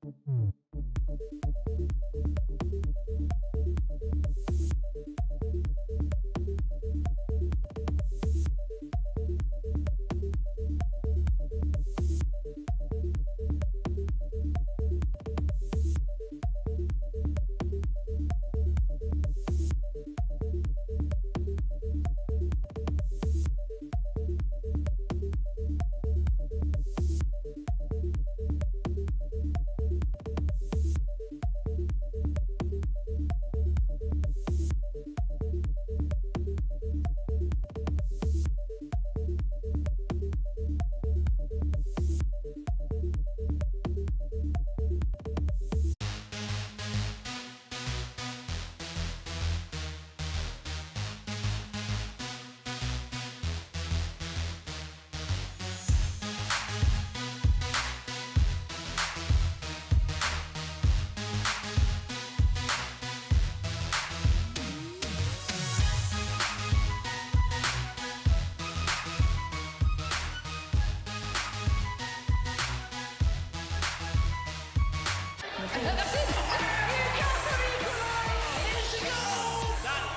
That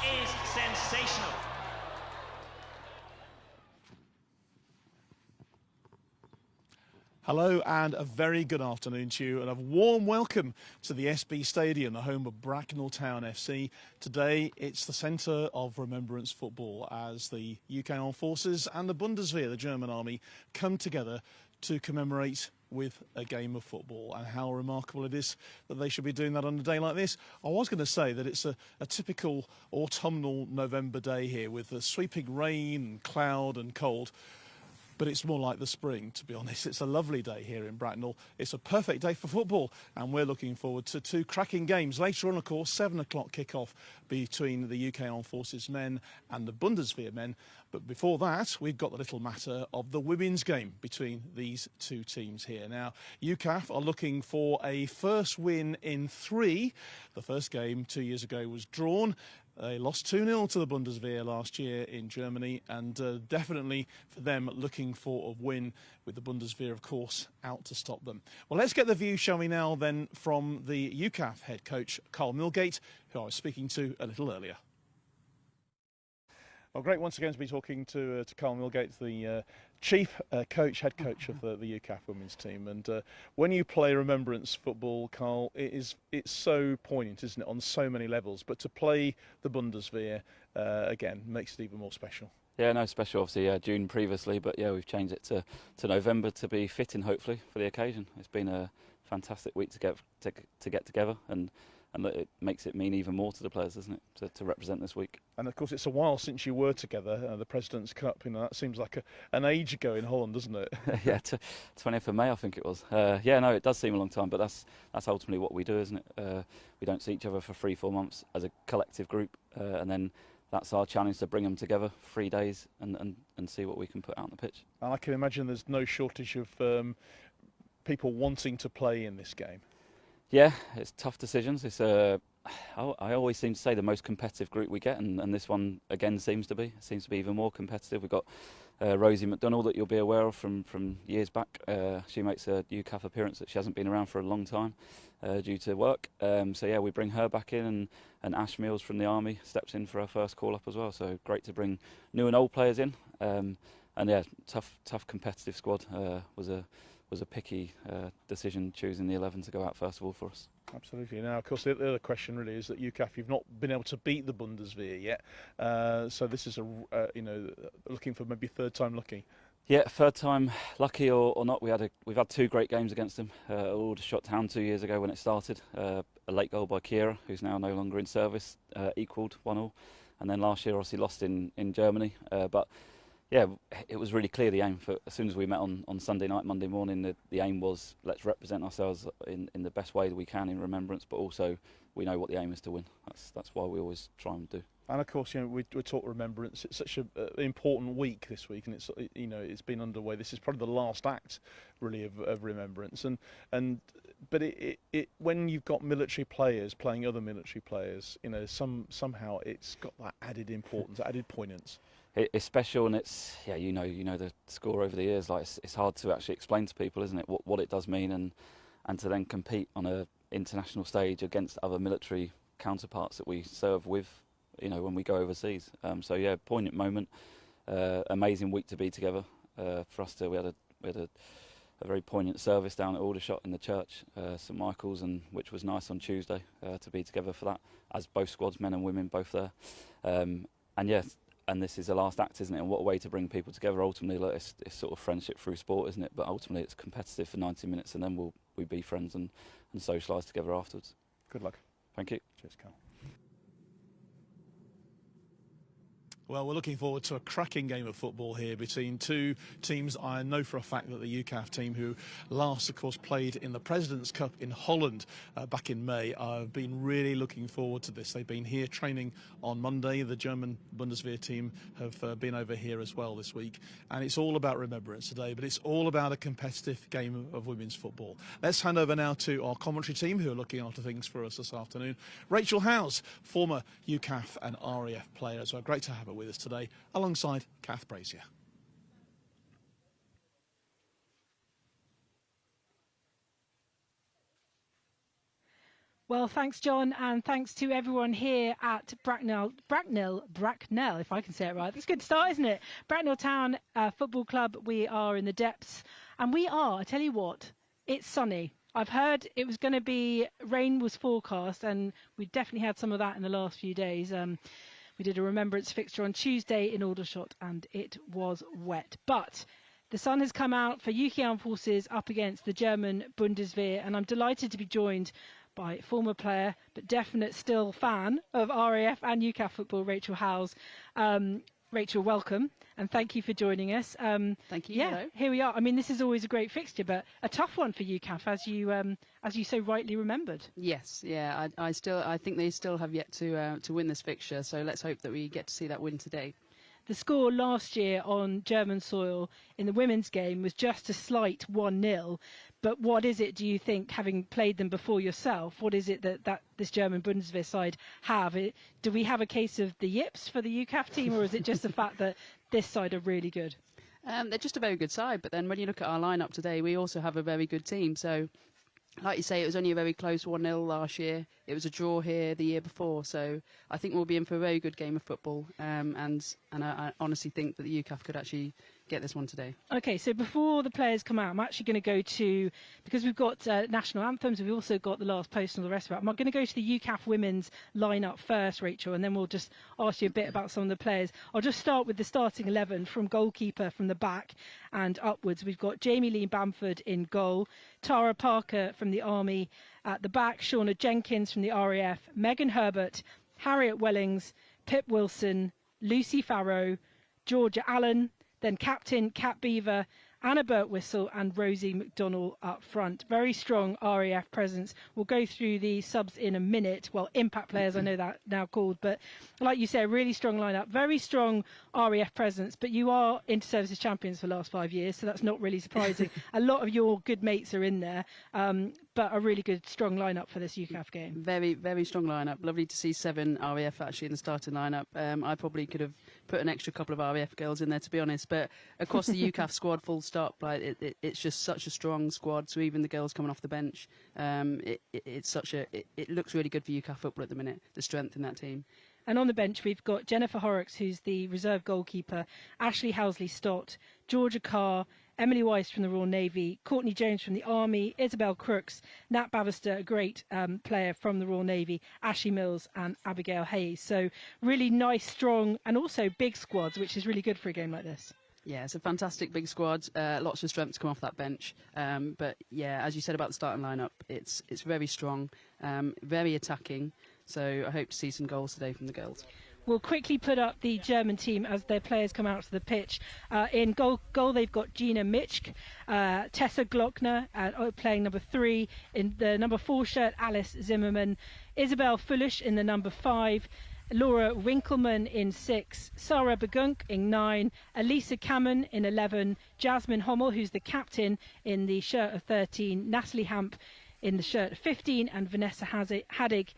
is sensational. Hello and a very good afternoon to you and a warm welcome to the SB Stadium, the home of Bracknell Town FC. Today it's the centre of Remembrance football as the UK Armed Forces and the Bundeswehr, the German army, come together to commemorate with a game of football, and how remarkable it is that they should be doing that on a day like this. I was going to say that it's a typical autumnal November day here with the sweeping rain and cloud and cold. But it's more like the spring, to be honest. It's a lovely day here in Bracknell. It's a perfect day for football, and we're looking forward to two cracking games. Later on, of course, 7 o'clock kick-off between the UK Armed Forces men and the Bundeswehr men. But before that, we've got the little matter of the women's game between these two teams here. Now, UKAF are looking for a first win in 3. The first game 2 years ago was drawn. They lost 2-0 to the Bundeswehr last year in Germany, and definitely for them looking for a win, with the Bundeswehr, of course, out to stop them. Well, let's get the view, shall we now, then, from the UKAF head coach, Carl Milgate, who I was speaking to a little earlier. Well, great once again to be talking to Carl Milgate, the chief head coach of the UKAF women's team. And when you play Remembrance football, Carl, it's so poignant, isn't it, on so many levels. But to play the Bundeswehr, again, makes it even more special. Yeah, no, special obviously June previously, but yeah, we've changed it to November to be fitting, hopefully, for the occasion. It's been a fantastic week to get together, and it makes it mean even more to the players, doesn't it, to represent this week. And of course, it's a while since you were together, the President's Cup. You know, that seems like an age ago in Holland, doesn't it? Yeah, 20th of May, I think it was. Yeah, no, it does seem a long time, but that's ultimately what we do, isn't it? We don't see each other for 3-4 months as a collective group, and then that's our challenge, to bring them together 3 days and see what we can put out on the pitch. And I can imagine there's no shortage of people wanting to play in this game. Yeah, it's tough decisions. It's I always seem to say the most competitive group we get, and this one again seems to be even more competitive. We've got Rosie McDonald, that you'll be aware of from years back. She makes a UKAF appearance that she hasn't been around for a long time due to work. So yeah, we bring her back in, and Ash Mills from the Army steps in for her first call-up as well. So great to bring new and old players in. And yeah, tough competitive squad. Was a picky decision choosing the 11 to go out first of all for us. Absolutely. Now, of course, the other question really is that UKAF, you've not been able to beat the Bundeswehr yet, so this is looking for maybe third time lucky. Yeah, third time lucky or not. We've had 2 great games against them. Aldershot Town 2 years ago when it started. A late goal by Kira, who's now no longer in service, equalled 1-1, and then last year obviously lost in Germany, but. Yeah, it was really clear the aim. For as soon as we met on Sunday night, Monday morning, the aim was, let's represent ourselves in the best way that we can in Remembrance, but also we know what the aim is, to win. That's why we always try and do. And of course, you know, we talk Remembrance. It's such an important week this week, and it's been underway. This is probably the last act, really, of Remembrance. But when you've got military players playing other military players, you know, somehow it's got that added importance, added poignance. It's special, and it's you know the score over the years. Like it's hard to actually explain to people, isn't it? What it does mean, and and to then compete on a international stage against other military counterparts that we serve with, when we go overseas. So yeah, poignant moment, amazing week to be together. For us we had a very poignant service down at Aldershot in the church, St Michael's, and which was nice on Tuesday to be together for that, as both squads, men and women, both there. And yes, and this is the last act, isn't it? And what a way to bring people together. Ultimately, like, it's sort of friendship through sport, isn't it? But ultimately, it's competitive for 90 minutes, and then we'll be friends and socialise together afterwards. Good luck. Thank you. Cheers, Carl. Well, we're looking forward to a cracking game of football here between two teams. I know for a fact that the UKAF team, who last, of course, played in the President's Cup in Holland back in May, I've been really looking forward to this. They've been here training on Monday. The German Bundeswehr team have been over here as well this week. And it's all about Remembrance today, but it's all about a competitive game of women's football. Let's hand over now to our commentary team, who are looking after things for us this afternoon. Rachel Howes, former UKAF and RAF player, so great to have her with us today, alongside Kath Brazier. Well, thanks, John, and thanks to everyone here at Bracknell, if I can say it right. That's a good start, isn't it? Bracknell Town Football Club. We are in the depths, and we are, I tell you what, it's sunny. I've heard it was going to be, rain was forecast, and we definitely had some of that in the last few days. We did a Remembrance fixture on Tuesday in Aldershot, and it was wet. But the sun has come out for UK Armed Forces up against the German Bundeswehr, and I'm delighted to be joined by former player, but definite still fan of RAF and UKAF football, Rachel Howes. Rachel, welcome, and thank you for joining us. Thank you. Yeah, hello. Here we are. I mean, this is always a great fixture, but a tough one for UKAF, as you so rightly remembered. Yes, yeah. I think they still have yet to win this fixture. So let's hope that we get to see that win today. The score last year on German soil in the women's game was just a slight 1-0. But what is it, do you think, having played them before yourself, what is it that this German Bundeswehr side have? Do we have a case of the yips for the UKAF team, or is it just the fact that this side are really good? They're just a very good side. But then when you look at our lineup today, we also have a very good team. So, like you say, it was only a very close 1-0 last year. It was a draw here the year before. So I think we'll be in for a very good game of football. And I honestly think that the UKAF could actually get this one today. Okay, so before the players come out, I'm actually going to go to, because we've got national anthems, we've also got the last post and all the rest of it. I'm going to go to the UKAF women's lineup first, Rachel, and then we'll just ask you a bit about some of the players. I'll just start with the starting 11 from goalkeeper from the back and upwards. We've got Jamie Lee Bamford in goal, Tara Parker from the Army at the back, Shauna Jenkins from the RAF, Megan Herbert, Harriet Wellings, Pip Wilson, Lucy Farrow, Georgia Allen, then captain Kat Beaver, Anna Birtwhistle and Rosie McDonnell up front. Very strong RAF presence. We'll go through the subs in a minute. Well, impact players, I know that now called. But like you say, a really strong lineup. Very strong RAF presence. But you are inter-services champions for the last 5 years, so that's not really surprising. A lot of your good mates are in there. But a really good, strong lineup for this UKAF game. Very, very strong lineup. Lovely to see 7 RAF actually in the starting lineup. I probably could have put an extra couple of RAF girls in there, to be honest. But across the UKAF squad, full stop, like it's just such a strong squad. So even the girls coming off the bench, it looks really good for UKAF football at the minute. The strength in that team. And on the bench, we've got Jennifer Horrocks, who's the reserve goalkeeper, Ashley Housley-Stott, Georgia Carr, Emily Weiss from the Royal Navy, Courtney Jones from the Army, Isabel Crooks, Nat Bavister, a great player from the Royal Navy, Ashley Mills and Abigail Hayes. So really nice, strong and also big squads, which is really good for a game like this. Yeah, it's a fantastic big squad. Lots of strength to come off that bench. But yeah, as you said about the starting lineup, it's very strong, very attacking. So I hope to see some goals today from the girls. We'll quickly put up the German team as their players come out to the pitch. In goal, they've got Gina Mitschk, Tessa Glockner playing number 3. In the number 4 shirt, Alice Zimmerman, Isabel Fullish in the number 5, Laura Winkelman in 6, Sarah Begunk in 9, Elisa Kamen in 11, Jasmine Hommel, who's the captain, in the shirt of 13, Natalie Hamp in the shirt of 15, and Vanessa Hanig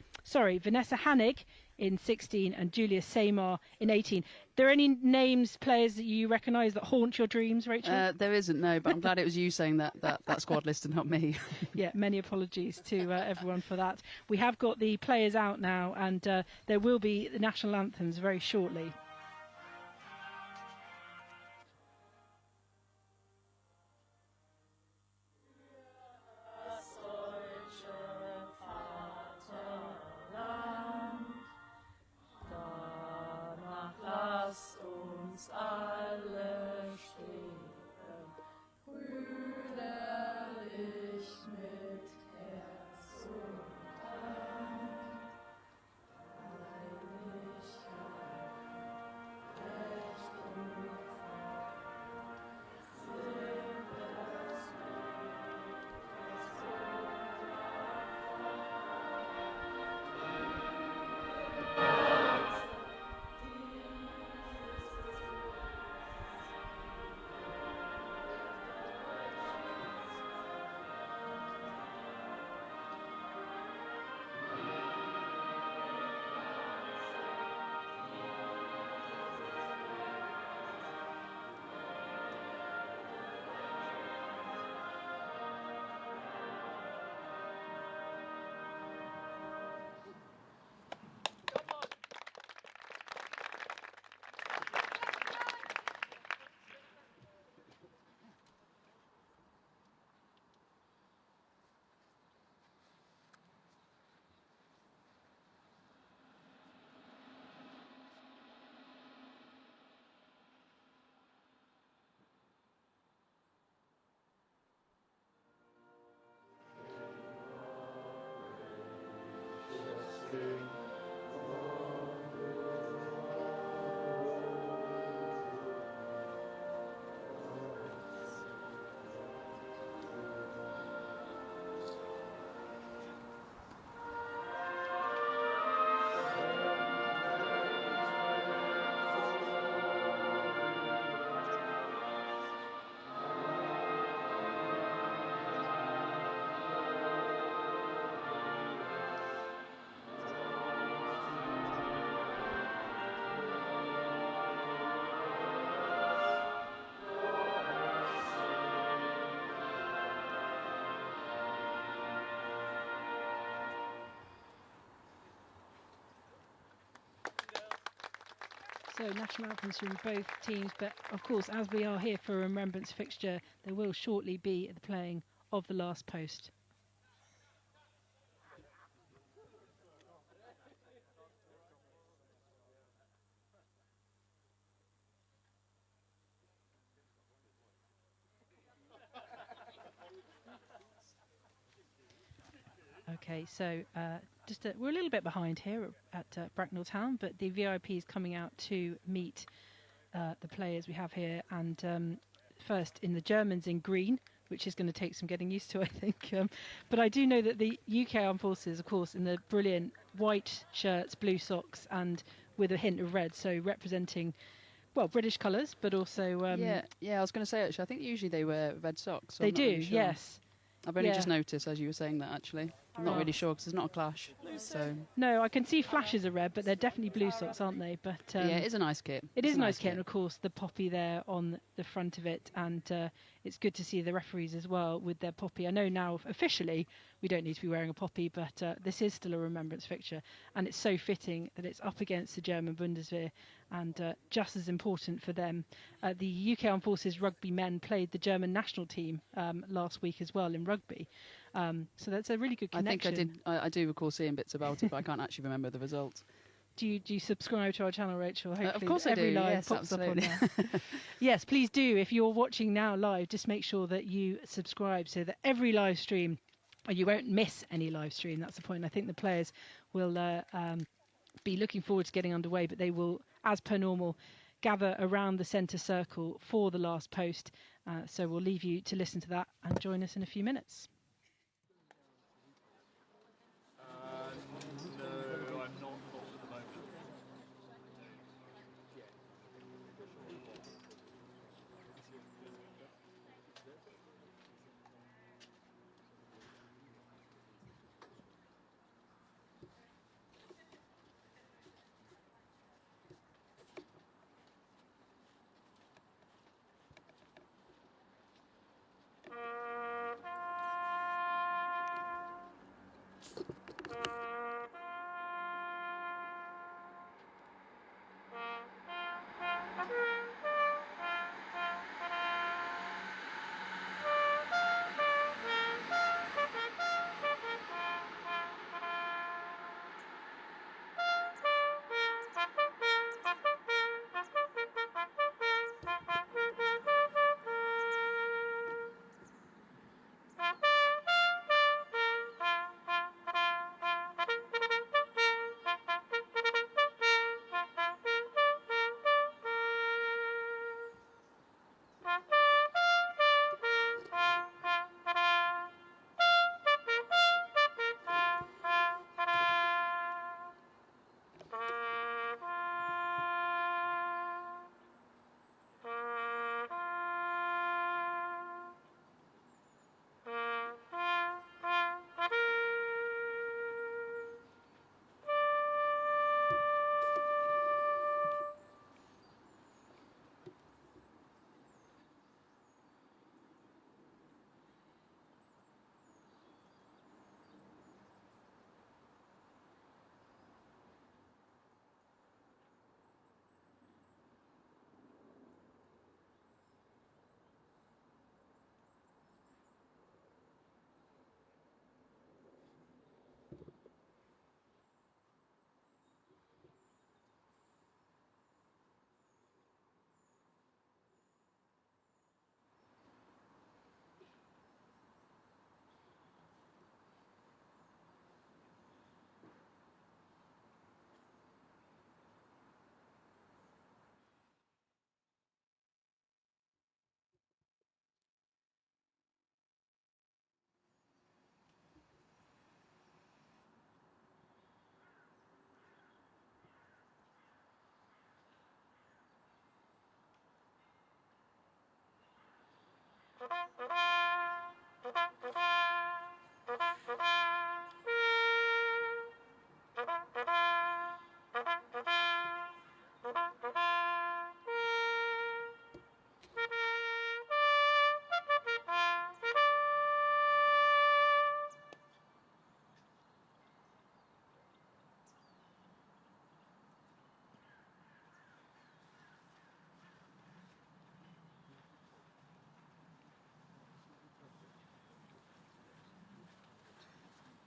in 16 and Julia Samar in 18. There are any names, players that you recognise that haunt your dreams, Rachel? There isn't, no, but I'm glad it was you saying that squad list and not me. Yeah, many apologies to everyone for that. We have got the players out now, and there will be the national anthems very shortly. So national anthems from both teams, but of course, as we are here for a Remembrance fixture, there will shortly be the playing of the last post. Okay, so we're a little bit behind here at Bracknell Town, but the VIP is coming out to meet the players we have here. And first in the Germans in green, which is going to take some getting used to, I think. But I do know that the UK Armed Forces, of course, in the brilliant white shirts, blue socks, and with a hint of red, so representing, well, British colours, but also... yeah, I was going to say, actually, I think usually they wear red socks. So they do, really sure. Yes. I've only just noticed as you were saying that, actually. I'm not really sure because there's not a clash. So no, I can see flashes of red, but they're definitely blue socks, aren't they? But yeah, it is a nice kit. It is a nice kit, and of course the poppy there on the front of it, and it's good to see the referees as well with their poppy. I know now officially we don't need to be wearing a poppy, but this is still a Remembrance fixture, and it's so fitting that it's up against the German Bundeswehr, and just as important for them. The UK Armed Forces rugby men played the German national team last week as well in rugby. So that's a really good connection. I do recall seeing bits about it, but I can't actually remember the results. Do you subscribe to our channel, Rachel? Hopefully of course I do. Live Yes, pops absolutely. Up on there. Yes, please do. If you're watching now live, just make sure that you subscribe so that every live stream, or you won't miss any live stream. That's the point. I think the players will be looking forward to getting underway, but they will, as per normal, gather around the centre circle for the last post. So we'll leave you to listen to that and join us in a few minutes. No, I'm not involved at the moment.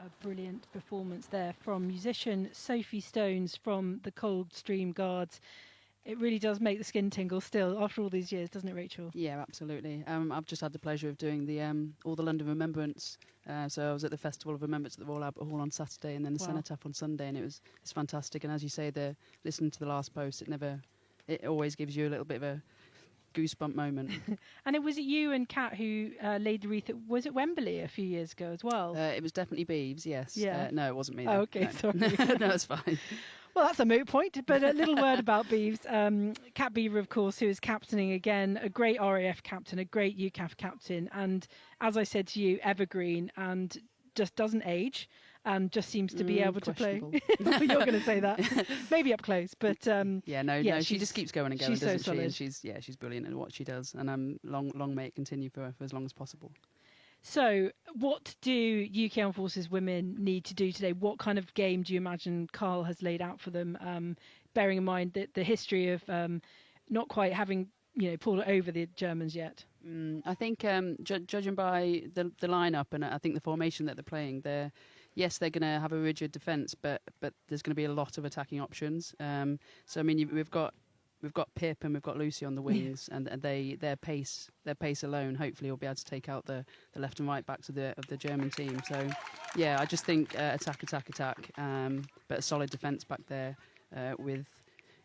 A brilliant performance there from musician Sophie Stones from the Coldstream Guards. It really does make the skin tingle still after all these years, doesn't it, Rachel? Yeah, absolutely. I've just had the pleasure of doing the all the London Remembrance. So I was at the Festival of Remembrance at the Royal Albert Hall on Saturday, and then the Cenotaph on Sunday, and it's fantastic. And as you say, listening to the last post, it always gives you a little bit of a goosebump moment. And it was you and Kat who laid the wreath was it Wembley a few years ago as well? It was definitely Beeves, yes. Yeah. No, it wasn't me. Oh, okay, no. sorry. No, it's fine. Well, that's a moot point, but a little word about Beeves. Kat Beaver, of course, who is captaining again, a great RAF captain, a great UKAF captain, and as I said to you, evergreen and just doesn't age and just seems to be able to play. You're going to say that. Maybe up close, but no, she just keeps going and going, she's doesn't so she? solid. And she's brilliant at what she does, and long may it continue for as long as possible. So, what do UK Armed Forces women need to do today? What kind of game do you imagine Carl has laid out for them? Bearing in mind that the history of not quite having pulled it over the Germans yet. I think judging by the lineup and I think the formation that they're playing, they're going to have a rigid defence, but there's going to be a lot of attacking options. So I mean, we've got Pip and we've got Lucy on the wings, and their pace alone hopefully will be able to take out the left and right backs of the German team. So yeah, I just think attack, but a solid defence back there with.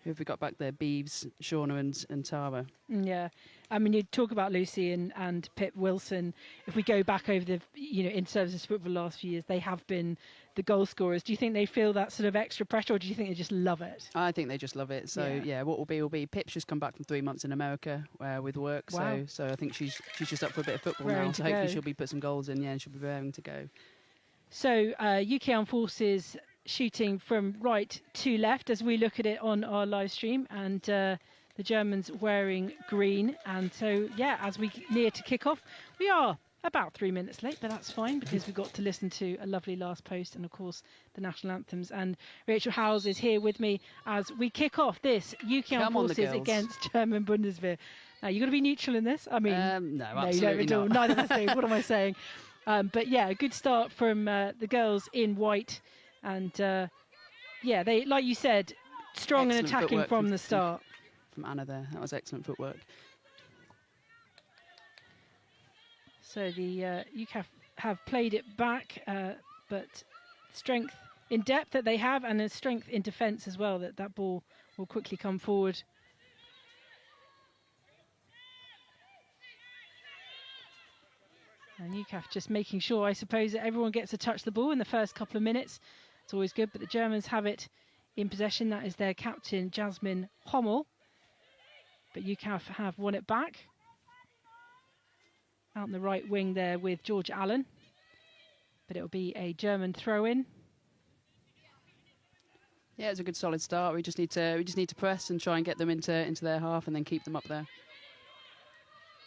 Who have we got back there? Beeves, Shauna and Tara. Yeah. I mean, you talk about Lucy and Pip Wilson. If we go back over the, in services football the last few years, they have been the goal scorers. Do you think they feel that sort of extra pressure, or do you think they just love it? I think they just love it. So, yeah what will be. Pip's just come back from 3 months in America with work. Wow. So I think she's just up for a bit of football Raring now. to So hopefully go. she'll be put some goals in, and she'll be raring to go. So UK Armed Forces shooting from right to left as we look at it on our live stream, and the Germans wearing green. And so, as we near to kick off, we are about 3 minutes late, but that's fine because we got to listen to a lovely last post and, of course, the national anthems. And Rachel Howells is here with me as we kick off this UK Armed Forces against German Bundeswehr. Now, you've got to be neutral in this. I mean, no, absolutely you don't not. Neither of us do. What am I saying? But yeah, a good start from the girls in white. And they, like you said, strong and attacking from the start. From Anna there, that was excellent footwork. So the UKAF have played it back, but strength in depth that they have, and a strength in defence as well, that ball will quickly come forward. And UKAF just making sure, I suppose, that everyone gets to touch the ball in the first couple of minutes. It's always good, but the Germans have it in possession. That is their captain, Jasmine Hommel. But UKAF have won it back. Out on the right wing there with George Allen. But it'll be a German throw-in. Yeah, it's a good solid start. We just need to press and try and get them into their half and then keep them up there.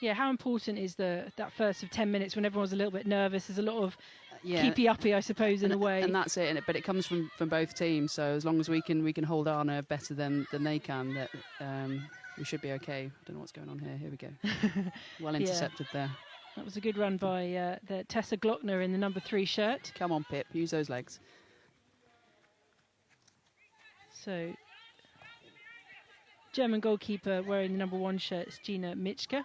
Yeah, how important is that first of 10 minutes when everyone's a little bit nervous? There's a lot of keepy-uppy, I suppose, in a way. And that's it, but it comes from both teams. So as long as we can hold Arna better than they can, that we should be okay. I don't know what's going on here. Here we go. Well intercepted there. That was a good run by the Tessa Glockner in the number 3 shirt. Come on, Pip, use those legs. So, German goalkeeper wearing the number 1 shirt is Gina Mitschke.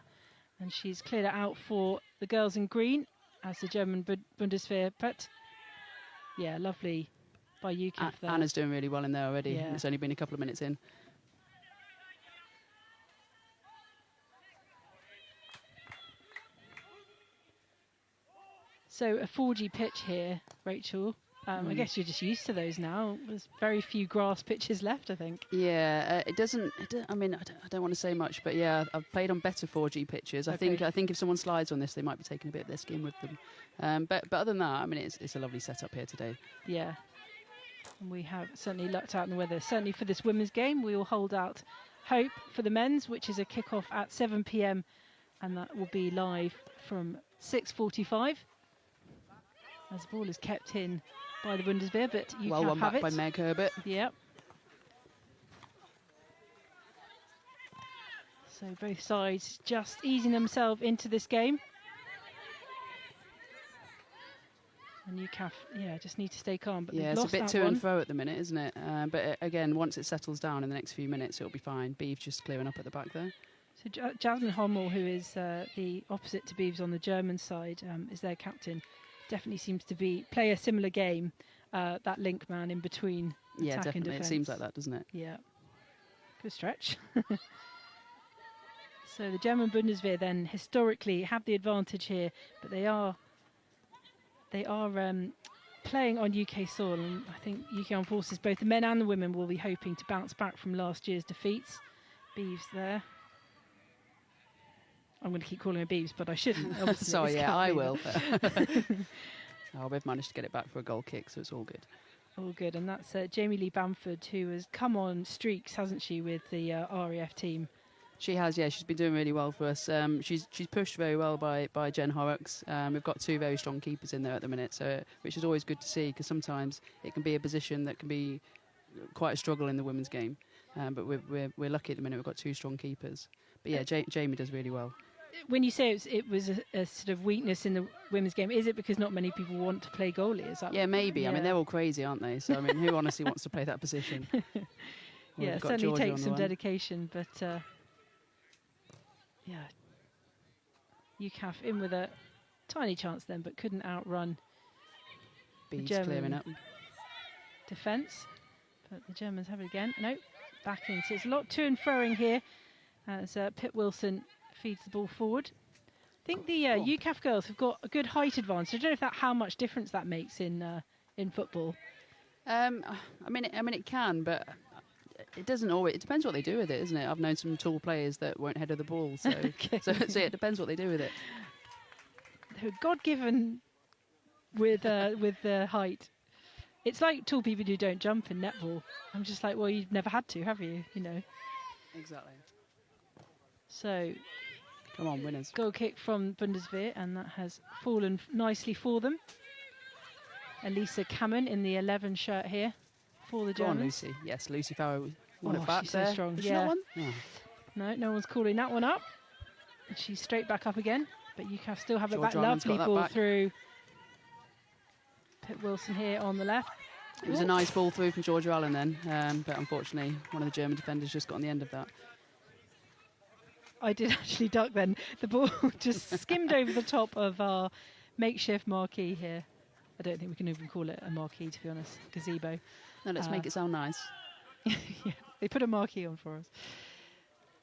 And she's cleared it out for the girls in green as the German Bundeswehr put. Yeah, lovely by UKAF there. Anna's doing really well in there already. Yeah. It's only been a couple of minutes in. So a 4G pitch here, Rachel. I guess you're just used to those now. There's very few grass pitches left, I think. Yeah, I mean, I don't want to say much, but yeah, I've played on better 4G pitches. I think if someone slides on this, they might be taking a bit of their skin with them. But other than that, I mean, it's a lovely setup here today. Yeah. And we have certainly lucked out in the weather. Certainly for this women's game, we will hold out hope for the men's, which is a kick-off at 7 p.m. and that will be live from 6:45. As the ball is kept in by the Bundeswehr, but you well won have back it. by Meg Herbert. Yep. So both sides just easing themselves into this game. And UKAF, just need to stay calm. But yeah, it's a bit to and fro at the minute, isn't it? But again, once it settles down in the next few minutes, it'll be fine. Beeves just clearing up at the back there. So Jasmine Hommel, who is the opposite to Beeves on the German side, is their captain. Definitely seems to play a similar game, that link man in between attack and definitely. defence. It seems like that, doesn't it? Yeah. Good stretch. So the German Bundeswehr then historically have the advantage here, but they are playing on UK soil, and I think UK Armed Forces, both the men and the women, will be hoping to bounce back from last year's defeats. Beeves there. I'm going to keep calling her Beeves, but I shouldn't. Sorry, yeah, I will. We've managed to get it back for a goal kick, so it's all good. All good, and that's Jamie Lee Bamford, who has come on streaks, hasn't she, with the RAF team? She has, yeah. She's been doing really well for us. She's pushed very well by Jen Horrocks. We've got two very strong keepers in there at the minute, which is always good to see, because sometimes it can be a position that can be quite a struggle in the women's game. But we're lucky at the minute. We've got two strong keepers. But yeah, Jamie does really well. When you say it was a sort of weakness in the women's game, is it because not many people want to play goalie? Is that? Yeah, maybe. Yeah. I mean, they're all crazy, aren't they? So I mean, who honestly wants to play that position? Yeah, it certainly takes some dedication, but yeah, UKAF in with a tiny chance then, but couldn't outrun the German clearing up defence. But the Germans have it again. No, back in. So it's a lot to and froing here as Pip Wilson feeds the ball forward. I think the UKAF girls have got a good height advantage. I don't know how much difference that makes in football. I mean, it can, but it doesn't always. It depends what they do with it, isn't it? I've known some tall players that won't header the ball, so Okay. so it depends what they do with it. They're God-given with the height. It's like tall people who don't jump in netball. I'm just like, well, you've never had to, have you? You know. Exactly. So, come on, winners. Goal kick from Bundeswehr, and that has fallen nicely for them. Elisa Kamen in the 11 shirt here for the Go Germans. on, Lucy. Yes, Lucy Farrow won it back she's there. so strong. Is Yeah. she not one? Oh. No one's calling that one up. And she's straight back up again, but UKAF still have it back. George Allen's Lovely got that ball back. through. Pip Wilson here on the left. It was a nice ball through from Georgia Allen then, but unfortunately one of the German defenders just got on the end of that. I did actually duck then. The ball just skimmed over the top of our makeshift marquee here. I don't think we can even call it a marquee, to be honest. Gazebo. No, let's make it sound nice. Yeah, they put a marquee on for us.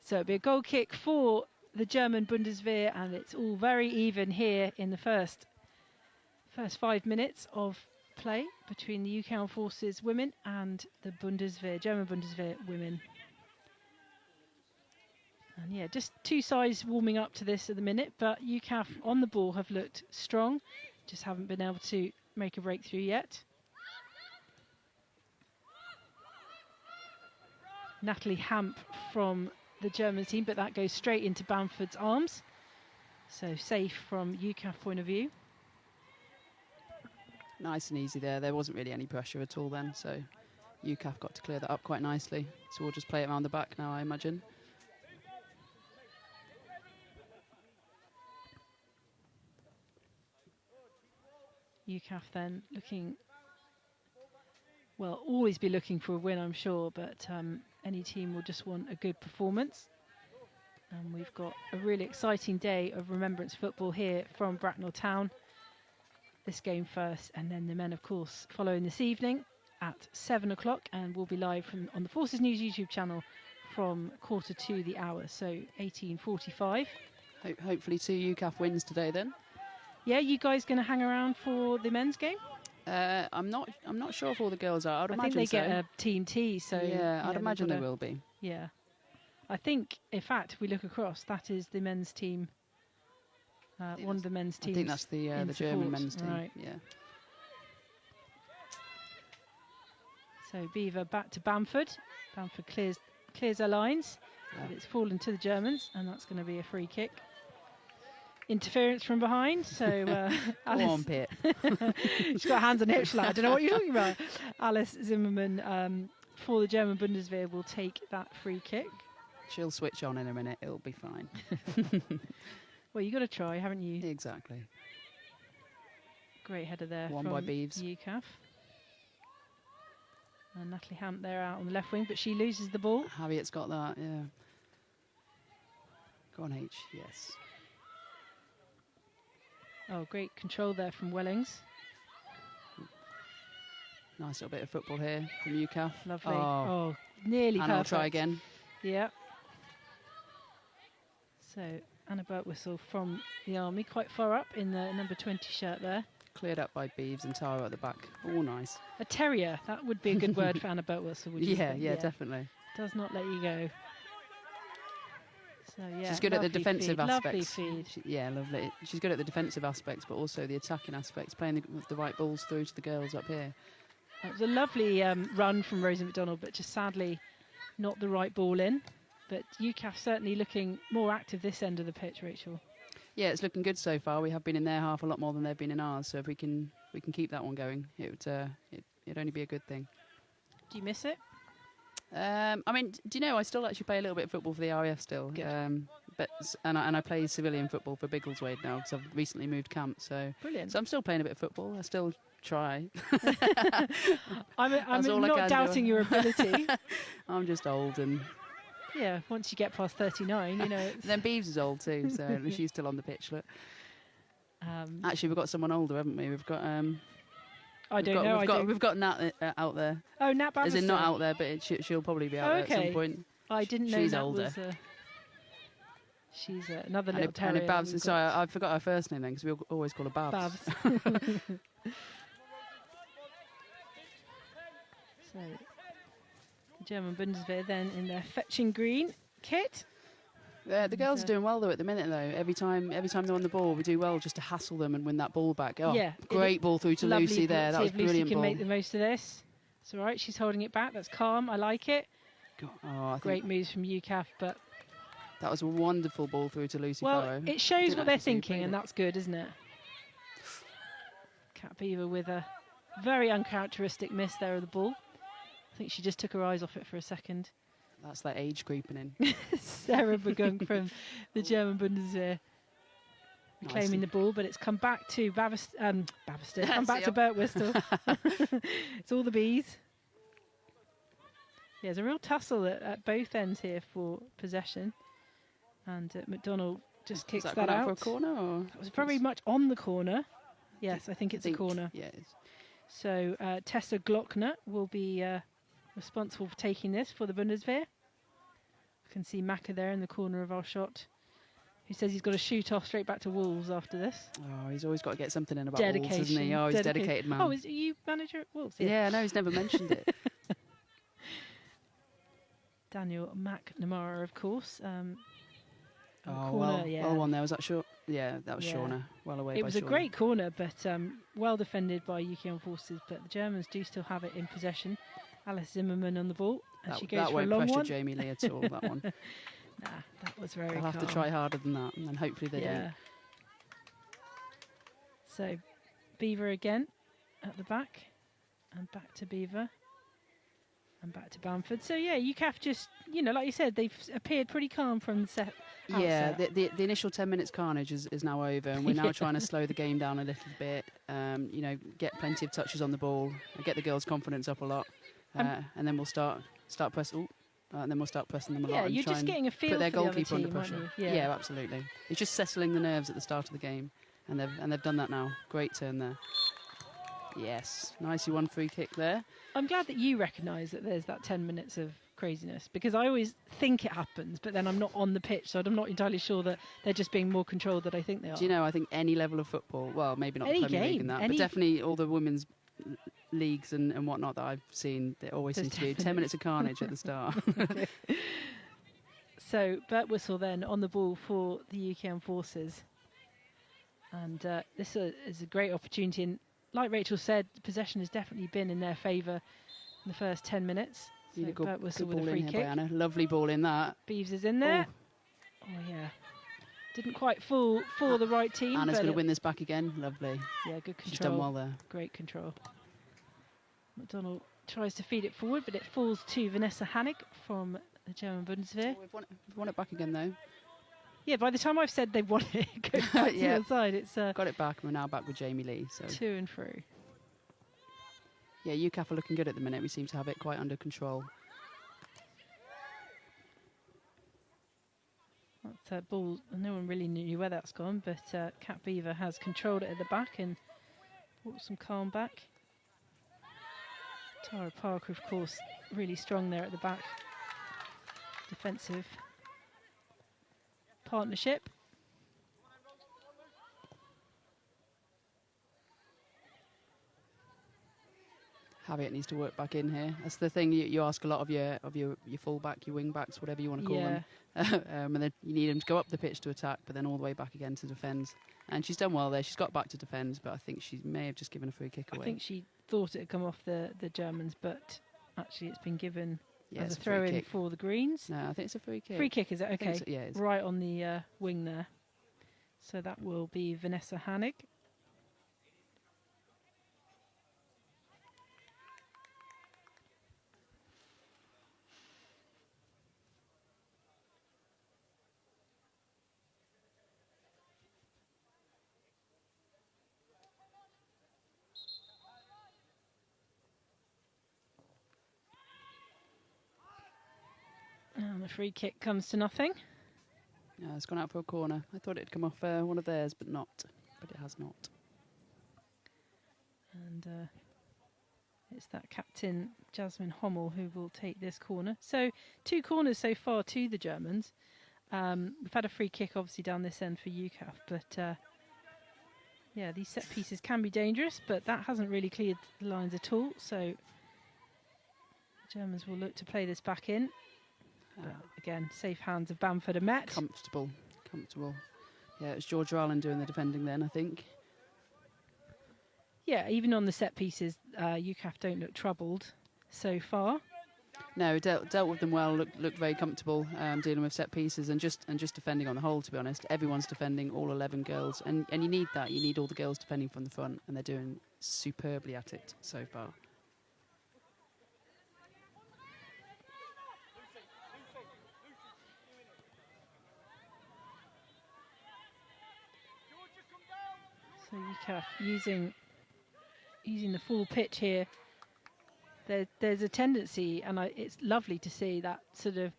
So it'll be a goal kick for the German Bundeswehr, and it's all very even here in the first 5 minutes of play between the UK Armed Forces women and the German Bundeswehr women. And yeah, just two sides warming up to this at the minute, but UKAF on the ball have looked strong, just haven't been able to make a breakthrough yet. Natalie Hamp from the German team, but that goes straight into Bamford's arms. So safe from UKAF point of view. Nice and easy there. There wasn't really any pressure at all then, so UKAF got to clear that up quite nicely. So we'll just play it around the back now, I imagine. UKAF then looking, well, always be looking for a win, I'm sure, but any team will just want a good performance. And we've got a really exciting day of Remembrance football here from Bracknell Town. This game first, and then the men, of course, following this evening at 7 o'clock, and we'll be live on the Forces News YouTube channel from 1:45 the hour, so 18:45. Hopefully 2 UKAF wins today then. Yeah, you guys going to hang around for the men's game? I'm not sure if all the girls are. I think they get a Team T, so yeah, I'd imagine they will be. Yeah, I think in fact if we look across, that is the men's team. One of the men's teams. I think that's the German men's team. Right. Yeah. So Beaver back to Bamford. Bamford clears her lines, but it's fallen to the Germans, and that's going to be a free kick. Interference from behind, so Alice. Go on, Pit. She's got hands on hips, like, I don't know what you're talking about. Alice Zimmerman for the German Bundeswehr will take that free kick. She'll switch on in a minute. It'll be fine. Well, you got to try, haven't you? Exactly. Great header there. One from by Beeves. UKAF. And Natalie Hamp there out on the left wing, but she loses the ball. Harriet's got that, yeah. Go on, H, yes. Oh, great control there from Wellings. Nice little bit of football here from UKAF. Lovely. Oh, nearly and perfect. I'll try again. Yeah. So Anna Birtwhistle from the Army, quite far up in the number 20 shirt there. Cleared up by Beeves and Tara at the back. Oh, nice. A terrier, that would be a good word for Anna Birtwhistle, would you Yeah, say? yeah, definitely. Does not let you go. So yeah, she's good at the defensive aspects. Lovely feed. Yeah, lovely. She's good at the defensive aspects, but also the attacking aspects, playing the right balls through to the girls up here. It was a lovely run from Rosie McDonald, but just sadly not the right ball in. But UKAF certainly looking more active this end of the pitch, Rachel. Yeah, it's looking good so far. We have been in their half a lot more than they've been in ours, so if we can keep that one going, it'd only be a good thing. Do you miss it? I mean, do you know, I still actually play a little bit of football for the RAF still. But I play civilian football for Biggleswade now because I've recently moved camp. So brilliant. So I'm still playing a bit of football. I still try. I'm not doubting your ability. I'm just old and. Yeah, once you get past 39, you know. Then Beeves is old too, so she's still on the pitch. Look. Actually, we've got someone older, haven't we? We've got. We've got Nat out there. Oh, Nat Babster. As in not out there, but she'll probably be out there at some point. I didn't know she's Nat older. Was she's another little terrier. And Babs. Sorry, I forgot her first name then because we always call her Babs. Babs. So, the German Bundeswehr then in their fetching green kit. Yeah, the girls are doing well though at the minute though. Every time they're on the ball, we do well just to hassle them and win that ball back. Oh, yeah, great ball through to Lucy there. That was brilliant. Lucy can ball. make the most of this. It's all right. She's holding it back. That's calm. I like it. Great moves from UKAF, but that was a wonderful ball through to Lucy. Well, Farrow. It shows what they're thinking, and that's good, isn't it? Cat Beaver with a very uncharacteristic miss there of the ball. I think she just took her eyes off it for a second. That's that age creeping in. Sarah Begung from the German Bundeswehr reclaiming the ball, but it's come back to Babster. Come back to Birtwhistle. It's all the bees. Yeah, there's a real tussle at both ends here for possession. And McDonald just kicks that out. For a corner? Or? It was very much on the corner. Yes, I think it's a corner. Yeah, it is. So Tessa Glockner will be responsible for taking this for the Bundeswehr. You can see Macca there in the corner of our shot, who says he's got to shoot off straight back to Wolves after this. Oh, he's always got to get something in about Wolves, hasn't he? Oh, he's a dedicated man. Oh, is you manager at Wolves? Yeah, no, he's never mentioned it. Daniel McNamara, of course. Well one there. Was that short? Yeah, that was Shauna. Well away by Shauna. It was a great corner, but well defended by UK Armed Forces. But the Germans do still have it in possession. Alice Zimmerman on the ball, and she goes for a long one. That won't pressure Jamie Lee at all, that one. Nah, that was very I'll have to try harder than that, and then hopefully they do. So, Beaver again at the back, and back to Beaver. And back to Bamford. So, yeah, UKAF just, like you said, they've appeared pretty calm from the set. Yeah, the initial 10 minutes carnage is now over, and we're now trying to slow the game down a little bit, get plenty of touches on the ball, and get the girls' confidence up a lot, and then we'll start pressing. And then we'll start pressing them a lot. Yeah, and you're just getting a feel for their for the goalkeeper other team, under pressure. Yeah, absolutely. It's just settling the nerves at the start of the game, and they've done that now. Great turn there. Yes, nicely one free kick there. I'm glad that you recognise that there's that 10 minutes of craziness, because I always think it happens, but then I'm not on the pitch, so I'm not entirely sure that they're just being more controlled than I think they are. Do you know, I think any level of football, well, maybe not any Premier game, League in that, but definitely all the women's leagues and whatnot that I've seen, there always There's seems to be 10 10 minutes of carnage at the start. So Bert Whistle then on the ball for the UK Armed Forces. And this is a great opportunity. And like Rachel said, possession has definitely been in their favour in the first 10 minutes. So Really Bert Whistle good with a ball free in here kick. by Anna. Lovely ball in that. Beeves is in there. Oh yeah. Didn't quite fall for the right team. Anna's but going to win this back again. Lovely. Yeah, good control. She's done well there. Great control. McDonald tries to feed it forward, but it falls to Vanessa Hannig from the German Bundeswehr. Oh, we've won it back again though. Yeah, by the time I've said they've won it, it goes back to the other side. It's Got it back, and we're now back with Jamie Lee. So to and through. yeah, UKAF are looking good at the minute. We seem to have it quite under control. That ball, no one really knew where that's gone, but Cat Beaver has controlled it at the back and brought some calm back. Tara Parker, of course, really strong there at the back. Defensive partnership. Javier needs to work back in here. That's the thing you ask a lot of your fullback, your wing backs, whatever you want to call them. And then you need them to go up the pitch to attack, but then all the way back again to defend. And she's done well there. She's got back to defend, but I think she may have just given a free kick away. I think she thought it had come off the Germans, but actually it's been given as a free throw-in kick. for the Greens. No, I think it's a free kick. Free kick, is it? Okay. So, yeah, it is. Right on the wing there. So that will be Vanessa Hannig. And the free kick comes to nothing. Yeah, it's gone out for a corner. I thought it'd come off one of theirs, but it has not. And it's that captain, Jasmine Hommel, who will take this corner. So 2 corners so far to the Germans. We've had a free kick, obviously, down this end for UKAF. But, yeah, these set pieces can be dangerous, but that hasn't really cleared the lines at all. So the Germans will look to play this back in. Again, safe hands of Bamford and Met. Comfortable. Yeah, it was Georgia Allen doing the defending then, I think. Yeah, even on the set pieces, UKAF don't look troubled so far. No, dealt with them well. Looked very comfortable dealing with set pieces and just defending on the whole. To be honest, everyone's defending, all 11 girls, and you need that. You need all the girls defending from the front, and they're doing superbly at it so far. So UKAF using the full pitch here. There's a tendency, and it's lovely to see that sort of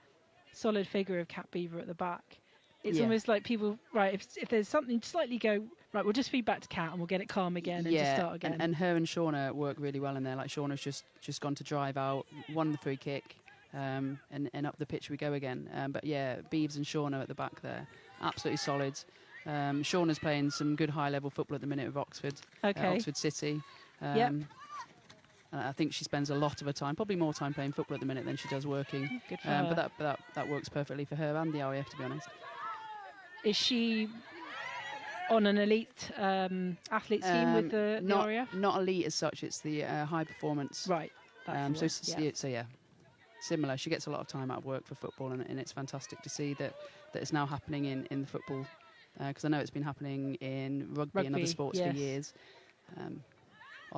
solid figure of Cat Beaver at the back. It's almost like people, right, if there's something, slightly go, right, we'll just feed back to Cat and we'll get it calm again and just start again. And her and Shauna work really well in there. Like Shauna's just gone to drive out, won the free kick, and up the pitch we go again. But yeah, Beeves and Shauna at the back there, absolutely solid. Shauna's playing some good high-level football at the minute with Oxford, Oxford City. I think she spends a lot of her time, probably more time playing football at the minute than she does working. Good for her. But that works perfectly for her and the RAF, to be honest. Is she on an elite athlete scheme with the RAF? Not elite as such. It's the high performance. Right. So yeah, similar. She gets a lot of time out of work for football, and it's fantastic to see that it's now happening in the football. Because I know it's been happening in rugby and other sports for years. Oh,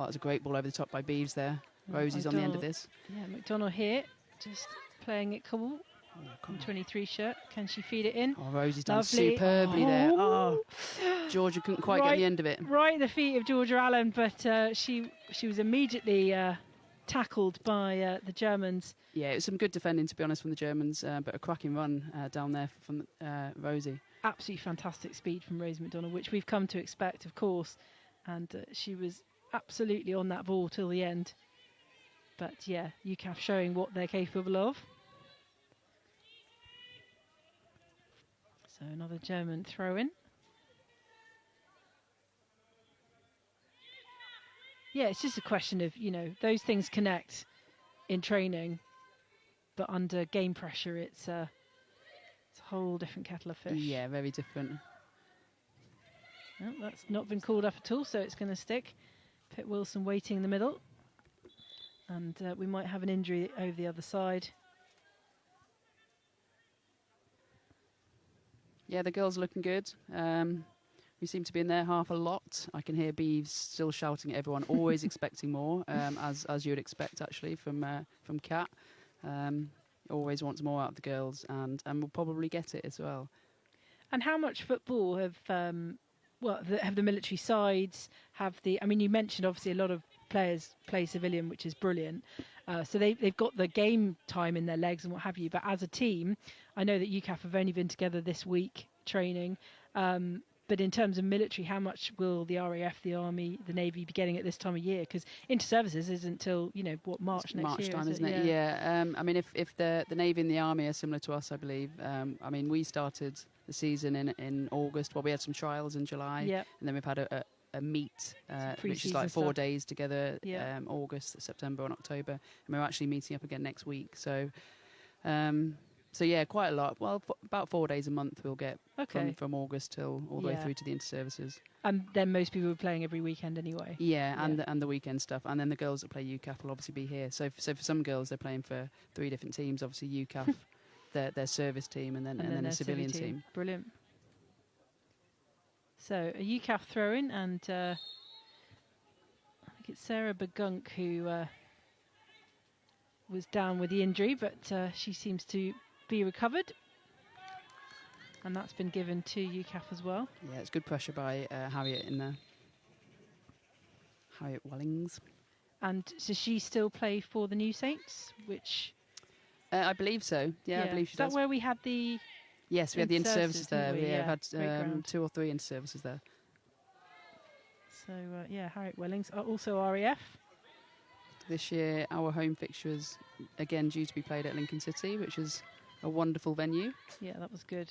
that was a great ball over the top by Beeves there. Rosie's on the end of this. Yeah, McDonald here, just playing it cool. 23 shirt. Can she feed it in? Oh, Rosie's done Lovely. superbly there. Oh, Georgia couldn't quite get the end of it. Right at the feet of Georgia Allen, but she was immediately tackled by the Germans. Yeah, it was some good defending, to be honest, from the Germans, but a cracking run down there from Rosie. Absolutely fantastic speed from Rosie McDonald, which we've come to expect, of course. And she was absolutely on that ball till the end. But yeah, UKAF showing what they're capable of. So another German throw-in. Yeah, it's just a question of, those things connect in training, but under game pressure, it's a whole different kettle of fish. Yeah, very different. Well, that's not been called up at all, so it's going to stick. Pitt Wilson waiting in the middle. And we might have an injury over the other side. Yeah, the girls are looking good. We seem to be in their half a lot. I can hear Beeves still shouting at everyone, always expecting more, as you would expect actually from Kat. Always wants more out of the girls, and will probably get it as well. And how much football have have the military sides, you mentioned obviously a lot of players play civilian, which is brilliant. So they've got the game time in their legs and what have you. But as a team, I know that UKAF have only been together this week training. But in terms of military, how much will the RAF, the Army, the Navy be getting at this time of year? Because inter-services isn't until, March next year. Time, isn't it? Yeah. If the Navy and the Army are similar to us, I believe. We started the season in August. Well, we had some trials in July. Yep. And then we've had a meet, which is like 4 days together, August, September and October. And we're actually meeting up again next week. So yeah, quite a lot. Well, about 4 days a month we'll get from August till all the way through to the inter-services. And then most people are playing every weekend anyway. Yeah, and the weekend stuff. And then the girls that play UKAF will obviously be here. So for some girls, they're playing for 3 different teams. Obviously UKAF, their service team, and then a civilian team. Brilliant. So a UKAF throw-in, and I think it's Sarah Bagunk who was down with the injury, but she seems to be recovered, and that's been given to UKAF as well. Yeah, it's good pressure by Harriet in there. Harriet Wellings. And does she still play for the New Saints? Which I believe so. Yeah, I believe she does. Is that where we had the? Yes, we had the inter-services there. We? We've had 2 or 3 inter-services there. So Harriet Wellings, also RAF. This year, our home fixture is again due to be played at Lincoln City, which is a wonderful venue. Yeah, that was good.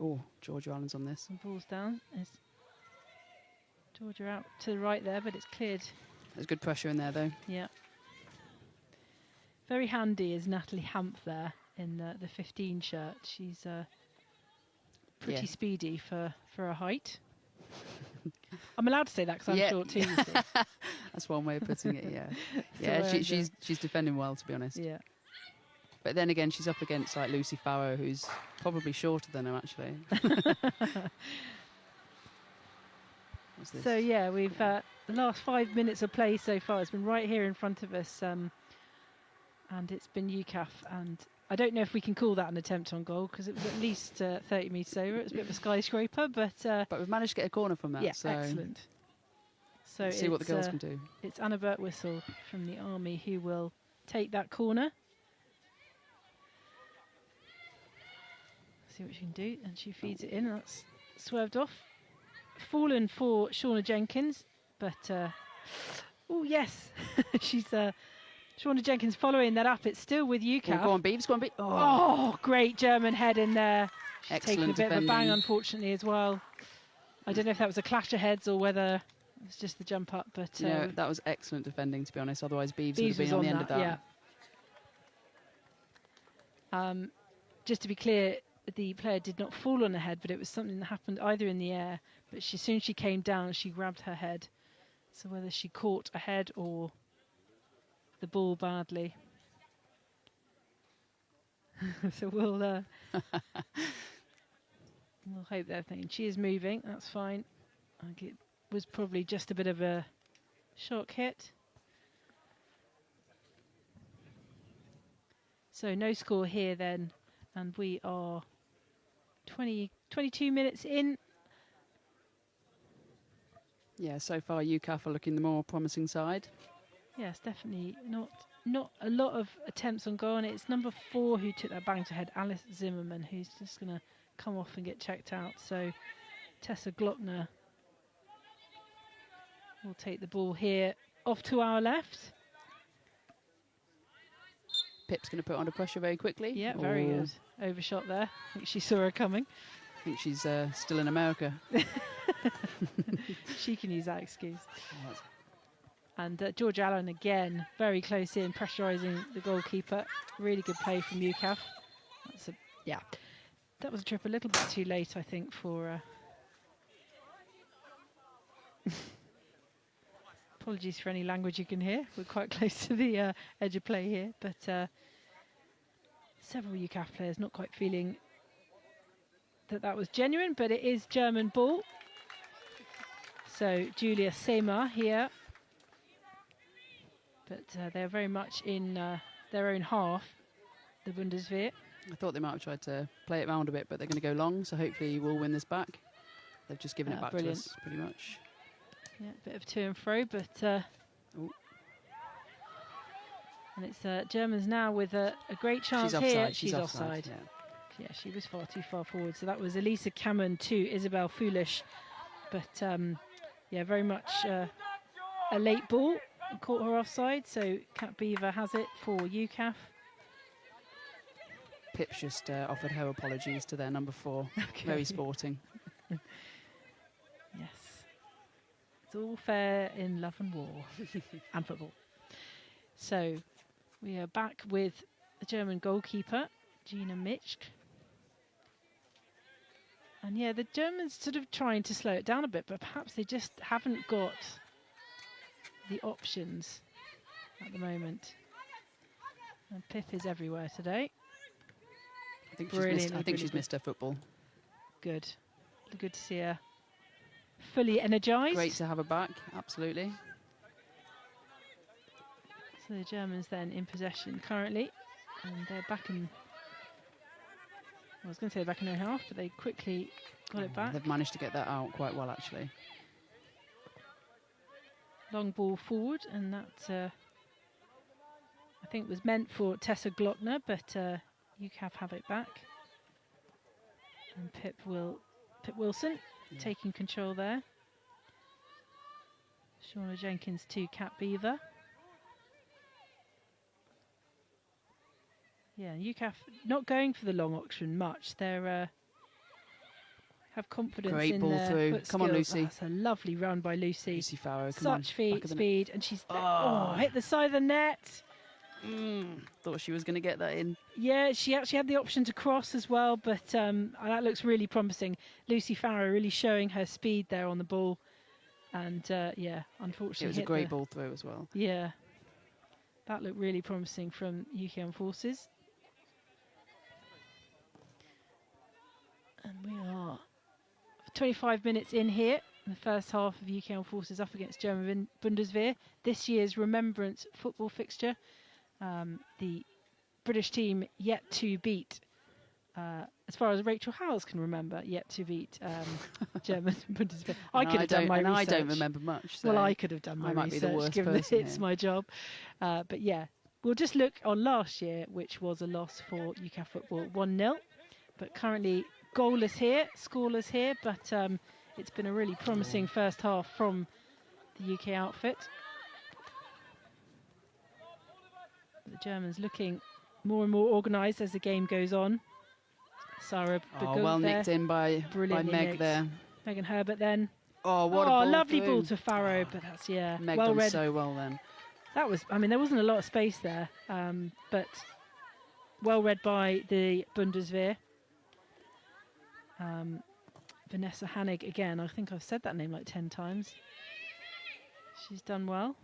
Oh, Georgia Allen's on this. Some balls down. There's Georgia out to the right there, but it's cleared. There's good pressure in there, though. Yeah. Very handy is Natalie Hamp there in the 15 shirt. She's pretty speedy for her height. I'm allowed to say that because I'm short too. You see. That's one way of putting it. Yeah, she's defending well, to be honest. Yeah. But then again, she's up against like Lucy Farrow, who's probably shorter than her actually. So yeah, we've the last 5 minutes of play so far. It's been right here in front of us, and it's been UKAF. And I don't know if we can call that an attempt on goal because it was at least 30 metres over. It was a bit of a skyscraper, but we've managed to get a corner from that. Yeah, so excellent. So let's see what the girls can do. It's Anna Birtwhistle from the Army who will take that corner. See what she can do, and she feeds it in. And that's swerved off. Fallen for Shauna Jenkins, but oh yes, she's Shauna Jenkins following that up. It's still with UKAF. Go on, Beeves, go on, Beeves. Oh, great German head in there. She's taken a bit defending. of a bang, unfortunately, as well. I don't know if that was a clash of heads or whether it was just the jump up, but that was excellent defending, to be honest. Otherwise, Beeves would have been on the end of that. Yeah. Just to be clear, the player did not fall on her head, but it was something that happened either in the air. But as soon as she came down, she grabbed her head. So whether she caught a head or the ball badly. So we'll hope they're thinking she is moving. That's fine. I think it was probably just a bit of a shock hit. So no score here then, and we are 22 minutes in. Yeah, so far UKAF are looking the more promising side. Yes, definitely not a lot of attempts on goal, and it's number 4 who took that bang to head, Alice Zimmerman, who's just going to come off and get checked out. So Tessa Glockner will take the ball here off to our left. Pip's going to put under pressure very quickly. Yeah, very good. Overshot there. I think she saw her coming. I think she's still in America. She can use that excuse. And George Allen again, very close in, pressurising the goalkeeper. Really good play from UKAF. Yeah, that was a trip a little bit too late, I think, for... Apologies for any language you can hear. We're quite close to the edge of play here, but several UKAF players not quite feeling that was genuine, but it is German ball. So Julia Seymour here, but they're very much in their own half, the Bundeswehr. I thought they might have tried to play it around a bit, but they're going to go long, so hopefully we'll win this back. They've just given it back brilliant. to us, pretty much. Yeah, a bit of to and fro, but... and it's Germans now with a great chance here. She's offside. Yeah, she was far too far forward. So that was Elisa Cameron to Isabel Foolish. But, yeah, very much a late ball. Caught her offside, so Kat Beaver has it for UKAF. Pip's just offered her apologies to their number 4. Okay. Very sporting. Yes. It's all fair in love and war and football. So we are back with the German goalkeeper, Gina Mitschk. And yeah, the Germans sort of trying to slow it down a bit, but perhaps they just haven't got the options at the moment. And Pip is everywhere today. I think she's missed her football. Good. Good to see her fully energised. Great to have her back, absolutely. So the Germans then in possession currently, and they're back in... I was going to say back in their half, but they quickly got it back. They've managed to get that out quite well, actually. Long ball forward, and that I think was meant for Tessa Glockner, but UKAF have it back. And Pip Wilson taking control there. Shauna Jenkins to Kat Beaver. Yeah, UKAF not going for the long option much. They're have confidence Great in ball their through. foot Come on, skills. Lucy. That's a lovely run by Lucy. Lucy Farrow, come on. Such speed, and she's hit the side of the net. Thought she was going to get that in. Yeah, she actually had the option to cross as well, but that looks really promising. Lucy Farrow really showing her speed there on the ball, and yeah, unfortunately, it was a great ball through as well. Yeah, that looked really promising from UK Armed Forces. And we are 25 minutes in here in the first half of UK Armed Forces up against German Bundeswehr. This year's Remembrance football fixture. The British team yet to beat, as far as Rachel Howells can remember, yet to beat German Bundeswehr. I could have done my research. I don't remember much. So well, I could have done my research, given that it's my job. But yeah, we'll just look on last year, which was a loss for UKAF football, 1-0. But currently goalless here, scoreless here, but it's been a really promising first half from the UK outfit. The Germans looking more and more organised as the game goes on. Sarah Begum well nicked in by Meg nicked. there. Megan Herbert then. Oh, what a ball lovely through. Ball to Farrow, but that's, Meg well done read. so well then. That was, I mean, there wasn't a lot of space there, but well read by the Bundeswehr. Vanessa Hannig again. I think I've said that name like 10 times. She's done well.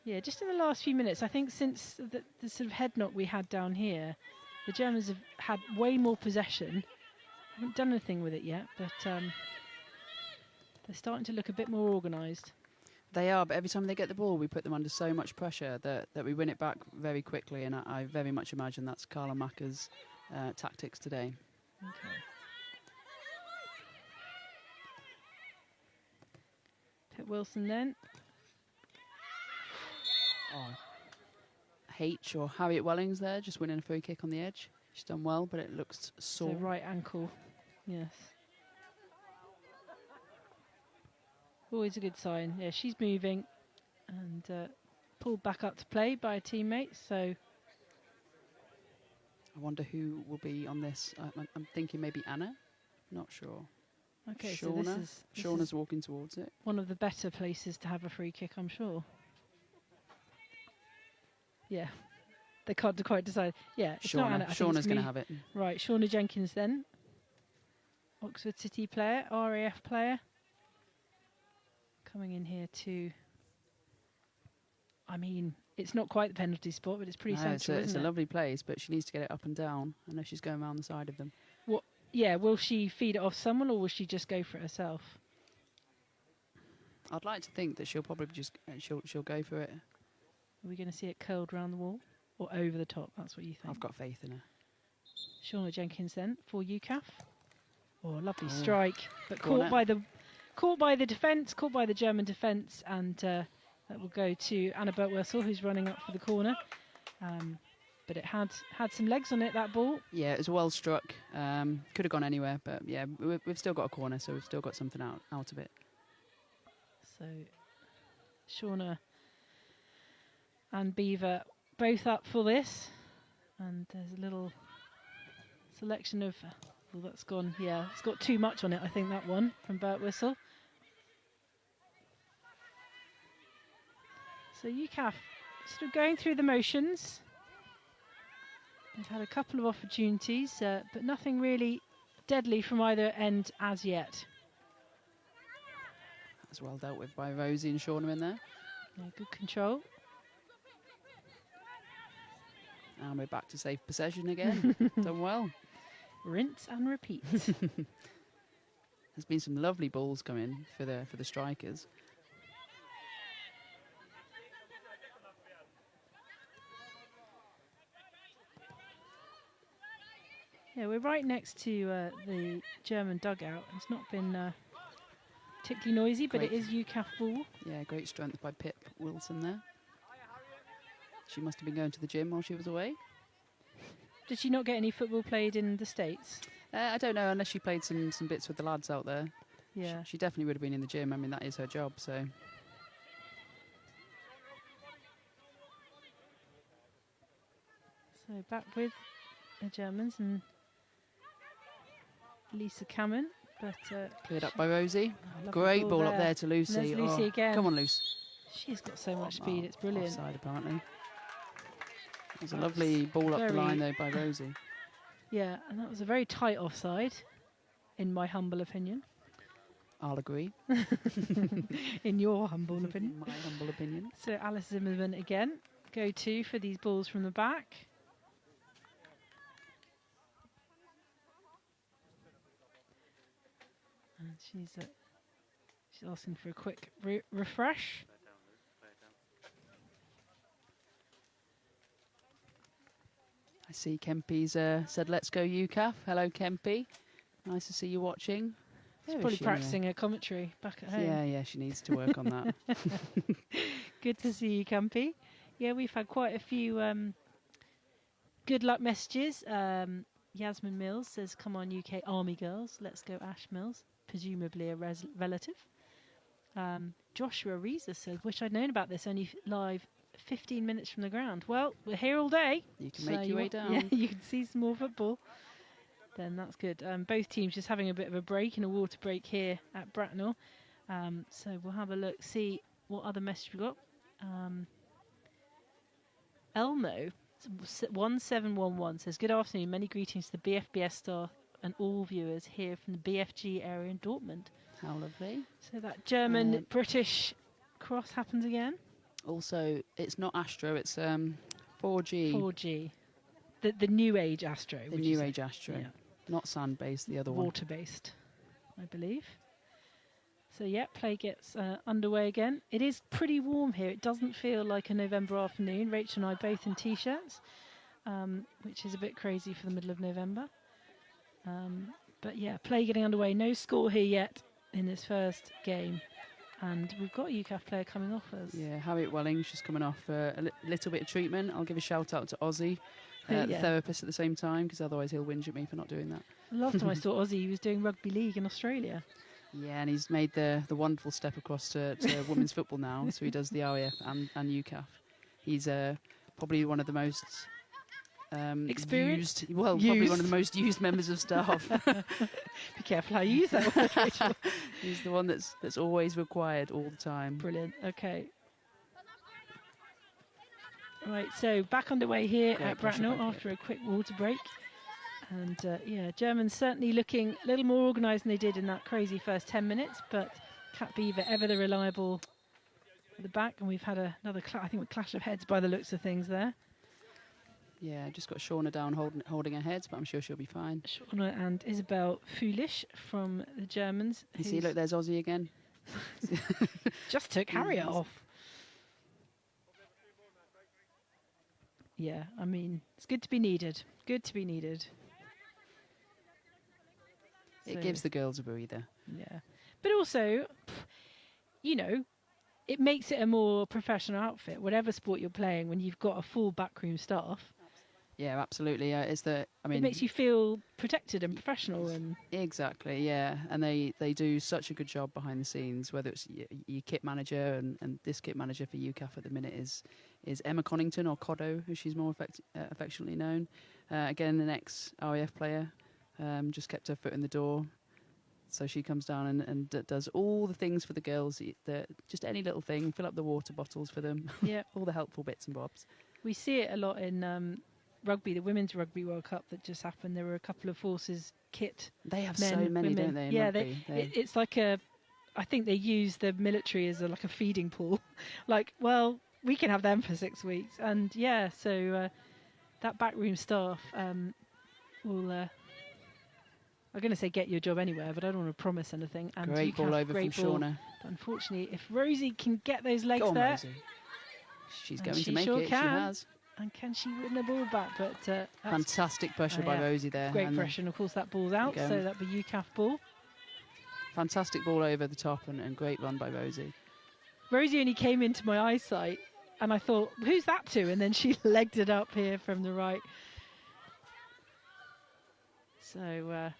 Yeah, just in the last few minutes, I think since the sort of head knock we had down here, the Germans have had way more possession. Haven't done anything with it yet, but they're starting to look a bit more organised. They are, but every time they get the ball, we put them under so much pressure that we win it back very quickly, and I very much imagine that's Carla Macker's tactics today. Okay. Pip Wilson then. H or Harriet Wellings there, just winning a free kick on the edge. She's done well, but it looks sore. So right ankle, yes. Always a good sign. Yeah, she's moving and pulled back up to play by a teammate. So I wonder who will be on this. I'm thinking maybe Anna. Not sure. Okay, so this Shauna's is walking towards it. one of the better places to have a free kick, I'm sure. Yeah, they can't quite decide. Yeah, it's not Anna. I think Shauna's it's going to me. have it. Right, Shauna Jenkins then. Oxford City player, RAF player. Coming in here to... I mean, it's not quite the penalty spot, but it's pretty central, it's isn't a it? lovely place, but she needs to get it up and down. I know she's going around the side of them. Yeah, will she feed it off someone or will she just go for it herself? I'd like to think that she'll probably just she'll go for it. Are we going to see it curled around the wall or over the top? That's what you think. I've got faith in her. Shauna Jenkins then for UKAF. Oh, lovely strike, but Corner. caught by the defence, caught by the German defence, and that will go to Anna Birtwessel, who's running up for the corner. But it had some legs on it, that ball. Yeah, it was well struck. Could have gone anywhere, but yeah, we've still got a corner, so we've still got something out of it. So Shauna and Beaver both up for this, and there's a little selection of... Well, that's gone. Yeah, it's got too much on it, I think, that one from Birtwessel. So UKAF sort of going through the motions. They've had a couple of opportunities, but nothing really deadly from either end as yet. That's well dealt with by Rosie and Shauna in there. Yeah, good control. And we're back to safe possession again. Done well. Rinse and repeat. There's been some lovely balls coming for the strikers. Yeah, we're right next to the German dugout. It's not been particularly noisy, but Great. it is UKAF ball. Yeah, great strength by Pip Wilson there. She must have been going to the gym while she was away. Did she not get any football played in the States? I don't know, unless she played some bits with the lads out there. Yeah. She definitely would have been in the gym. I mean, that is her job, so... So back with the Germans and Lisa Cameron, but Cleared up by Rosie. lovely Great ball up there to Lucy. And there's Lucy again. Come on, Lucy. She's got so much speed, it's brilliant. Offside, apparently. It was a lovely ball up the very- line, though, by Rosie. Yeah, and that was a very tight offside, in my humble opinion. I'll agree. In your humble opinion. In my humble opinion. So Alice Zimmerman again, go to for these balls from the back. And she's asking for a quick refresh. I see Kempy's said, let's go UKAF. Hello, Kempy. Nice to see you watching. She's There probably is she anyway. practicing her commentary back at home. Yeah, she needs to work on that. Good to see you, Campy. Yeah, we've had quite a few good luck messages. Yasmin Mills says, come on, UK Army girls. Let's go, Ash Mills. Presumably a relative. Joshua Reza says, wish I'd known about this, only live 15 minutes from the ground. Well, we're here all day. You can make your way down. Yeah, you can see some more football. Then that's good. Both teams just having a bit of a break and a water break here at Bracknell. So we'll have a look, see what other message we got. Elmo 1711 says, good afternoon, many greetings to the BFBS staff and all viewers here from the BFG area in Dortmund. How lovely. So that German-British cross happens again. Also, it's not Astro, it's 4G. 4G. The new age Astro. The new age Astro. Yeah. Not sand-based, the other one. Water-based, I believe. So, yeah, play gets underway again. It is pretty warm here. It doesn't feel like a November afternoon. Rachel and I both in T-shirts, which is a bit crazy for the middle of November. But, yeah, play getting underway. No score here yet in this first game. And we've got a UKAF player coming off us. Yeah, Harriet Welling, she's coming off a little bit of treatment. I'll give a shout-out to Ozzy, the Yeah. therapist at the same time, because otherwise he'll whinge at me for not doing that. The last time I saw Ozzy, he was doing rugby league in Australia. Yeah, and he's made the wonderful step across to women's football now, so he does the RAF and UKAF. He's probably one of the most Experience? Probably one of the most used members of staff. Be careful how you use that word, Rachel. He's the one that's always required all the time. Brilliant. Okay. Right, so back underway here Great at pressure Bracknell by after a quick water break. And yeah, Germans certainly looking a little more organised than they did in that crazy first 10 minutes, but Cat Beaver ever the reliable at the back, and we've had another, I think, a clash of heads by the looks of things there. Yeah, just got Shauna down holding her heads, but I'm sure she'll be fine. Shauna and Isabel Foolish from the Germans. You see, look, there's Aussie again. Just took Harriet off. Yeah, I mean, it's good to be needed. Good to be needed. It gives the girls a breather. Yeah. But also, you know, it makes it a more professional outfit, whatever sport you're playing, when you've got a full backroom staff. Yeah, absolutely. It makes you feel protected and professional. And exactly, yeah. And they do such a good job behind the scenes, whether it's your kit manager and this kit manager for UKAF at the minute is Emma Connington, or Coddo, who she's more affectionately known. Again, an ex-RAF player, just kept her foot in the door. So she comes down and does all the things for the girls, just any little thing, fill up the water bottles for them, all the helpful bits and bobs. We see it a lot in rugby, the Women's Rugby World Cup that just happened. There were a couple of forces kit. They have men, so many, women. don't they? Yeah, it's like I think they use the military as like a feeding pool. Like, well, we can have them for 6 weeks. And yeah, so that backroom staff will, I'm going to say get your job anywhere, but I don't want to promise anything. And great ball over from Shauna. But unfortunately, if Rosie can get those legs Go on, there. Rosie. She's and going she to make sure it. Can. She has. And can she win the ball back? But fantastic pressure by Rosie there. Great and pressure, and of course that ball's out, so that'll be UKAF ball. Fantastic ball over the top and great run by Rosie. Rosie only came into my eyesight, and I thought, who's that to? And then she legged it up here from the right. So,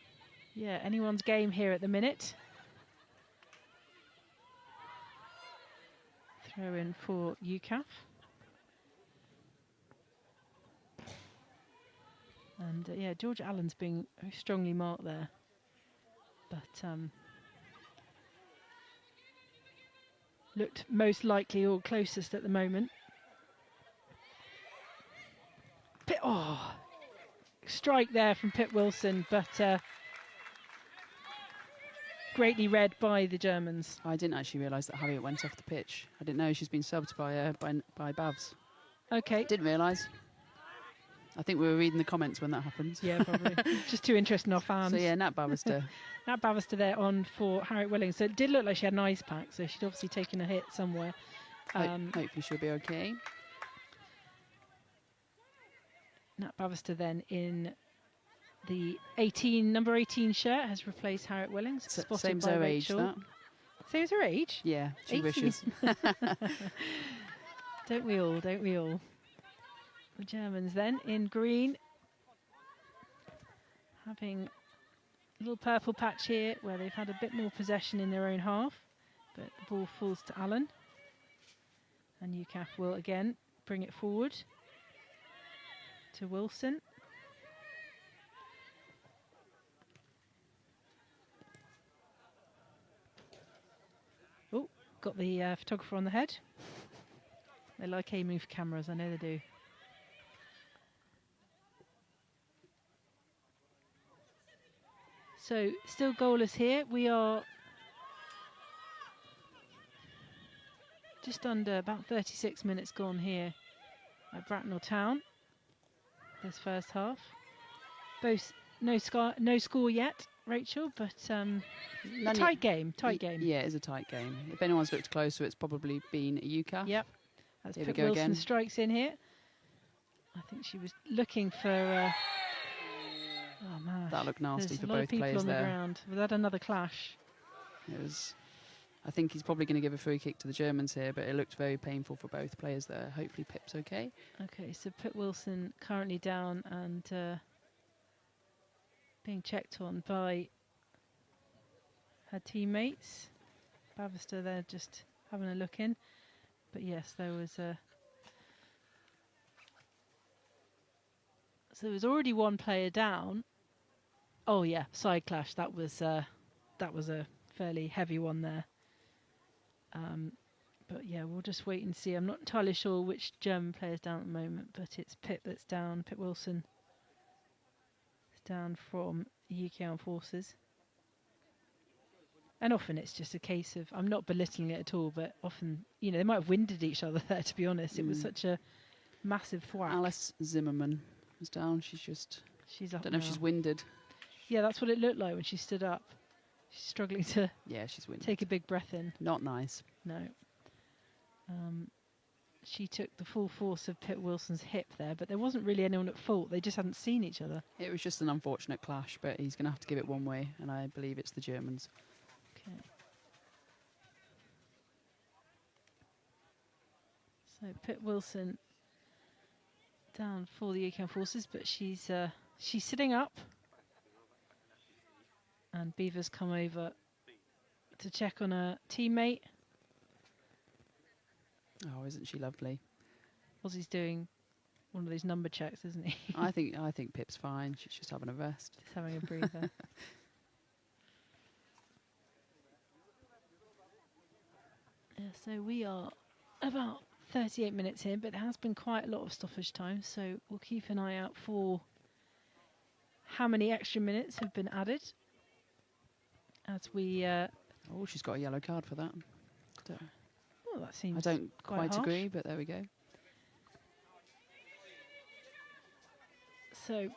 yeah, anyone's game here at the minute. Throw in for UKAF. And yeah, George Allen's being very strongly marked there. But looked most likely or closest at the moment. Strike there from Pip Wilson, but greatly read by the Germans. I didn't actually realise that Harriet went off the pitch. I didn't know she's been subbed by Bavs. Okay. Didn't realise. I think we were reading the comments when that happened. Yeah, probably. Just too interested in our fans. So yeah, Nat Bavister. Nat Bavister there on for Harriet Willings. So it did look like she had an ice pack, so she'd obviously taken a hit somewhere. Hopefully she'll be okay. Nat Bavister then in the number 18 shirt has replaced Harriet Willings. Spotted same as by her Rachel. age, that. Same as her age? Yeah, she 18. wishes. Don't we all, don't we all? The Germans then in green, having a little purple patch here where they've had a bit more possession in their own half, but the ball falls to Allen. And UKAF will again bring it forward to Wilson. Oh, got the photographer on the head. They like aiming for cameras, I know they do. So still goalless here. We are just under about 36 minutes gone here at Bracknell Town. This first half. Both no score yet, Rachel, but a tight game. Yeah, it is a tight game. If anyone's looked closer, it's probably been a UKAF. Yep. As Here Pip we go Wilson again. strikes in here. I think she was looking for. Oh man, That looked nasty there's for a lot both of people players on there. the ground. Was that another clash? It was. I think he's probably going to give a free kick to the Germans here, but it looked very painful for both players there. Hopefully Pip's okay. Okay, so Pip Wilson currently down and being checked on by her teammates. Bavister there just having a look in. But yes, there was a So there was already one player down. Oh yeah, side clash. That was a fairly heavy one there. But yeah, we'll just wait and see. I'm not entirely sure which German player's down at the moment, but it's Pip that's down. Pip Wilson is down from the UK Armed Forces. And often it's just a case of, I'm not belittling it at all, but often, you know, they might have winded each other there, to be honest. It was such a massive thwack. Alice Zimmerman is down. She's up don't know if now. she's winded. Yeah, that's what it looked like when she stood up. She's struggling to She's winded. take a big breath in. Not nice. No. She took the full force of Pip Wilson's hip there, but there wasn't really anyone at fault. They just hadn't seen each other. It was just an unfortunate clash, but he's going to have to give it one way, and I believe it's the Germans. Okay. So Pip Wilson down for the UK Forces, but she's sitting up. And Beaver's come over to check on her teammate. Oh, isn't she lovely? Ozzy's doing one of those number checks, isn't he? I think Pip's fine. She's just having a rest. Just having a breather. So we are about 38 minutes in, but there has been quite a lot of stoppage time, so we'll keep an eye out for how many extra minutes have been added. As we... Oh, she's got a yellow card for that. Oh, that seems I don't quite harsh. agree, but there we go. So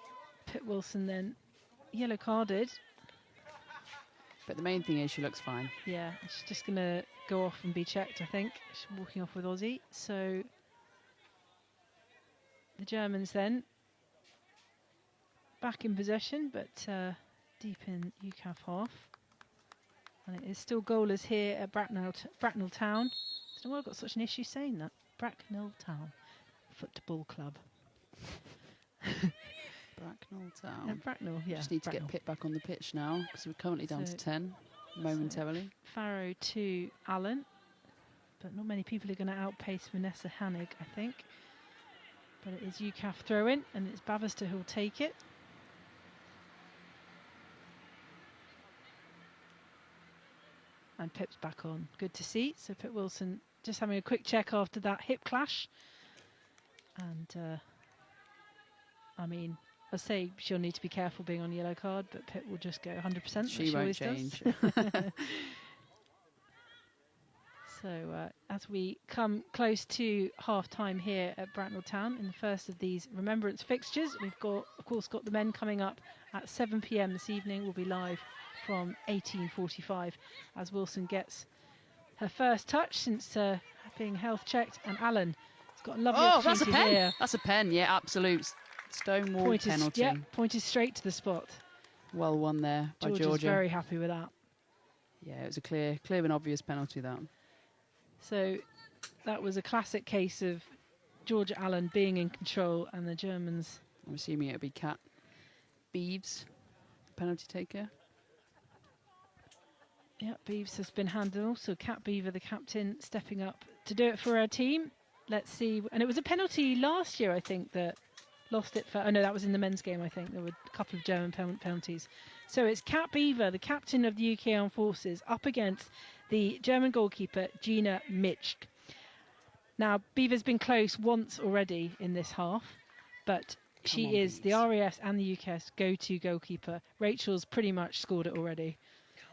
Pip Wilson then yellow carded. But the main thing is she looks fine. Yeah, she's just going to go off and be checked, I think. She's walking off with Aussie. So the Germans then back in possession, but deep in UKAF half. And it is still goalless here at Bracknell Town. I don't know why I've got such an issue saying that. Bracknell Town Football Club. Bracknell Town. Bracknell, yeah. Just need to Bracknell. get Pip back on the pitch now, because we're currently down to So- 10 momentarily. Farrow to Allen. But not many people are going to outpace Vanessa Hannig, I think. But it is UKAF throw-in, and it's Bavister who'll take it. And Pip's back on. Good to see. So Pip Wilson just having a quick check after that hip clash. And, I mean, I say she'll need to be careful being on yellow card, but Pip will just go 100%. She won't change. So as we come close to half-time here at Bracknell Town in the first of these Remembrance fixtures, we've got, of course, got the men coming up at 7 p.m. this evening. We'll be live from 18:45 as Wilson gets her first touch since being health checked, and Allen has got a lovely opportunity that's a pen. here. That's a pen. Yeah, absolute stonewall penalty. Yeah, pointed straight to the spot. Well won there by Georgia's Georgia. very happy with that. Yeah, it was a clear and obvious penalty, that. So that was a classic case of Georgia Allen being in control and the Germans. I'm assuming it'll be Kat Beeves, penalty taker. Yeah, Beeves has been handed. Also, Kat Beaver, the captain, stepping up to do it for her team. Let's see. And it was a penalty last year, I think, that lost it for... Oh, no, that was in the men's game, I think. There were a couple of German penalties. So it's Kat Beaver, the captain of the UK Armed Forces, up against the German goalkeeper, Gina Mitsch. Now, Beaver's been close once already in this half, but she is the RAF and the UKAF's go-to goalkeeper. Rachel's pretty much scored it already.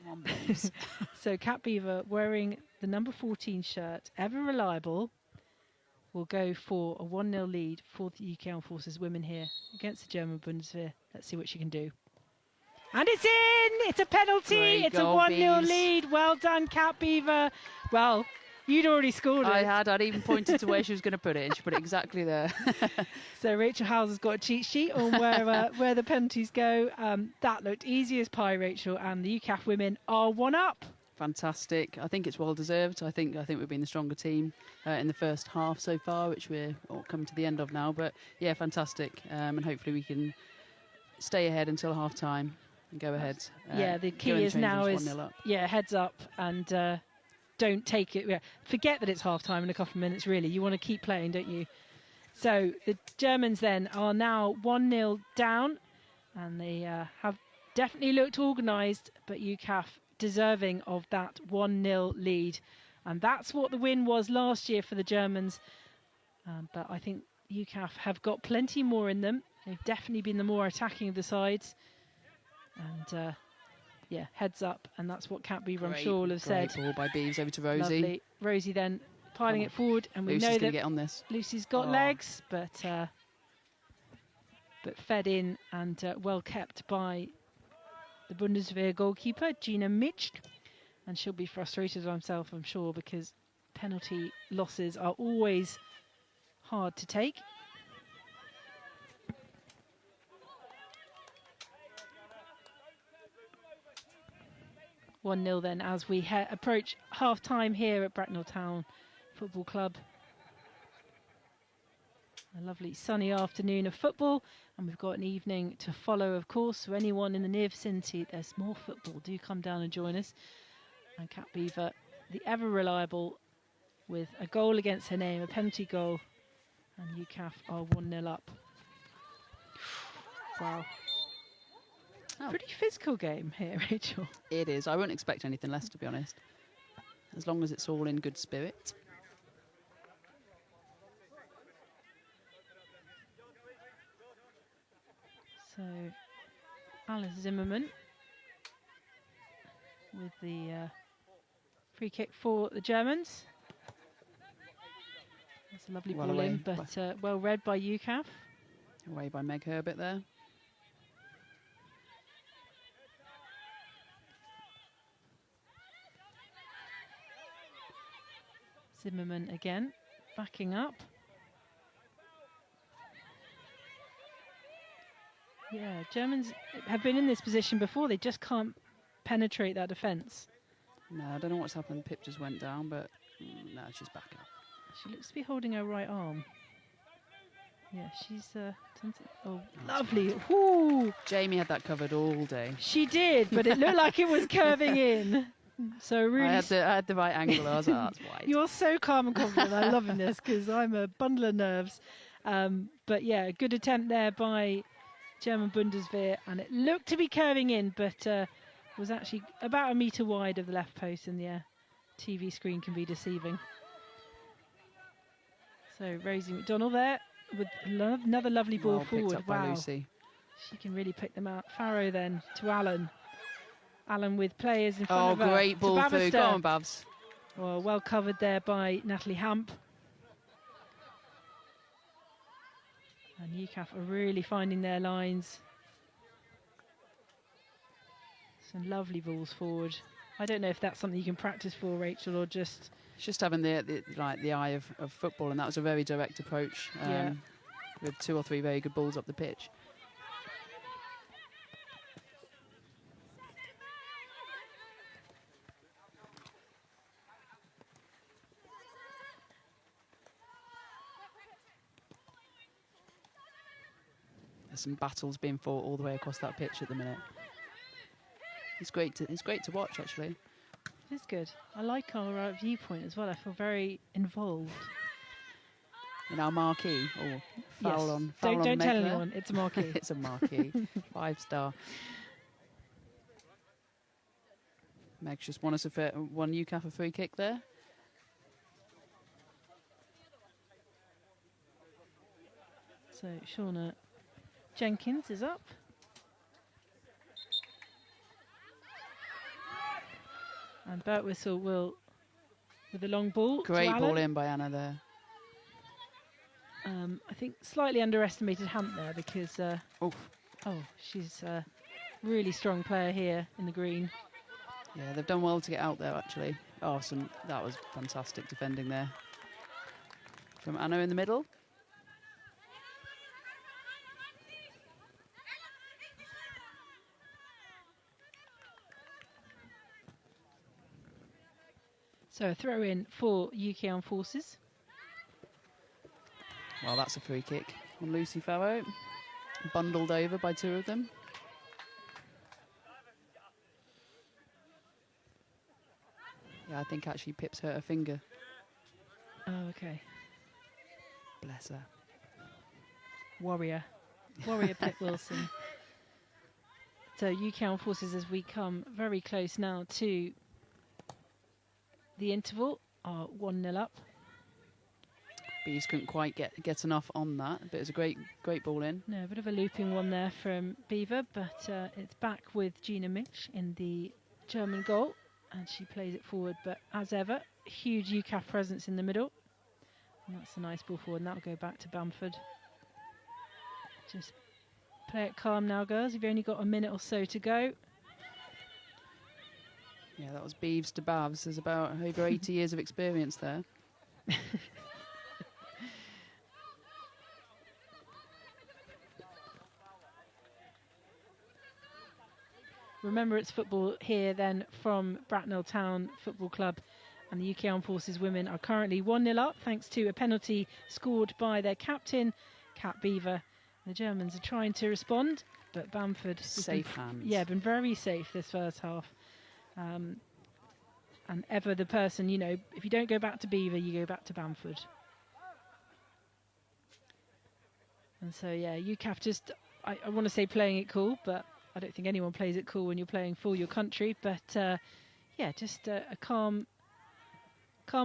Come on, Beeves. So Kat Beaver, wearing the number 14 shirt, ever reliable, will go for a 1-0 lead for the UK Armed Forces women here against the German Bundeswehr. Let's see what she can do. And it's in! It's a penalty! Great It's goal, a 1-0 Beeves. lead. Well done, Kat Beaver. Well, you'd already scored it. I'd even pointed to where she was going to put it, and she put it exactly there. So Rachel Houser's got a cheat sheet on where the penalties go. That looked easy as pie, Rachel, and the UKAF women are 1-up. Fantastic. I think it's well deserved. I think we've been the stronger team in the first half so far, which we're all coming to the end of now. But yeah, fantastic. And hopefully we can stay ahead until half time and go ahead. Yeah, the go in key the is now change is 1-0 up. heads up and don't take it. Yeah, forget that it's half time in a couple of minutes. Really, you want to keep playing, don't you? So the Germans then are now 1-0 down, and they have definitely looked organised, but UKAF deserving of that 1-0 lead. And that's what the win was last year for the Germans. But I think UKAF have got plenty more in them. They've definitely been the more attacking of the sides. And yeah, heads up. And that's what Cat Beaver, I'm sure, will have said. Great ball by Beeves over to Rosie. Lovely. Rosie then piling it forward. And we Lucy's know gonna that get on this. Lucy's got legs, but fed in and well kept by the Bundeswehr goalkeeper, Gina Mitsch. And she'll be frustrated with herself, I'm sure, because penalty losses are always hard to take. One 0 then as we approach half-time here at Bracknell Town Football Club. A lovely sunny afternoon of football, and we've got an evening to follow, of course. So anyone in the near vicinity, there's more football. Do come down and join us. And Cat Beaver, the ever reliable, with a goal against her name, a penalty goal, and UKAF are 1-0 up. Wow. Oh. Pretty physical game here, Rachel. It is. I wouldn't expect anything less, to be honest. As long as it's all in good spirit. So, Alice Zimmerman with the free kick for the Germans. That's a lovely Well ball away in, but well read by UKAF. Away by Meg Herbert there. Zimmerman again, backing up. Yeah, Germans have been in this position before. They just can't penetrate that defence. No, I don't know what's happened. Pip just went down, but no, she's back up. She looks to be holding her right arm. Yeah, she's oh, lovely. Whoo! Jamie had that covered all day. She did, but it looked like it was curving in. So really, I had the right angle. I was like, that's wide. You're so calm and confident. I'm loving this because I'm a bundle of nerves. But yeah, good attempt there by German Bundeswehr, and it looked to be curving in, but was actually about a metre wide of the left post, and the TV screen can be deceiving. So Rosie McDonald there with another lovely ball Well forward. picked up by Wow, Lucy. she can really pick them out. Farrow then to Alan. Alan with players in front Oh, of her. great ball to through. Bavister. Go on, Babs. Well covered there by Natalie Hamp. And UKAF are really finding their lines. Some lovely balls forward. I don't know if that's something you can practice for, Rachel, or just... It's just having the eye of football, and that was a very direct approach. With 2 or 3 very good balls up the pitch. There's some battles being fought all the way across that pitch at the minute. It's great to watch, actually. It is good. I like our viewpoint as well. I feel very involved. In our marquee, or foul Yes. on. Don't Meg tell there. anyone. It's a marquee. It's a marquee. 5-star. Meg's just won UKAF a free kick there. So Shauna Jenkins is up. And Birtwhistle will, with the long ball. Great to ball Alan. in by Anna there. I think slightly underestimated Hamp there because, she's a really strong player here in the green. Yeah, they've done well to get out there, actually. Oh, that was fantastic defending there. From Anna in the middle. So a throw in for UK Armed Forces. Well, that's a free kick on Lucy Farrow. Bundled over by 2 of them. Yeah, I think actually Pip's hurt her finger. Oh, okay. Bless her. Warrior Pip Wilson. So UK Armed Forces, as we come very close now to the interval, are 1-0 up. Bees couldn't quite get enough on that, but it was a great ball in. No, a bit of a looping one there from Beaver, but it's back with Gina Mitch in the German goal, and she plays it forward. But as ever, huge UKAF presence in the middle, and that's a nice ball forward, and that'll go back to Bamford. Just play it calm now, girls. You've only got a minute or so to go. Yeah, that was Beeves to Bavs. There's about over 80 years of experience there. Remembrance football here then from Bracknell Town Football Club, and the UK Armed Forces women are currently 1-0 up thanks to a penalty scored by their captain, Kat Beaver. The Germans are trying to respond, but Bamford safe hands. Yeah, been very safe this first half. And ever the person, you know, if you don't go back to Beaver, you go back to Bamford. And so, yeah, UKAF just, I want to say playing it cool, but I don't think anyone plays it cool when you're playing for your country. But, yeah, just a calm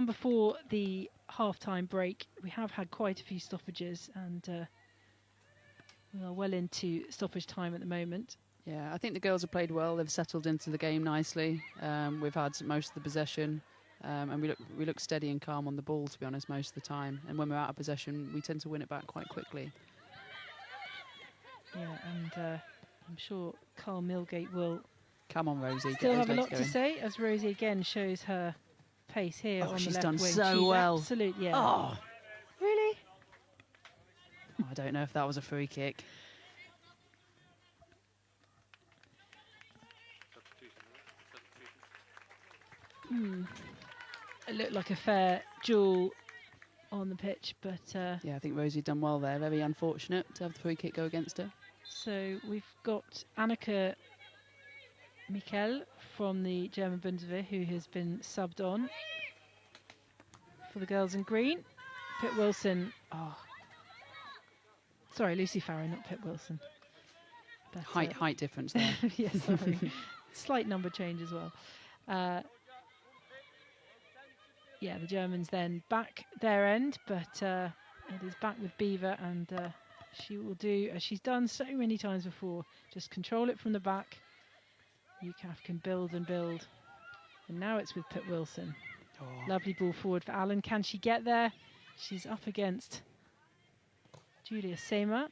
before the half-time break. We have had quite a few stoppages, and we are well into stoppage time at the moment. Yeah, I think the girls have played well. They've settled into the game nicely. We've had most of the possession, and we look steady and calm on the ball, to be honest, most of the time. And when we're out of possession, we tend to win it back quite quickly. Yeah, and I'm sure Carl Milgate will Come on, Rosie. still have a lot to say, as Rosie again shows her pace here on the left wing. She's done She's so well. Absolutely, yeah. Oh, Really? I don't know if that was a free kick. It looked like a fair duel on the pitch, but Yeah, I think Rosie done well there. Very unfortunate to have the free kick go against her. so we've got Annika Mikel from the German Bundeswehr, who has been subbed on for the girls in green. Pip Wilson, sorry, Lucy Farrow, not Pip Wilson. But, Height difference there. yeah, sorry. Slight number change as well. Yeah, the Germans then back their end, but it is back with Beaver, and she will do, as she's done so many times before, just control it from the back. UKAF can build and build. And now it's with Pip Wilson. Lovely ball forward for Alan. Can she get there? She's up against Julia Seymour.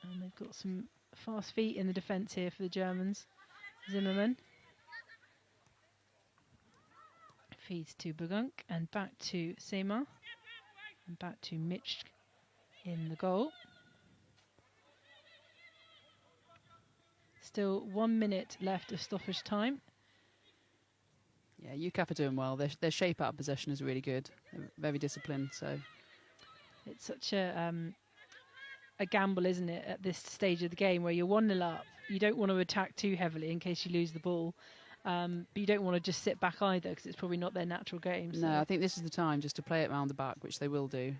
And they've got some fast feet in the defence here for the Germans. Zimmerman feeds to Bugunk and back to Seymour. And back to Mitch in the goal. Still 1 minute left of stoppage time. Yeah, UKAF are doing well. Their shape out of possession is really good. They're very disciplined, so... It's such a gamble, isn't it, at this stage of the game where you're 1-0 up. You don't want to attack too heavily in case you lose the ball. But you don't want to just sit back either, because it's probably not their natural game. So. No, I think this is the time just to play it round the back, which they will do.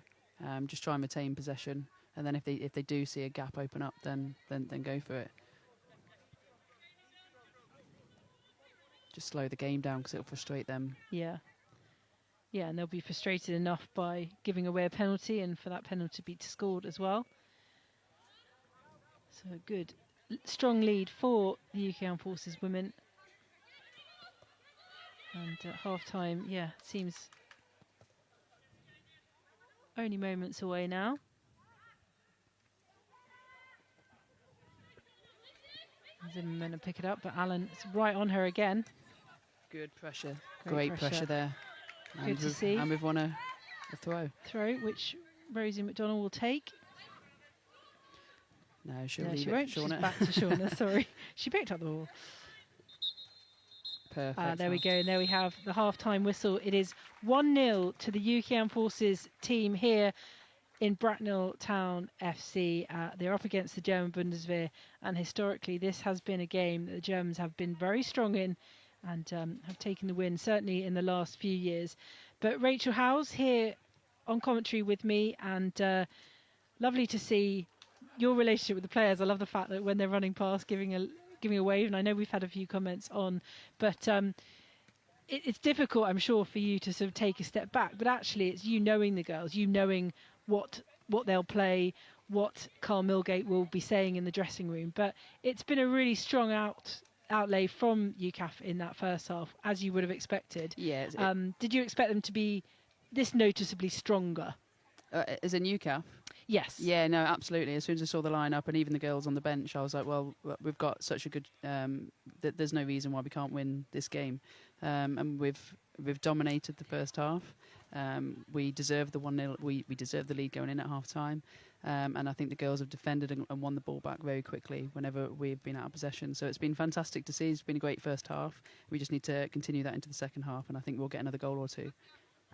Just try and retain possession. And then if they do see a gap open up, then go for it. Just slow the game down because it'll frustrate them. Yeah. Yeah, and they'll be frustrated enough by giving away a penalty, and for that penalty to be scored as well. So a good, strong lead for the UK Armed Forces women. And at half-time, yeah, seems only moments away now. Zimmerman will pick it up, but Alan is right on her again. Good pressure. Great pressure there. Good to see. And we've won a throw. Throw, which Rosie McDonald will take. No, she'll No, leave she it won't. for She's Shauna. back to Shauna, sorry. She picked up the ball. Perfect. There we go, and there we have the half-time whistle. It is 1-0 to the UK Armed Forces team here in Bracknell Town FC. They're up against the German Bundeswehr, and historically this has been a game that the Germans have been very strong in and have taken the win, certainly in the last few years. But Rachel Howes here on commentary with me, and lovely to see your relationship with the players. I love the fact that when they're running past, giving a wave, and I know we've had a few comments on, but it's difficult, I'm sure, for you to sort of take a step back. But actually, it's you knowing the girls, you knowing what they'll play, what Carl Milgate will be saying in the dressing room. But it's been a really strong outlay from UKAF in that first half, as you would have expected. Yeah. Did you expect them to be this noticeably stronger? As in UKAF? Yes. Yeah, no, absolutely. As soon as I saw the lineup and even the girls on the bench, I was like, well, we've got such a good. There's no reason why we can't win this game, and we've dominated the first half. We deserved the 1-0. We deserved the lead going in at half time, and I think the girls have defended and won the ball back very quickly whenever we've been out of possession. So it's been fantastic to see. It's been a great first half. We just need to continue that into the second half, and I think we'll get another goal or two.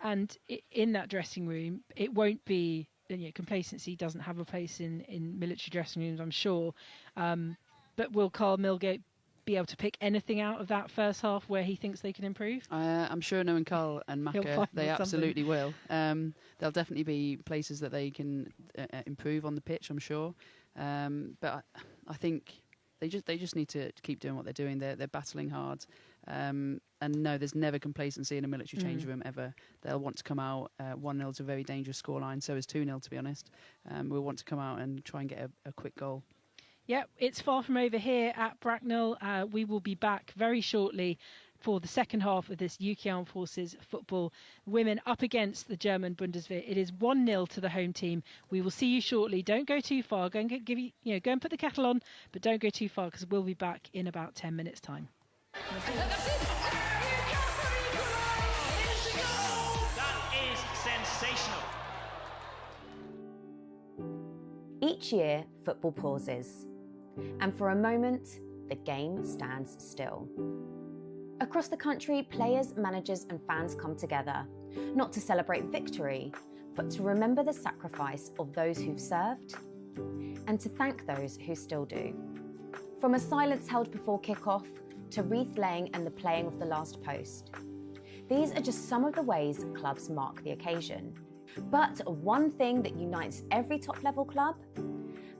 And in that dressing room, it won't be. Complacency doesn't have a place in military dressing rooms, I'm sure. But will Carl Milgate be able to pick anything out of that first half where he thinks they can improve? I'm sure knowing Carl and Macca, they absolutely will. There'll definitely be places that they can improve on the pitch, I'm sure. But I think they just need to keep doing what they're doing. They're battling hard. And no, there's never complacency in a military change room ever. They'll want to come out. 1-0 is a very dangerous scoreline, so is 2-0, to be honest. We'll want to come out and try and get a quick goal. Yep, it's far from over here at Bracknell. We will be back very shortly for the second half of this UK Armed Forces football. Women up against the German Bundeswehr. It is 1-0 to the home team. We will see you shortly. Don't go too far. Go and go and put the kettle on, but don't go too far because we'll be back in about 10 minutes' time. That is sensational. Each year, football pauses, and for a moment, the game stands still. Across the country, players, managers and fans come together, not to celebrate victory, but to remember the sacrifice of those who've served and to thank those who still do. From a silence held before kick-off to wreath laying and the playing of the last post. These are just some of the ways clubs mark the occasion. But one thing that unites every top-level club?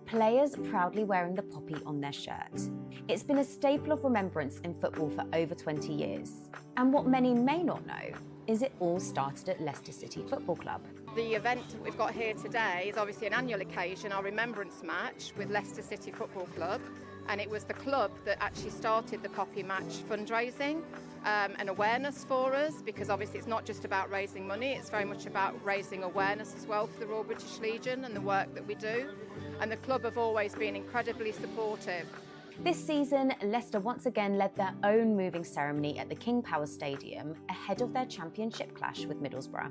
Players proudly wearing the poppy on their shirt. It's been a staple of remembrance in football for over 20 years. And what many may not know is it all started at Leicester City Football Club. The event that we've got here today is obviously an annual occasion, our Remembrance match with Leicester City Football Club. And it was the club that actually started the Poppy Match fundraising and awareness for us, because obviously it's not just about raising money, it's very much about raising awareness as well for the Royal British Legion and the work that we do. And the club have always been incredibly supportive. This season, Leicester once again led their own moving ceremony at the King Power Stadium ahead of their championship clash with Middlesbrough.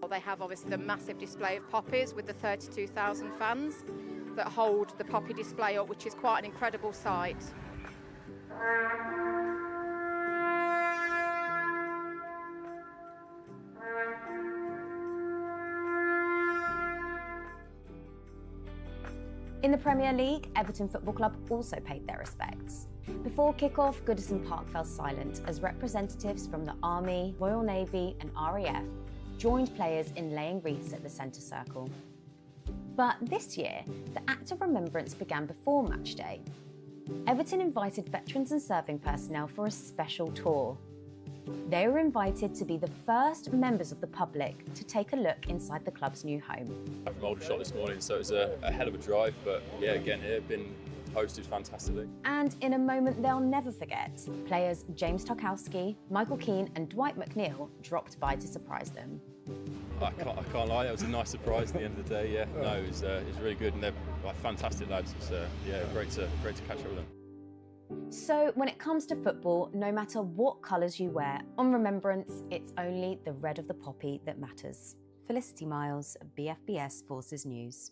They have obviously the massive display of poppies with the 32,000 fans that hold the poppy display up, which is quite an incredible sight. In the Premier League, Everton Football Club also paid their respects. Before kick-off, Goodison Park fell silent as representatives from the Army, Royal Navy and RAF joined players in laying wreaths at the centre circle. But this year, the act of remembrance began before match day. Everton invited veterans and serving personnel for a special tour. They were invited to be the first members of the public to take a look inside the club's new home. I'm from Aldershot this morning, so it was a hell of a drive, but yeah, again here, been hosted fantastically. And in a moment they'll never forget, players James Tarkowski, Michael Keane and Dwight McNeil dropped by to surprise them. I can't lie, it was a nice surprise at the end of the day. Yeah, no, it was really good, and they're fantastic lads. It's great to catch up with them. So when it comes to football, no matter what colours you wear, on Remembrance, it's only the red of the poppy that matters. Felicity Miles, BFBS Forces News.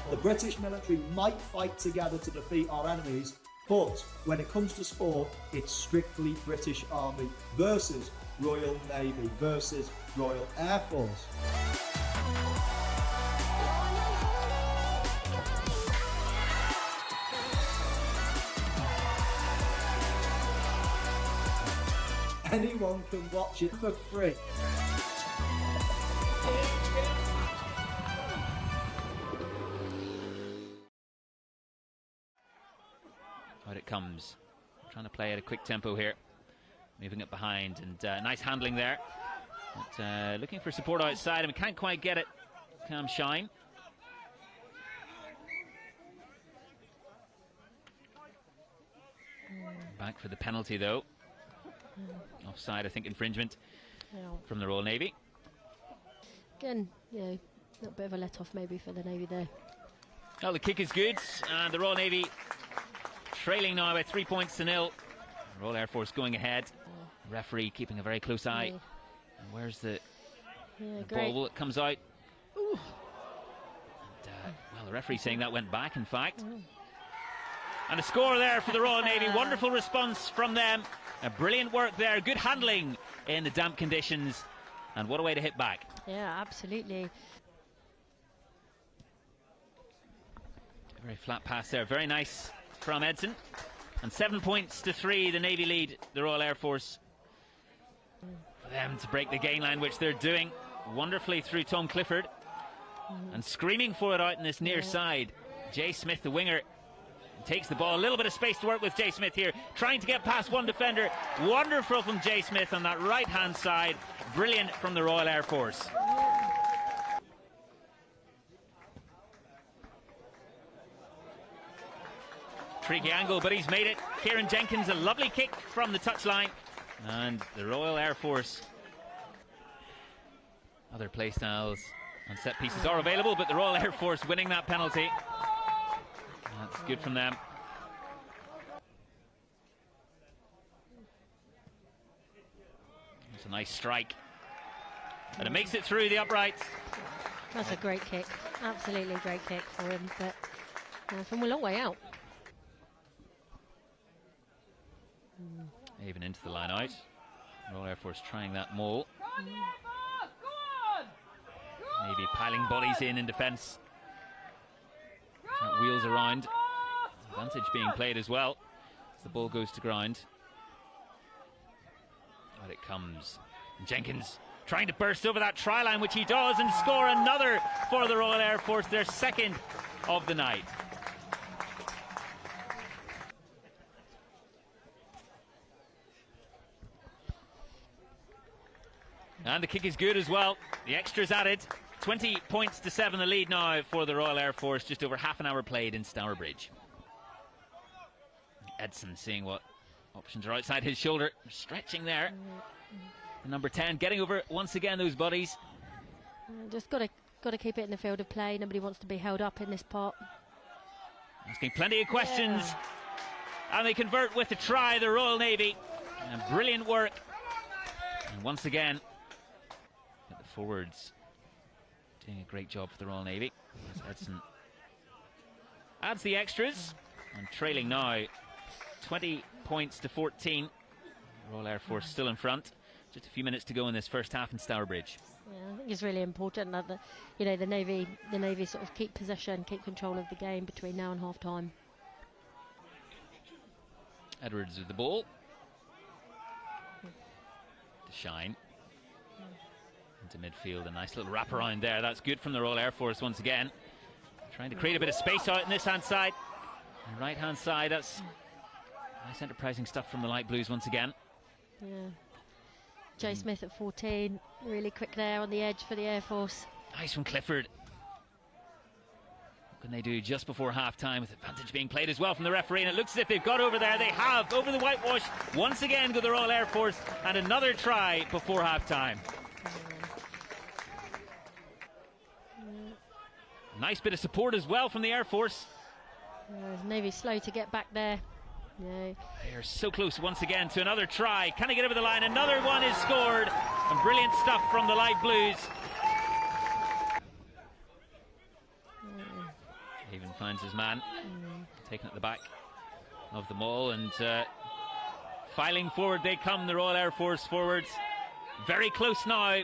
The British military might fight together to defeat our enemies, but when it comes to sport, it's strictly British Army versus Royal Navy versus Royal Air Force. anyone can watch it for free. Out it comes. Trying to play at a quick tempo here. Moving it behind, and nice handling there. But, looking for support outside, and we can't quite get it. Cam Shine. Back for the penalty, though. Offside, I think, infringement from the Royal Navy. Again, a little bit of a let-off maybe for the Navy there. Well, the kick is good, and the Royal Navy trailing now by 3 points to 0. Royal Air Force going ahead. Referee keeping a very close eye. And where's the ball? It comes out. And, well, the referee saying that went back, in fact. And a score there for the Royal Navy. Wonderful response from them. Brilliant work there. Good handling in the damp conditions. And what a way to hit back. Yeah, absolutely. Very flat pass there. Very nice from Edson. And 7 points to 3, the Navy lead the Royal Air Force. For them to break the gain line, which they're doing wonderfully through Tom Clifford. And screaming for it out in this near side. Jay Smith, the winger, takes the ball. A little bit of space to work with Jay Smith here. Trying to get past one defender. Wonderful from Jay Smith on that right-hand side. Brilliant from the Royal Air Force. Tricky angle, but he's made it. Kieran Jenkins, a lovely kick from the touchline. And the Royal Air Force. Other play styles and set pieces are available, but the Royal Air Force winning that penalty. That's good from them. It's a nice strike. And it makes it through the uprights. That's a great kick. Absolutely great kick for him, but from a long way out. Even into the line out. Royal Air Force trying that maul. Maybe piling bodies in defence. Wheels around. Advantage being played as well as the ball goes to ground. Out it comes. And Jenkins trying to burst over that try line, which he does, and score another for the Royal Air Force, their second of the night. And the kick is good as well. The extras added. 20 points to 7, the lead now for the Royal Air Force. Just over half an hour played in Stourbridge. Edson seeing what options are outside his shoulder. Stretching there. Number 10 getting over once again those bodies. Just got to keep it in the field of play. Nobody wants to be held up in this part. Asking plenty of questions. And they convert with a try, the Royal Navy. And brilliant work. And once again, the forwards doing a great job for the Royal Navy. As Edson adds the extras. And trailing now 20 points to 14. Royal Air Force still in front. Just a few minutes to go in this first half in Stourbridge. Yeah, I think it's really important that the Navy sort of keep possession, keep control of the game between now and half time. Edwards with the ball. To Shine. Into midfield, a nice little wraparound there. That's good from the Royal Air Force once again. Trying to create a bit of space out in this hand side. And right hand side, that's nice enterprising stuff from the light blues once again. Yeah. Jay Smith at 14, really quick there on the edge for the Air Force. Nice from Clifford. What can they do just before half time with advantage being played as well from the referee, and it looks as if they've got over there. They have, over the whitewash once again to the Royal Air Force, and another try before half time. Nice bit of support as well from the Air Force. Navy slow to get back there. Yeah. They are so close once again to another try. Can he get over the line? Another one is scored. And brilliant stuff from the light blues. Even finds his man. Taking at the back of the maul, and filing forward they come, the Royal Air Force forwards. Very close now.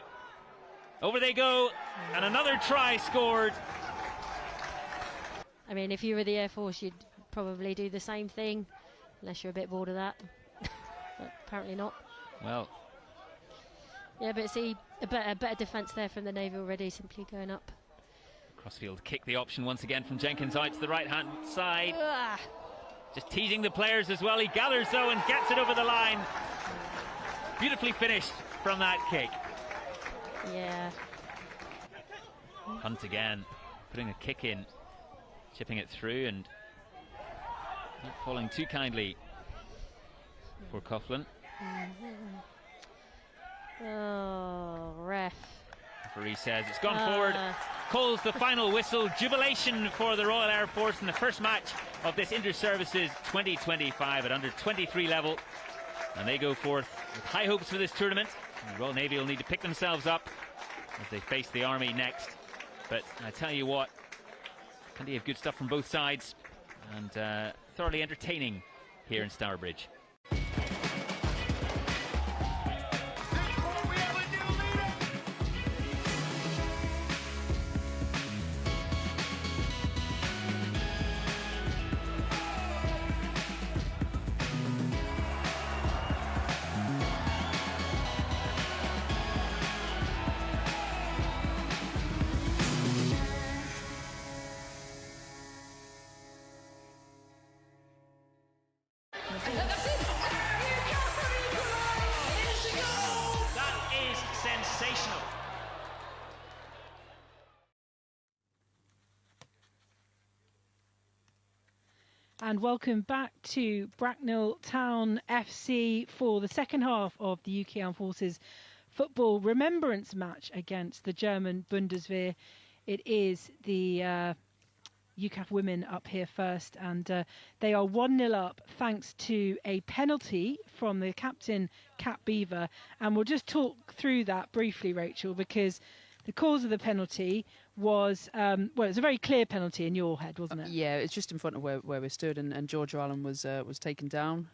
Over they go. And another try scored. I mean, if you were the Air Force, you'd probably do the same thing. Unless you're a bit bored of that. But apparently not. Well, Yeah, but see a better defence there from the Navy already, simply going up. Crossfield kick the option once again from Jenkins out to the right-hand side. Just teasing the players as well. He gathers though and gets it over the line. Beautifully finished from that kick. Yeah. Hunt again, putting a kick in, chipping it through and not falling too kindly for Coughlin. Oh, ref. Referee says it's gone forward, calls the final whistle. Jubilation for the Royal Air Force in the first match of this Inter-Services 2025 at under 23 level. And they go forth with high hopes for this tournament. The Royal Navy will need to pick themselves up as they face the Army next. But I tell you what, plenty of good stuff from both sides and thoroughly entertaining here in Stourbridge. That is sensational. And welcome back to Bracknell Town FC for the second half of the UK Armed Forces football remembrance match against the German Bundeswehr. It is the UKAF women up here first, and they are 1-0 up thanks to a penalty from the captain, Kat Beaver. And we'll just talk through that briefly, Rachel, because the cause of the penalty was, well, it was a very clear penalty in your head, wasn't it? Yeah, it's just in front of where we stood, and Georgia Allen was taken down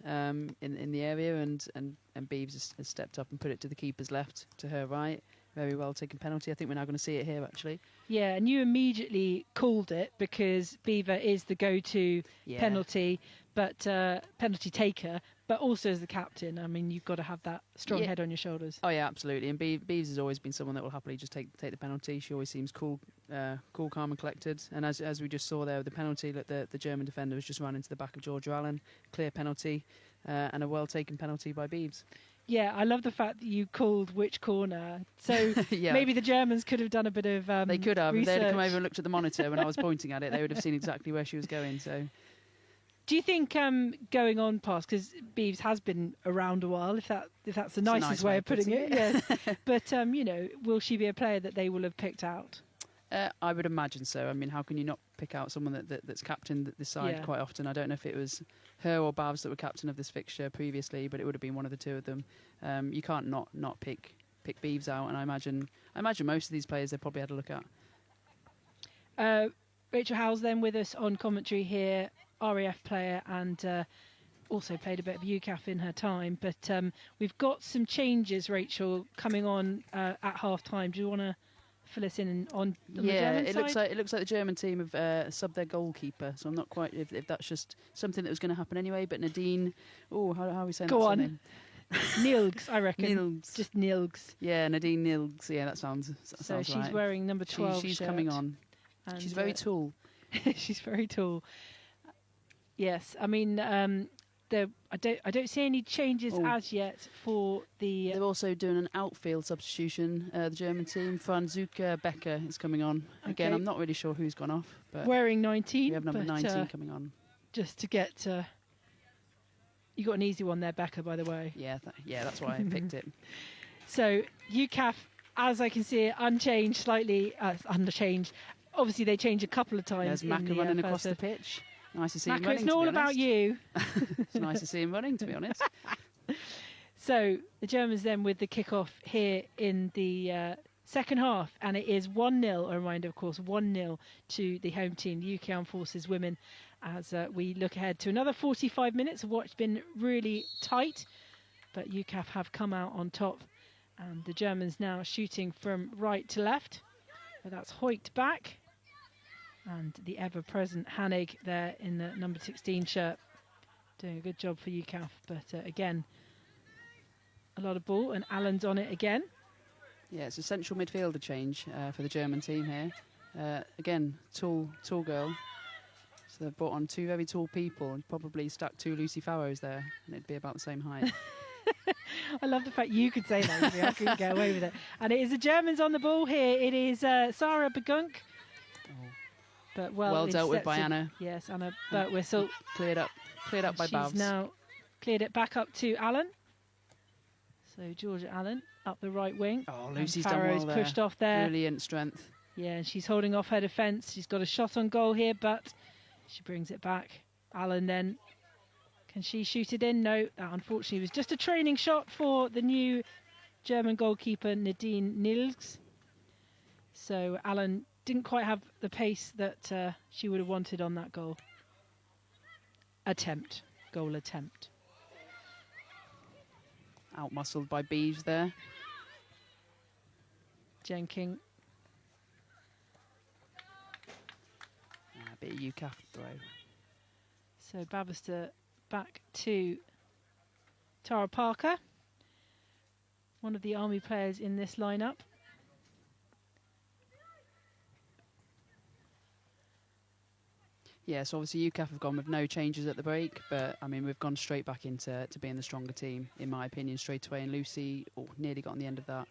in the area, and Beeves has stepped up and put it to the keeper's left, to her right. Very well taken penalty. I think we're now going to see it here, actually. Yeah, and you immediately called it because Beaver is the go-to penalty, but penalty taker, but also as the captain. I mean, you've got to have that strong head on your shoulders. Oh yeah, absolutely. And Beeves has always been someone that will happily just take the penalty. She always seems cool, calm, and collected. And as we just saw there with the penalty, that the German defender was just run into the back of Georgia Allen. Clear penalty, and a well taken penalty by Beeves. Yeah, I love the fact that you called which corner. So maybe the Germans could have done a bit of they could have. If research. they'd have come over and looked at the monitor when I was pointing at it, they would have seen exactly where she was going. So, do you think going on past, because Beeves has been around a while, if that's the nicest way of putting it, yes. But you know, will she be a player that they will have picked out? I would imagine so. I mean, how can you not pick out someone that's captained this side quite often? I don't know if it was her or Bavs that were captain of this fixture previously, but it would have been one of the two of them. You can't not pick Beeves out, and I imagine most of these players they probably had a look at. Rachel Howell's then with us on commentary here, RAF player, and also played a bit of UKAF in her time. But we've got some changes, Rachel, coming on at half time. Do you want to fill us in on the German side? It looks like the German team have subbed their goalkeeper, so I'm not quite if that's just something that was going to happen anyway. But Nadine, how are we saying that? Go on. Name? Nilgs, I reckon. Nilgs. Just Nilgs. Yeah, Nadine Nilgs. Yeah, that sounds so she's right. wearing number 12 She's shirt, coming on. And she's very tall. She's very tall. Yes, I mean, I don't see any changes as yet for the. They're also doing an outfield substitution. The German team, Franzuka Becker is coming on. Again, I'm not really sure who's gone off, but wearing 19. We have number 19 coming on. Just to get. You got an easy one there, Becker, by the way. Yeah, that's why I picked it. So UKAF, as I can see it, unchanged slightly, unchanged. Obviously, they change a couple of times. There's Macca running across the pitch. Nice to see him running. It's not all about you. It's nice to see him running, to be honest. So the Germans then with the kick-off here in the second half, and it is 1-0. A reminder, of course, 1-0 to the home team, the UK Armed Forces women, as we look ahead to another 45 minutes of what's been really tight. But UKAF have come out on top, and the Germans now shooting from right to left. So that's Hoyt back. And the ever-present Hanig there in the number 16 shirt. Doing a good job for UKAF. But again, a lot of ball. And Allen's on it again. Yeah, it's a central midfielder change for the German team here. Again, tall girl. So they've brought on 2 very tall people and probably stuck 2 Lucy Farrows there, and it'd be about the same height. I love the fact you could say that. I couldn't get away with it. And it is the Germans on the ball here. It is Sarah Begunk. But well dealt with by Anna. Yes, Anna Birtwistle. Cleared up by Bavs. She's now cleared it back up to Allen. So Georgia Allen up the right wing. Oh, Lucy's done well there. Pushed off there. Brilliant strength. Yeah, and she's holding off her defence. She's got a shot on goal here, but she brings it back. Allen then, can she shoot it in? No, that unfortunately was just a training shot for the new German goalkeeper Nadine Nilgs. So Allen didn't quite have the pace that she would have wanted on that goal attempt. Out-muscled by Beeves there. Jenking. A bit of UKAF throw. So Babister back to Tara Parker, one of the Army players in this lineup. Yes, obviously UKAF have gone with no changes at the break, but I mean we've gone straight back into being the stronger team, in my opinion, straight away. And Lucy nearly got on the end of that.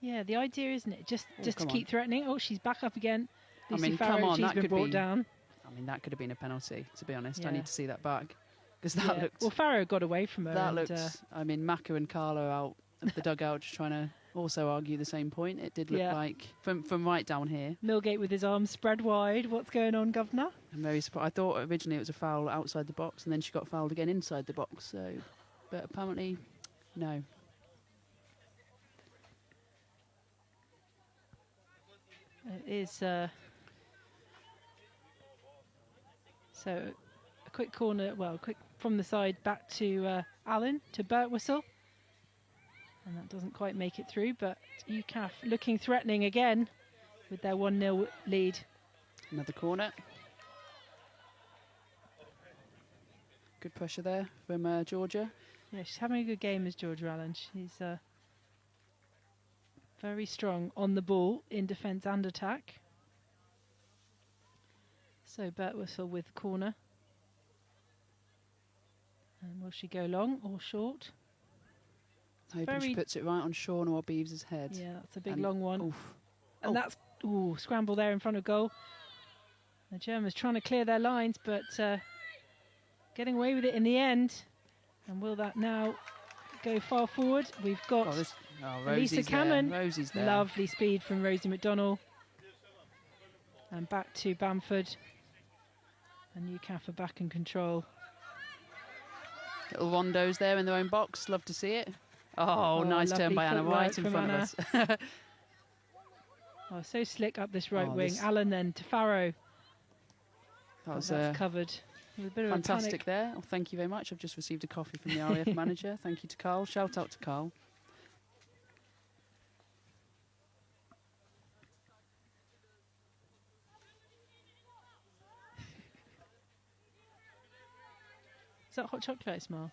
Yeah, the idea, isn't it? Just to keep threatening. Oh, she's back up again. Lucy I mean, Farrow, come on, she's that been could brought be down. I mean, that could have been a penalty, to be honest. Yeah. I need to see that back because that looked. Well, Farrow got away from her. That looked. I mean, Maka and Carla out of the dugout just trying to also argue the same point. It did look like from right down here. Millgate with his arms spread wide. What's going on, Governor? I'm very surprised. I thought originally it was a foul outside the box, and then she got fouled again inside the box. So, but apparently, no. It is. So a quick corner. Well, quick from the side back to Allen to Birtwistle. And that doesn't quite make it through, but UKAF looking threatening again with their 1-0 lead. Another corner. Good pressure there from Georgia. Yeah, she's having a good game as Georgia Allen. She's very strong on the ball in defence and attack. So Birtwistle with the corner. And will she go long or short? Hoping she puts it right on Sean or Beeves' head. Yeah, that's a big long one. Oof. And that's scramble there in front of goal. The Germans trying to clear their lines, but getting away with it in the end. And will that now go far forward? We've got Lisa Cameron. Rosie's there. Lovely speed from Rosie McDonnell. And back to Bamford. And UKAF are back in control. Little rondos there in their own box. Love to see it. Oh, nice turn by Anna, right in front of us. Oh, so slick up this right wing. Allen then to Farrow. That's covered. With a bit of fantastic there. Oh, thank you very much. I've just received a coffee from the RAF manager. Thank you to Carl. Shout out to Carl. Is that hot chocolate I smell?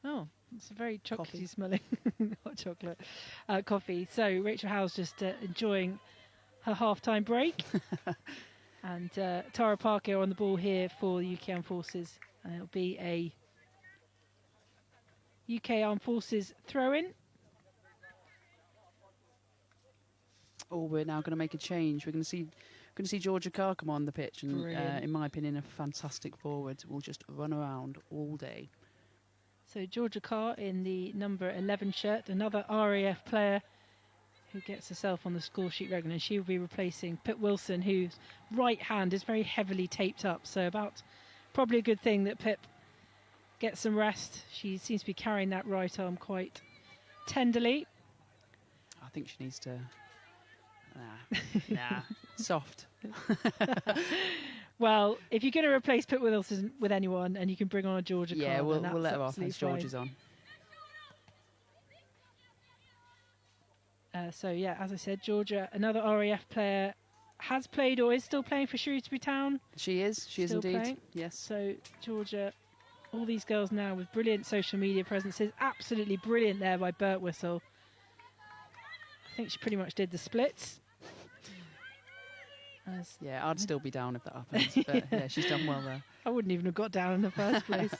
Oh, it's a very chocolatey smelling hot chocolate coffee. So Rachel Howe's just enjoying her half-time break. And Tara Parker on the ball here for the UK Armed Forces. And it'll be a UK Armed Forces throw-in. Oh, we're now going to make a change. We're going to see Georgia Carr come on the pitch, and in my opinion, a fantastic forward. Will just run around all day. So Georgia Carr in the number 11 shirt, another RAF player who gets herself on the score sheet regularly. She will be replacing Pip Wilson, whose right hand is very heavily taped up. So probably a good thing that Pip gets some rest. She seems to be carrying that right arm quite tenderly. I think she needs to... Nah, soft. Well, if you're going to replace Pip Wilson with anyone and you can bring on a Georgia Carr, yeah, we'll let her off as Georgia's on. So, yeah, as I said, Georgia, another RAF player, has played or is still playing for Shrewsbury Town. She is indeed. Playing. Yes. So, Georgia, all these girls now with brilliant social media presences. Absolutely brilliant there by Birtwistle. I think she pretty much did the splits. Yeah, I'd still be down if that happens. But yeah, she's done well there. I wouldn't even have got down in the first place.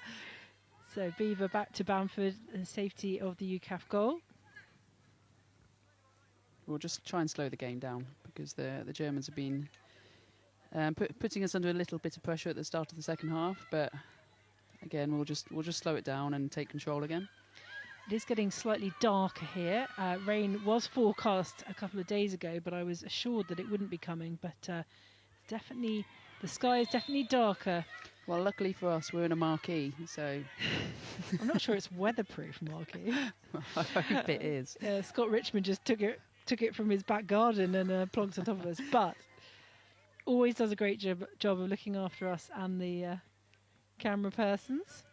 So Beaver back to Bamford and safety of the UKAF goal. We'll just try and slow the game down because the Germans have been putting us under a little bit of pressure at the start of the second half. But again, we'll just slow it down and take control again. It is getting slightly darker here. Rain was forecast a couple of days ago, but I was assured that it wouldn't be coming. But definitely, the sky is definitely darker. Well, luckily for us, we're in a marquee, so... I'm not sure it's weatherproof marquee. I hope it is. Scott Richmond just took it from his back garden and plonked on top of us. But always does a great job of looking after us and the camera persons.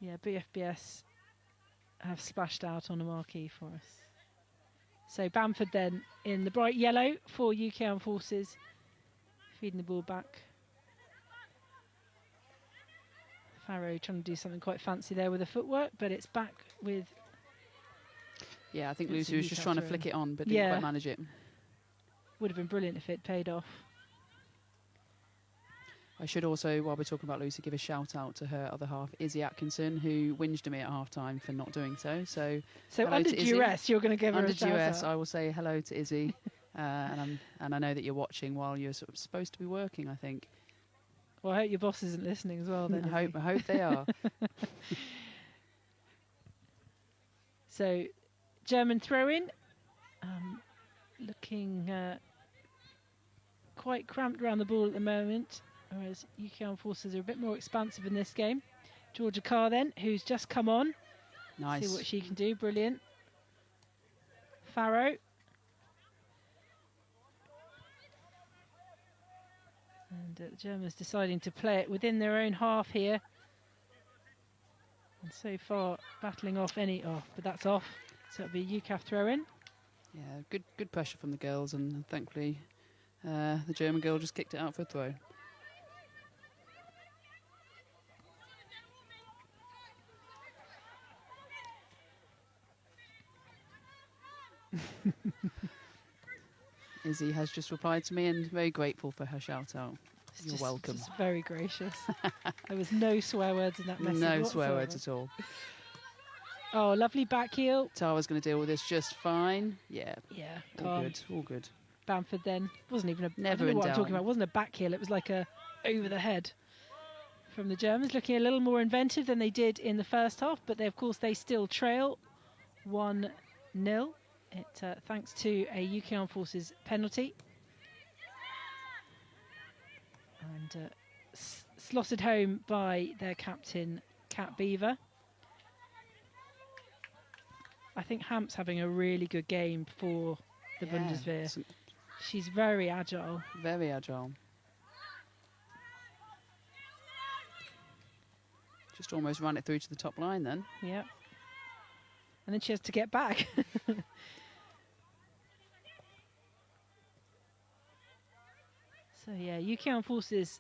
Yeah, BFBS have splashed out on a marquee for us. So Bamford then in the bright yellow for UK Armed Forces, feeding the ball back. Farrow trying to do something quite fancy there with the footwork, but it's back with... Yeah, I think Lucy was just trying to flick it on, but didn't quite manage it. Would have been brilliant if it paid off. I should also, while we're talking about Lucy, give a shout out to her other half, Izzy Atkinson, who whinged at me at half time for not doing so. So under duress, you're going to give her a shout out. Under duress, I will say hello to Izzy, and I know that you're watching while you're sort of supposed to be working, I think. Well, I hope your boss isn't listening as well. Then I hope they are. So, German throw-in, looking quite cramped around the ball at the moment. Whereas UK Armed Forces are a bit more expansive in this game. Georgia Carr then, who's just come on. Nice. See what she can do. Brilliant. Farrow. And the Germans deciding to play it within their own half here. And so far battling off any... Oh, but that's off. So it'll be a UKAF throw-in. Yeah, good pressure from the girls, and thankfully the German girl just kicked it out for a throw. Izzy has just replied to me and very grateful for her shout out. You're welcome. Just very gracious. There was no swear words in that message. No swear words at all. Oh, lovely back heel. Tara's going to deal with this just fine. Yeah. Yeah. All good. All good. Bamford then wasn't even a. Never I don't know in what doubt. I'm talking about. It wasn't a back heel. It was like a over the head from the Germans, looking a little more inventive than they did in the first half. But they, of course, they still trail 1-0. It thanks to a UK Armed Forces penalty. And slotted home by their captain, Kat Beaver. I think Hamp's having a really good game for the Bundeswehr. She's very agile. Very agile. Just almost ran it through to the top line then. Yeah. And then she has to get back. So yeah, UK Armed Forces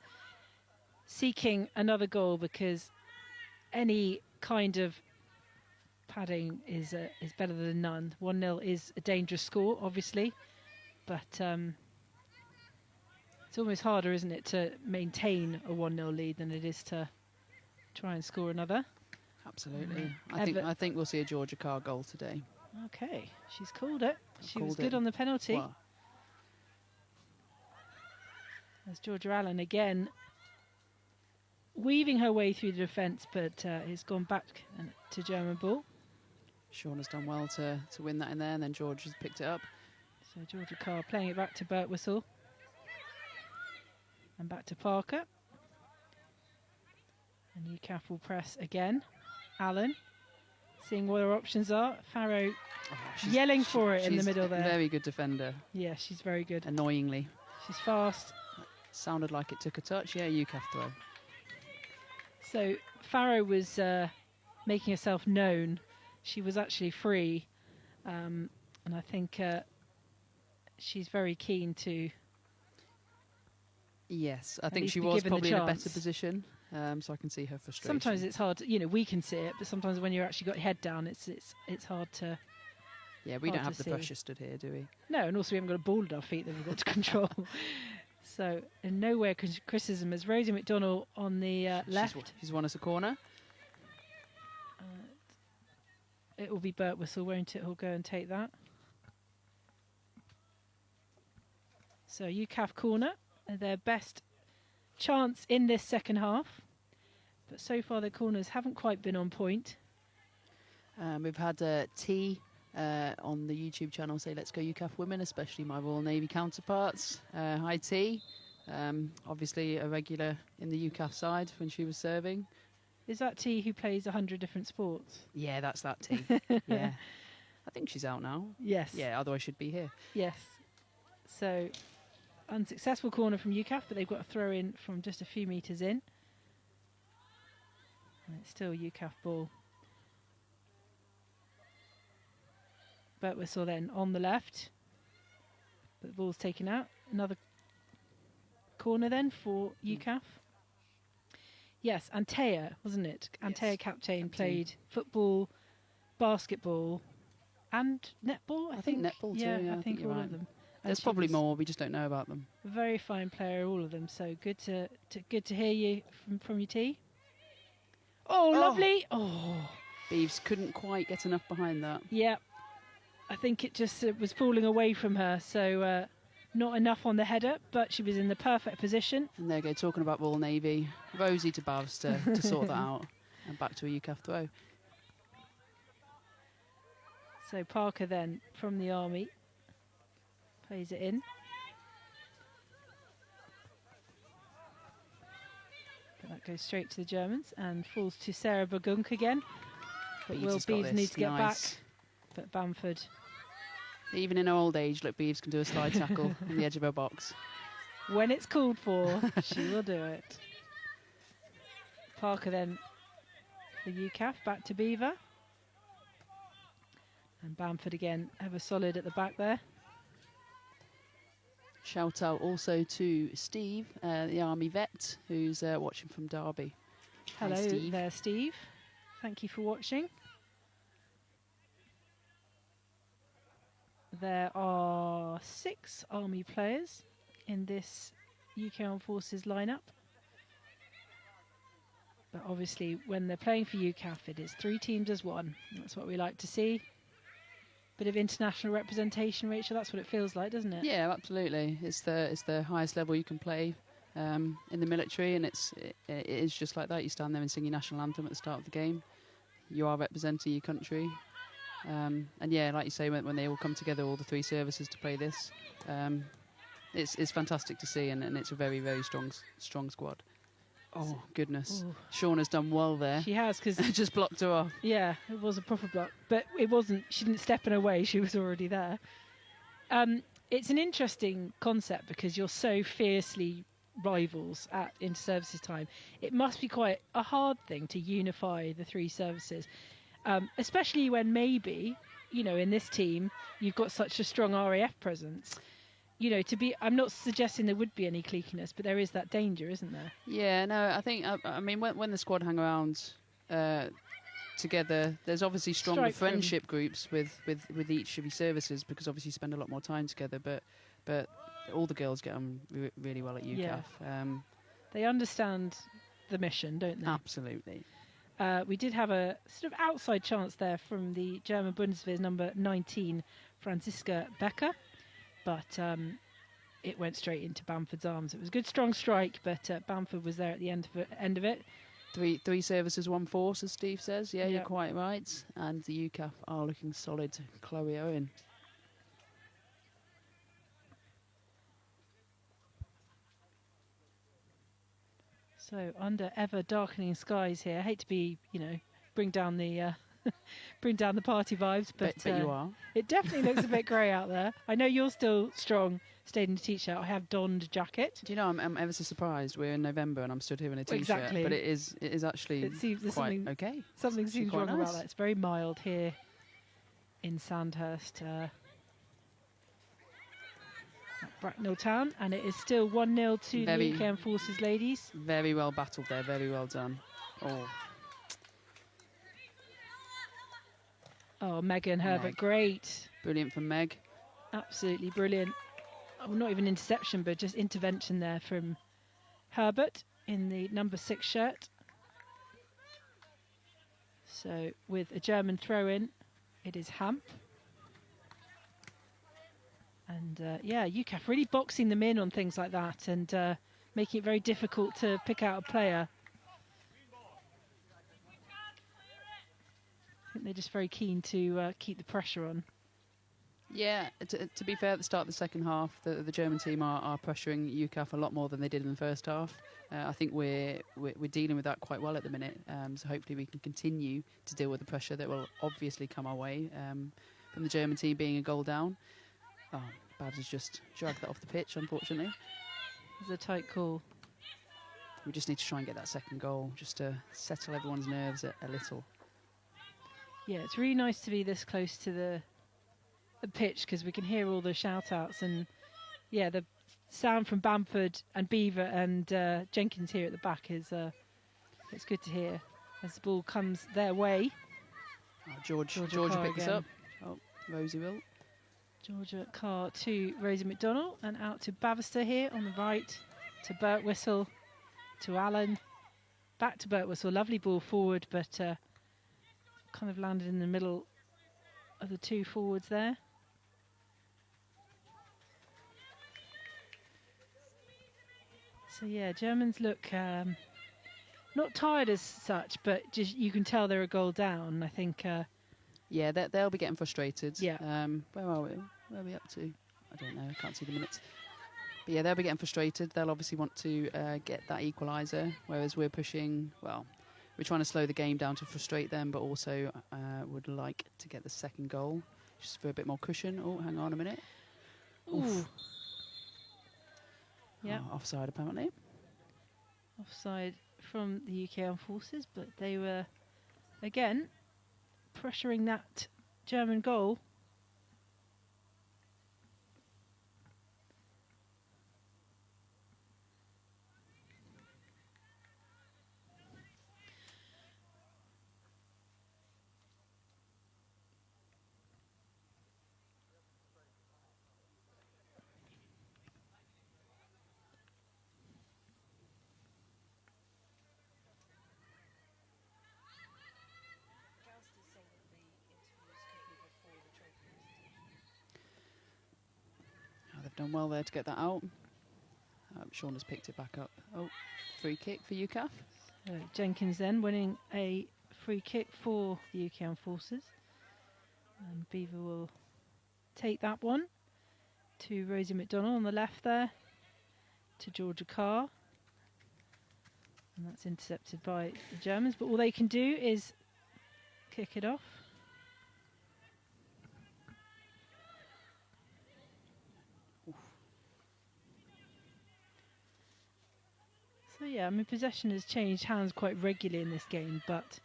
seeking another goal because any kind of padding is better than none. 1-0 is a dangerous score, obviously, but it's almost harder, isn't it, to maintain a 1-0 lead than it is to try and score another. Absolutely. I think we'll see a Georgia Carr goal today. Okay, she's called it. She was good on the penalty. Well, as Georgia Allen again weaving her way through the defence, but it's gone back to German ball. Sean has done well to win that in there, and then George has picked it up. So Georgia Carr playing it back to Birtwistle. And back to Parker. And UKAF will press again. Allen, seeing what her options are. Farrow yelling for it in the middle there. Very good defender. Yeah, she's very good. Annoyingly. She's fast. Sounded like it took a touch. Yeah, UKAF throw. So Farrow was making herself known. She was actually free. And I think she's very keen to... Yes, I think she was probably in a better position. So I can see her frustration. Sometimes it's hard, we can see it, but sometimes when you're actually got your head down, it's hard to Yeah, we Hard don't have to the see. pressure stood here, do we? No, and also we haven't got a ball at our feet that we've got to control. So, in nowhere criticism as Rosie McDonnell on the left. She's won us a corner. It will be Bert Whistle, won't it? Who'll go and take that. So, UKAF corner, their best chance in this second half. But so far, their corners haven't quite been on point. We've had T on the YouTube channel say, let's go UKAF women, especially my Royal Navy counterparts. Hi T. Obviously a regular in the UKAF side when she was serving. Is that T who plays 100 different sports? Yeah, that's that T. Yeah. I think she's out now. Yes. Yeah, otherwise she'd be here. Yes. So, unsuccessful corner from UKAF, but they've got a throw in from just a few metres in. And it's still UKAF ball. Bert Whistle then on the left. But the ball's taken out. Another corner then for UKAF. Yes, Antea, wasn't it? Antea captain played football, basketball, and netball. I think netball too. Yeah, I think you're all right. of them. There's probably more. We just don't know about them. A very fine player, all of them. So good to hear you from your T. Oh, lovely! Oh, Beeves couldn't quite get enough behind that. yeah. I think it just was falling away from her. So not enough on the header, but she was in the perfect position. And there you go, talking about Royal Navy. Rosie to Bavs to sort that out. And back to a UKAF throw. So Parker then from the Army plays it in. But that goes straight to the Germans and falls to Sarah Bagunk again. But Will Beeves needs to get back. But Bamford. Even in her old age, look, Beeves can do a slide tackle on the edge of her box. When it's called for, she will do it. Parker then for UKAF, back to Beaver. And Bamford again, ever solid at the back there. Shout out also to Steve, the Army vet, who's watching from Derby. Hello Hi, Steve. there, Steve. Thank you for watching. There are 6 Army players in this UK Armed Forces lineup. But obviously, when they're playing for UKAF, it is 3 teams as one. That's what we like to see. Bit of international representation, Rachel. That's what it feels like, doesn't it? Yeah, absolutely. It's the highest level you can play in the military, and it is just like that. You stand there and sing your national anthem at the start of the game. You are representing your country. And yeah, like you say, when they all come together, all the 3 services to play this, it's fantastic to see, and it's a very, very strong squad. Oh, goodness. Ooh. Shauna's done well there. She has, because just blocked her off. Yeah, it was a proper block. But it wasn't, she didn't step in her way, she was already there. It's an interesting concept because you're so fiercely rivals at inter-services time. It must be quite a hard thing to unify the 3 services. Especially when maybe, in this team, you've got such a strong RAF presence. I'm not suggesting there would be any cliquiness, but there is that danger, isn't there? Yeah, no, I think, I mean, when the squad hang around together, there's obviously stronger friendship groups with each of your services, because obviously you spend a lot more time together, but all the girls get on really well at UKAF. Yeah. They understand the mission, don't they? Absolutely. We did have a sort of outside chance there from the German Bundeswehr's number 19, Franziska Becker, but it went straight into Bamford's arms. It was a good, strong strike, but Bamford was there at the end of it. Three services, 1 force, as Steve says. Yeah, Yep. You're quite right. And the UKAF are looking solid. Chloe Owen. So under ever darkening skies here. I hate to be, bring down the bring down the party vibes, but you are. It definitely looks a bit grey out there. I know you're still strong, stayed in a t-shirt. I have donned a jacket. Do you know, I'm ever so surprised. We're in November and I'm stood here in a t-shirt. Exactly. But it is actually quite okay. Something seems quite wrong nice. about that. It's very mild here in Sandhurst, at Bracknell Town, and it is still 1-0 to the UK Armed Forces ladies. Very well battled there. Very well done. Oh, Megan Herbert, great Brilliant from Meg. Absolutely brilliant. Oh, not even interception, but just intervention there from Herbert in the number 6 shirt. So with a German throw-in, it is Hamp. And yeah, UKAF really boxing them in on things like that and making it very difficult to pick out a player. I think they're just very keen to keep the pressure on. Yeah, to be fair, at the start of the second half, the German team are pressuring UKAF a lot more than they did in the first half. I think we're dealing with that quite well at the minute. So hopefully we can continue to deal with the pressure that will obviously come our way from the German team being a goal down. Oh, Babs has just dragged that off the pitch, unfortunately. It's a tight call. We just need to try and get that second goal, just to settle everyone's nerves a little. Yeah, it's really nice to be this close to the pitch because we can hear all the shout-outs and, yeah, the sound from Bamford and Beaver and Jenkins here at the back is it's good to hear as the ball comes their way. Oh, Georgia picked this up. Oh, Rosie will. Georgia Carr to Rosie McDonnell and out to Bavister here on the right, to Burt Whistle, to Allen, back to Burt Whistle. Lovely ball forward, but kind of landed in the middle of the two forwards there. So yeah, Germans look not tired as such, but just you can tell they're a goal down. I think. Yeah, they'll be getting frustrated. Yeah. Where are we? Where are we up to? I don't know. I can't see the minutes. But yeah, they'll be getting frustrated. They'll obviously want to get that equaliser, whereas we're pushing. Well, we're trying to slow the game down to frustrate them, but also would like to get the second goal just for a bit more cushion. Oh, hang on a minute. Ooh. Yeah. Oh, offside apparently. Offside from the UK Armed Forces, but they were again pressuring that German goal. Done well there to get that out. Sean has picked it back up. Oh, free kick for UKAF. Jenkins then winning a free kick for the UK Armed Forces. And Beaver will take that one to Rosie McDonnell on the left there, to Georgia Carr. And that's intercepted by the Germans, but all they can do is kick it off. So yeah, I mean, possession has changed hands quite regularly in this game, but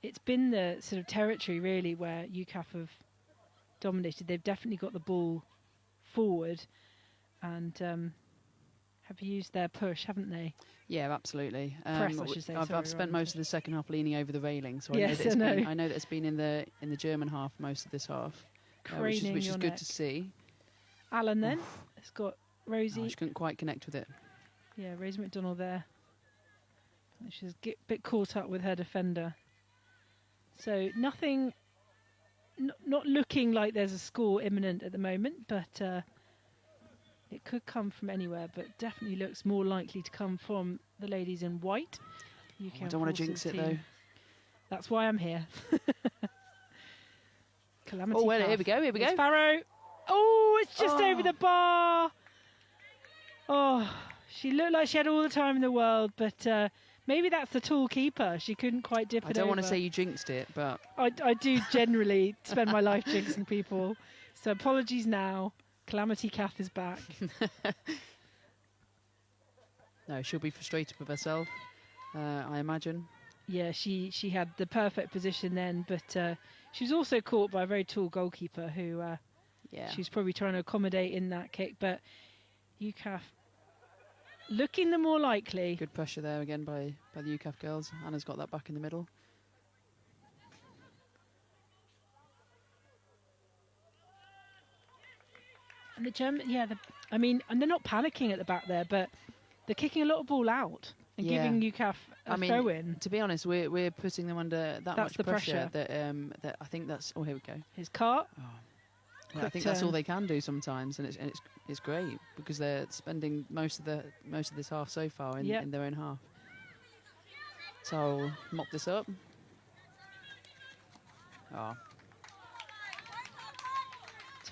it's been the sort of territory really where UKAF have dominated. They've definitely got the ball forward and have used their push, haven't they? Yeah, absolutely. Press, I should say. I've spent most of the second half leaning over the railing, so yes, I know that it's been in the German half most of this half, which is good to see. Alan then has got Rosie. Oh, she couldn't quite connect with it. Yeah, Rosie McDonnell there. She's a bit caught up with her defender. So nothing, not looking like there's a score imminent at the moment, but it could come from anywhere, but definitely looks more likely to come from the ladies in white. I don't want to jinx it though. That's why I'm here. Calamity. Oh, well, here we go. It's Farrow. Oh, it's just over the bar. Oh, she looked like she had all the time in the world, but maybe that's the tall keeper. She couldn't quite dip it over. I don't want to say you jinxed it, but... I do generally spend my life jinxing people. So apologies now. Calamity Kath is back. No, she'll be frustrated with herself, I imagine. Yeah, she had the perfect position then, but she was also caught by a very tall goalkeeper who she's probably trying to accommodate in that kick. But UKAF looking the more likely. Good pressure there again by the UKAF girls. Anna's got that back in the middle. And the German, I mean, and they're not panicking at the back there, but they're kicking a lot of ball out and giving UKAF a throw in. To be honest, we're putting them under that much the pressure. that I think that's. Oh, here we go. His cart. Oh. Yeah, I think that's all they can do sometimes, and it's great because they're spending most of this half so far in their own half. So I'll mop this up. Oh.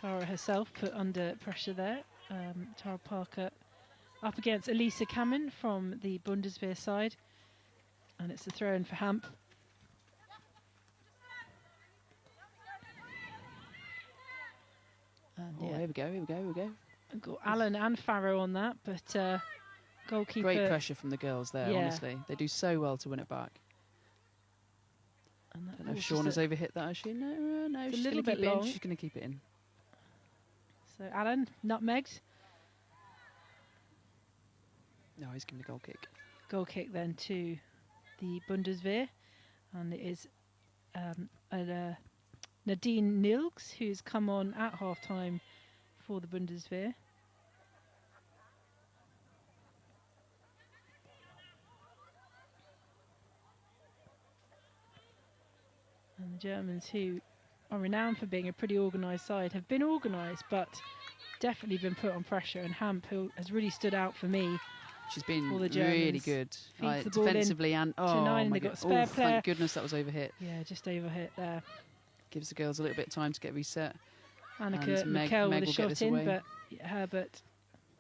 Tara herself put under pressure there. Tara Parker up against Elisa Kamen from the Bundeswehr side, and it's a throw in for Hamp. And here we go. I've got Allen and Farrow on that, but goalkeeper. Great pressure from the girls there, honestly. They do so well to win it back. And I don't know if Shauna's overhit that, has she? No, she's a little going to bit keep it long. in. She's going to keep it in. So Allen, nutmegged. No, he's giving a goal kick. Goal kick then to the Bundeswehr, and it is Nadine Nilks who's come on at half-time for the Bundeswehr. And the Germans, who are renowned for being a pretty organised side, have been organised but definitely been put on pressure, and Hamp, who has really stood out for me. She's been the really good, defensively and and they got spare player. Thank goodness that was overhit. Yeah, just overhit there. Gives the girls a little bit of time to get reset. Annika Mikkel with a shot in, but Herbert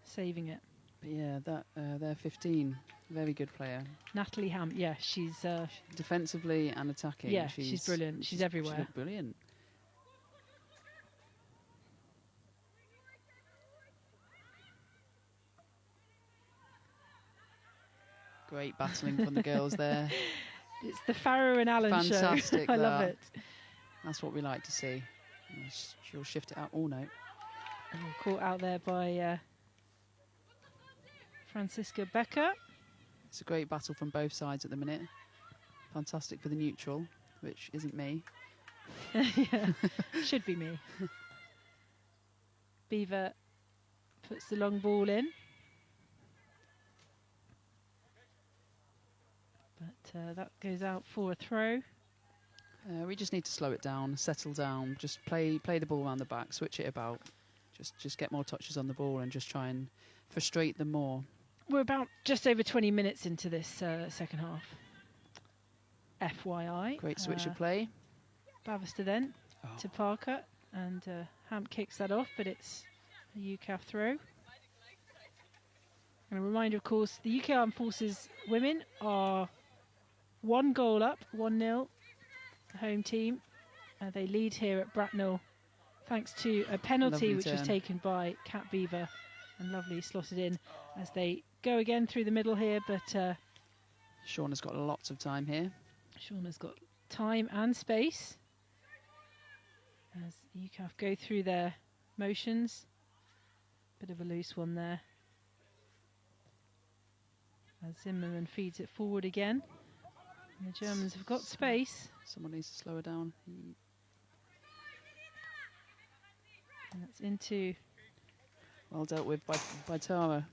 saving it. But yeah, they're 15. Very good player. Natalie Hamp, she's defensively and attacking. Yeah, she's brilliant. She's everywhere. She looked brilliant. Great battling from the girls there. It's the Farrow and Allen show. Fantastic. I love it. That's what we like to see. She'll shift it out. Oh, no. Caught out there by Franziska Becker. It's a great battle from both sides at the minute. Fantastic for the neutral, which isn't me. Yeah, should be me. Beaver puts the long ball in. But that goes out for a throw. We just need to slow it down, settle down, just play the ball around the back, switch it about, just get more touches on the ball and just try and frustrate them more. We're about just over 20 minutes into this second half. FYI. Great switch of play. Bavister then to Parker, and Hamp kicks that off, but it's a UKAF throw. And a reminder, of course, the UK Armed Forces women are 1 goal up, 1-0, the home team. They lead here at Bracknell thanks to a penalty which was taken by Kat Beaver, and lovely slotted in as they go again through the middle here, but Shauna's got lots of time here. Shauna's got time and space as UKAF go through their motions. Bit of a loose one there. As Zimmerman feeds it forward again. And the Germans have got space. Someone needs to slow her down. And that's into... Well dealt with by Tara.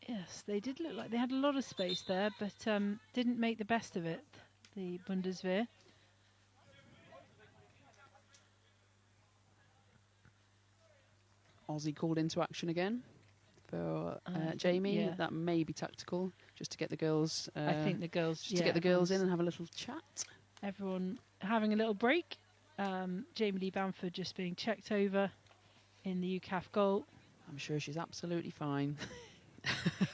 Yes, they did look like they had a lot of space there, but didn't make the best of it, the Bundeswehr. Aussie called into action again for Jamie. Yeah. That may be tactical, just to get the girls. I think the girls. Just to get the girls in and have a little chat. Everyone having a little break. Jamie Lee Bamford just being checked over in the UKAF goal. I'm sure she's absolutely fine.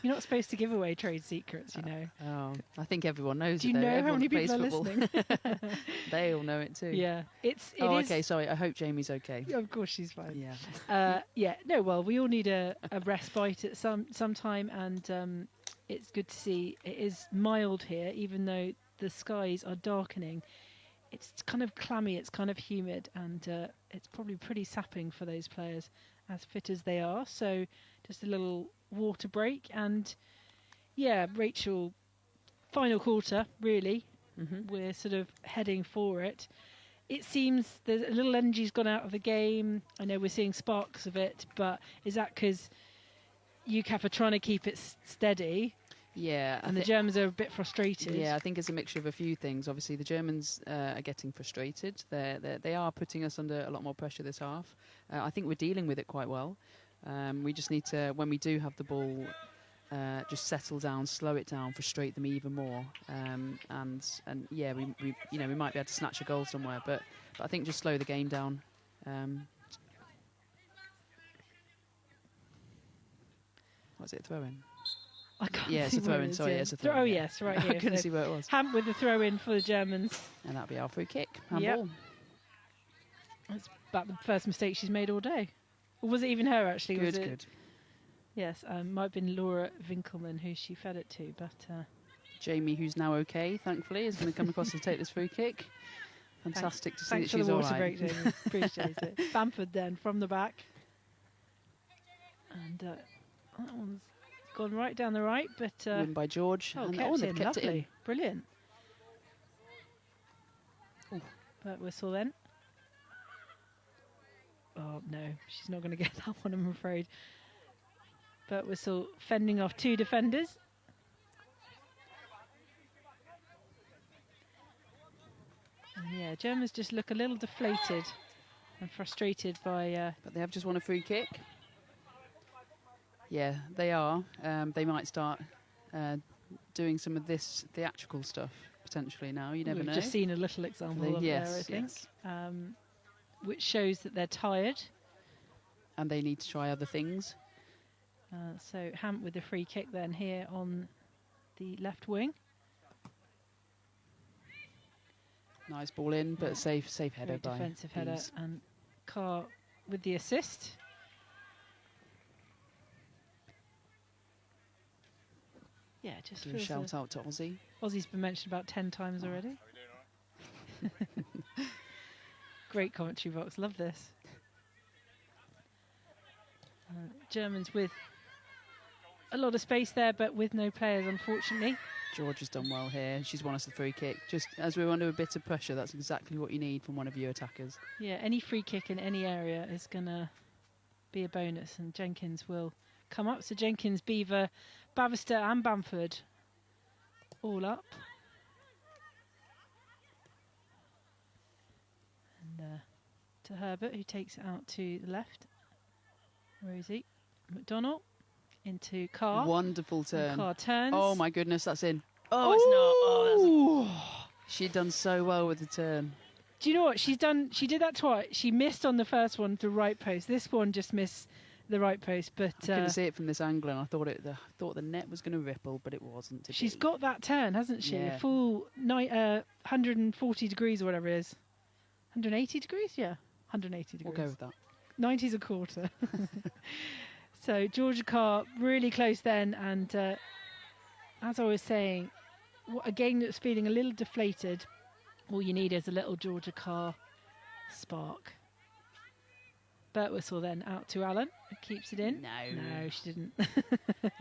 You're not supposed to give away trade secrets, you know. Oh, I think everyone knows. Do you know how many people are listening? They all know it too. Yeah, it is. Okay. Sorry. I hope Jamie's okay. Yeah, of course she's fine. Yeah. Yeah. No. Well, we all need a respite at some time, and it's good to see it is mild here, even though the skies are darkening. It's kind of clammy. It's kind of humid, and it's probably pretty sapping for those players, as fit as they are. So, just a little water break, and yeah, Rachel, final quarter really. We're sort of heading for it. it seems there's a little energy's gone out of the game. I know we're seeing sparks of it, but is that because UKAF are trying to keep it steady? Yeah, and the Germans are a bit frustrated. Yeah, I think it's a mixture of a few things. Obviously, the Germans are getting frustrated. They are putting us under a lot more pressure this half. I think we're dealing with it quite well. We just need to, when we do have the ball, just settle down, slow it down, frustrate them even more. And yeah, we might be able to snatch a goal somewhere, but I think just slow the game down. Was it a throw-in? I can't yeah, it's see a throw-in. Sorry, yeah. it's a throw-in. Oh, yes, right here. I couldn't see where it was. Hamp with the throw-in for the Germans. And that'll be our free kick. Handball. That's about the first mistake she's made all day. Or was it even her, actually? Good, was it? good. Yes, might have been Laura Winkelmann who she fed it to, but... Jamie, who's now okay, thankfully, is going to come across and take this free kick. Fantastic to see that she's all right. Thanks for the water break, Jamie. Appreciate it. Bamford then, from the back. And that one's gone right down the right, but... win by George. Oh, and they've kept it in. Brilliant. Ooh. But whistle then. Oh, no, she's not going to get that one, I'm afraid. But whistle fending off two defenders. And yeah, Germans just look a little deflated and frustrated by... But they have just won a free kick. Yeah, they are. They might start doing some of this theatrical stuff potentially now. You never know. We've just seen a little example of there, I think. Yes. Which shows that they're tired. And they need to try other things. So Hamp with the free kick then here on the left wing. Nice ball in, but safe header by defensive header, and Carr with the assist. Yeah, just do a shout out to Aussie. Aussie's been mentioned about 10 times already. Great commentary box, love this. Germans with a lot of space there, but with no players, unfortunately. George has done well here. She's won us the free kick. Just as we're under a bit of pressure, that's exactly what you need from one of your attackers. Yeah, any free kick in any area is going to be a bonus, and Jenkins will come up. So Jenkins, Beaver, Bavister and Bamford all up. And to Herbert, who takes it out to the left. Rosie McDonnell into Carr. Wonderful turn. And Carr turns. Oh my goodness, that's in. Oh, it's not. Oh, she'd done so well with the turn. Do you know what she's done? She did that twice. She missed on the first one, the right post. This one just missed the right post, but I couldn't see it from this angle, and I thought the net was going to ripple, but it wasn't. She's got that turn, hasn't she? Yeah. A full 140 degrees or whatever it is. 180 degrees, yeah, 180 degrees. We'll go with that. 90's a quarter. So Georgia Carr really close then, and as I was saying, a game that's feeling a little deflated. All you need is a little Georgia Carr spark. Burt whistle then out to Allen, who keeps it in. No, she didn't.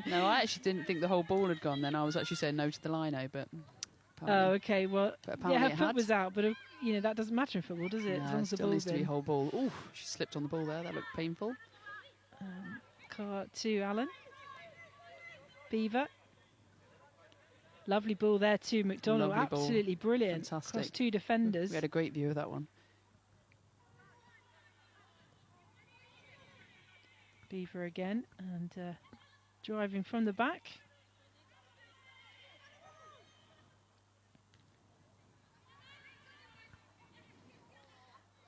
No, I actually didn't think the whole ball had gone then. I was actually saying no to the lino, but... Oh, okay, well, yeah, her foot had. was out, but that doesn't matter in football, does it? No, as long as the still ball's needs to be in. whole ball. Ooh, she slipped on the ball there. That looked painful. Carr to Allen. Beaver. Lovely ball there to McDonnell. Lovely ball. Absolutely brilliant. Fantastic. Across two defenders. We had a great view of that one. Beaver again, and driving from the back.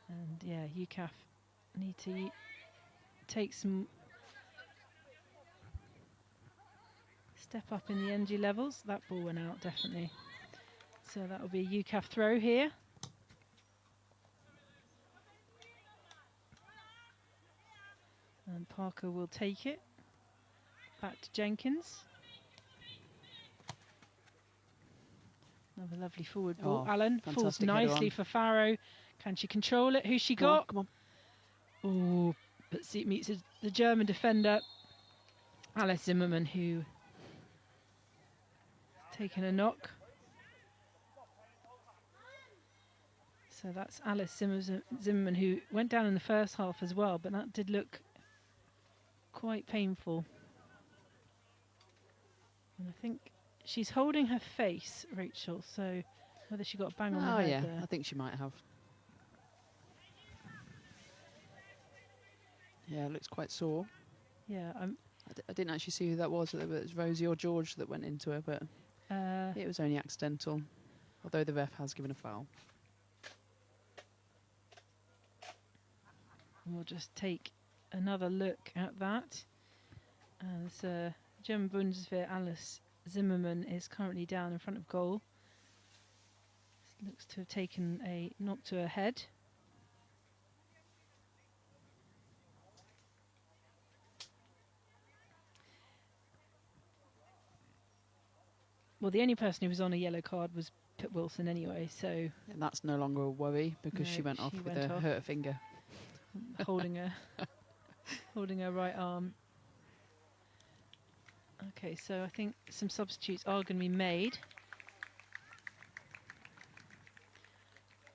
And yeah, UKAF need to take some step up in the energy levels. That ball went out, definitely. So that will be a UKAF throw here. And Parker will take it. Back to Jenkins. Another lovely forward ball. Oh, Allen falls nicely for Farrow. Can she control it? Who's she got? Come on. Oh, but see, it meets the German defender, Alice Zimmerman, who has taken a knock. So that's Alice Zimmerman, who went down in the first half as well, but that did look quite painful. And I think she's holding her face, Rachel, so whether she got a bang on the head there. I think she might have. Yeah, it looks quite sore. Yeah, I didn't actually see who that was, whether it was Rosie or George that went into her, but it was only accidental, although the ref has given a foul. We'll just take another look at that. As German Bundeswehr Alice Zimmerman is currently down in front of goal. Looks to have taken a knock to her head. Well, the only person who was on a yellow card was Pip Wilson anyway, so... And that's no longer a worry because she went off with a hurt finger. Holding her right arm. Okay, so I think some substitutes are going to be made.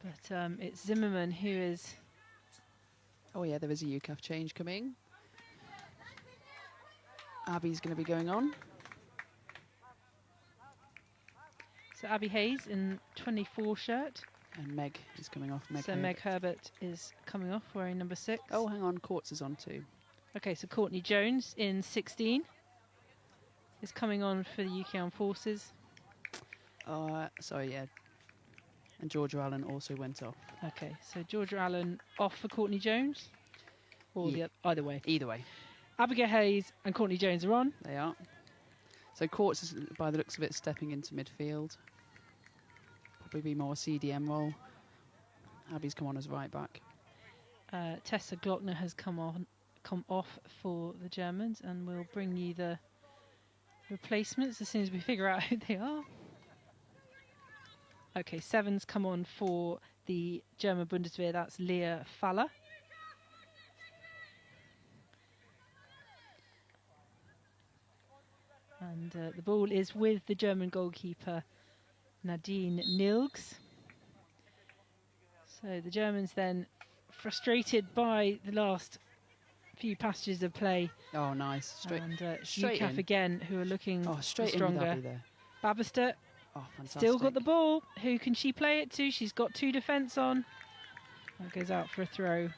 But it's Zimmerman who is... Oh yeah, there is a UKAF change coming. Abby's going to be going on. So Abby Hayes in 24 shirt. And Meg is coming off. Meg Herbert is coming off wearing number 6. Oh, hang on, Courts is on too. Okay, so Courtney Jones in 16 is coming on for the UK Armed Forces. Sorry, yeah. And Georgia Allen also went off. Okay, so Georgia Allen off for Courtney Jones? Or either way? Either way. Abigail Hayes and Courtney Jones are on. They are. So Courts is, by the looks of it, stepping into midfield. Probably be more CDM role. Abby's come on as right back. Tessa Glockner has come off for the Germans, and we'll bring you the replacements as soon as we figure out who they are. Okay, 7's come on for the German Bundeswehr. That's Leah Faller. And the ball is with the German goalkeeper, Nadine Nilgs. So the Germans then, frustrated by the last few passages of play. Oh, nice. Straight UKAF in. again, who are looking straight stronger. In there. Babister still got the ball. Who can she play it to? She's got 2 defence on. That goes out for a throw.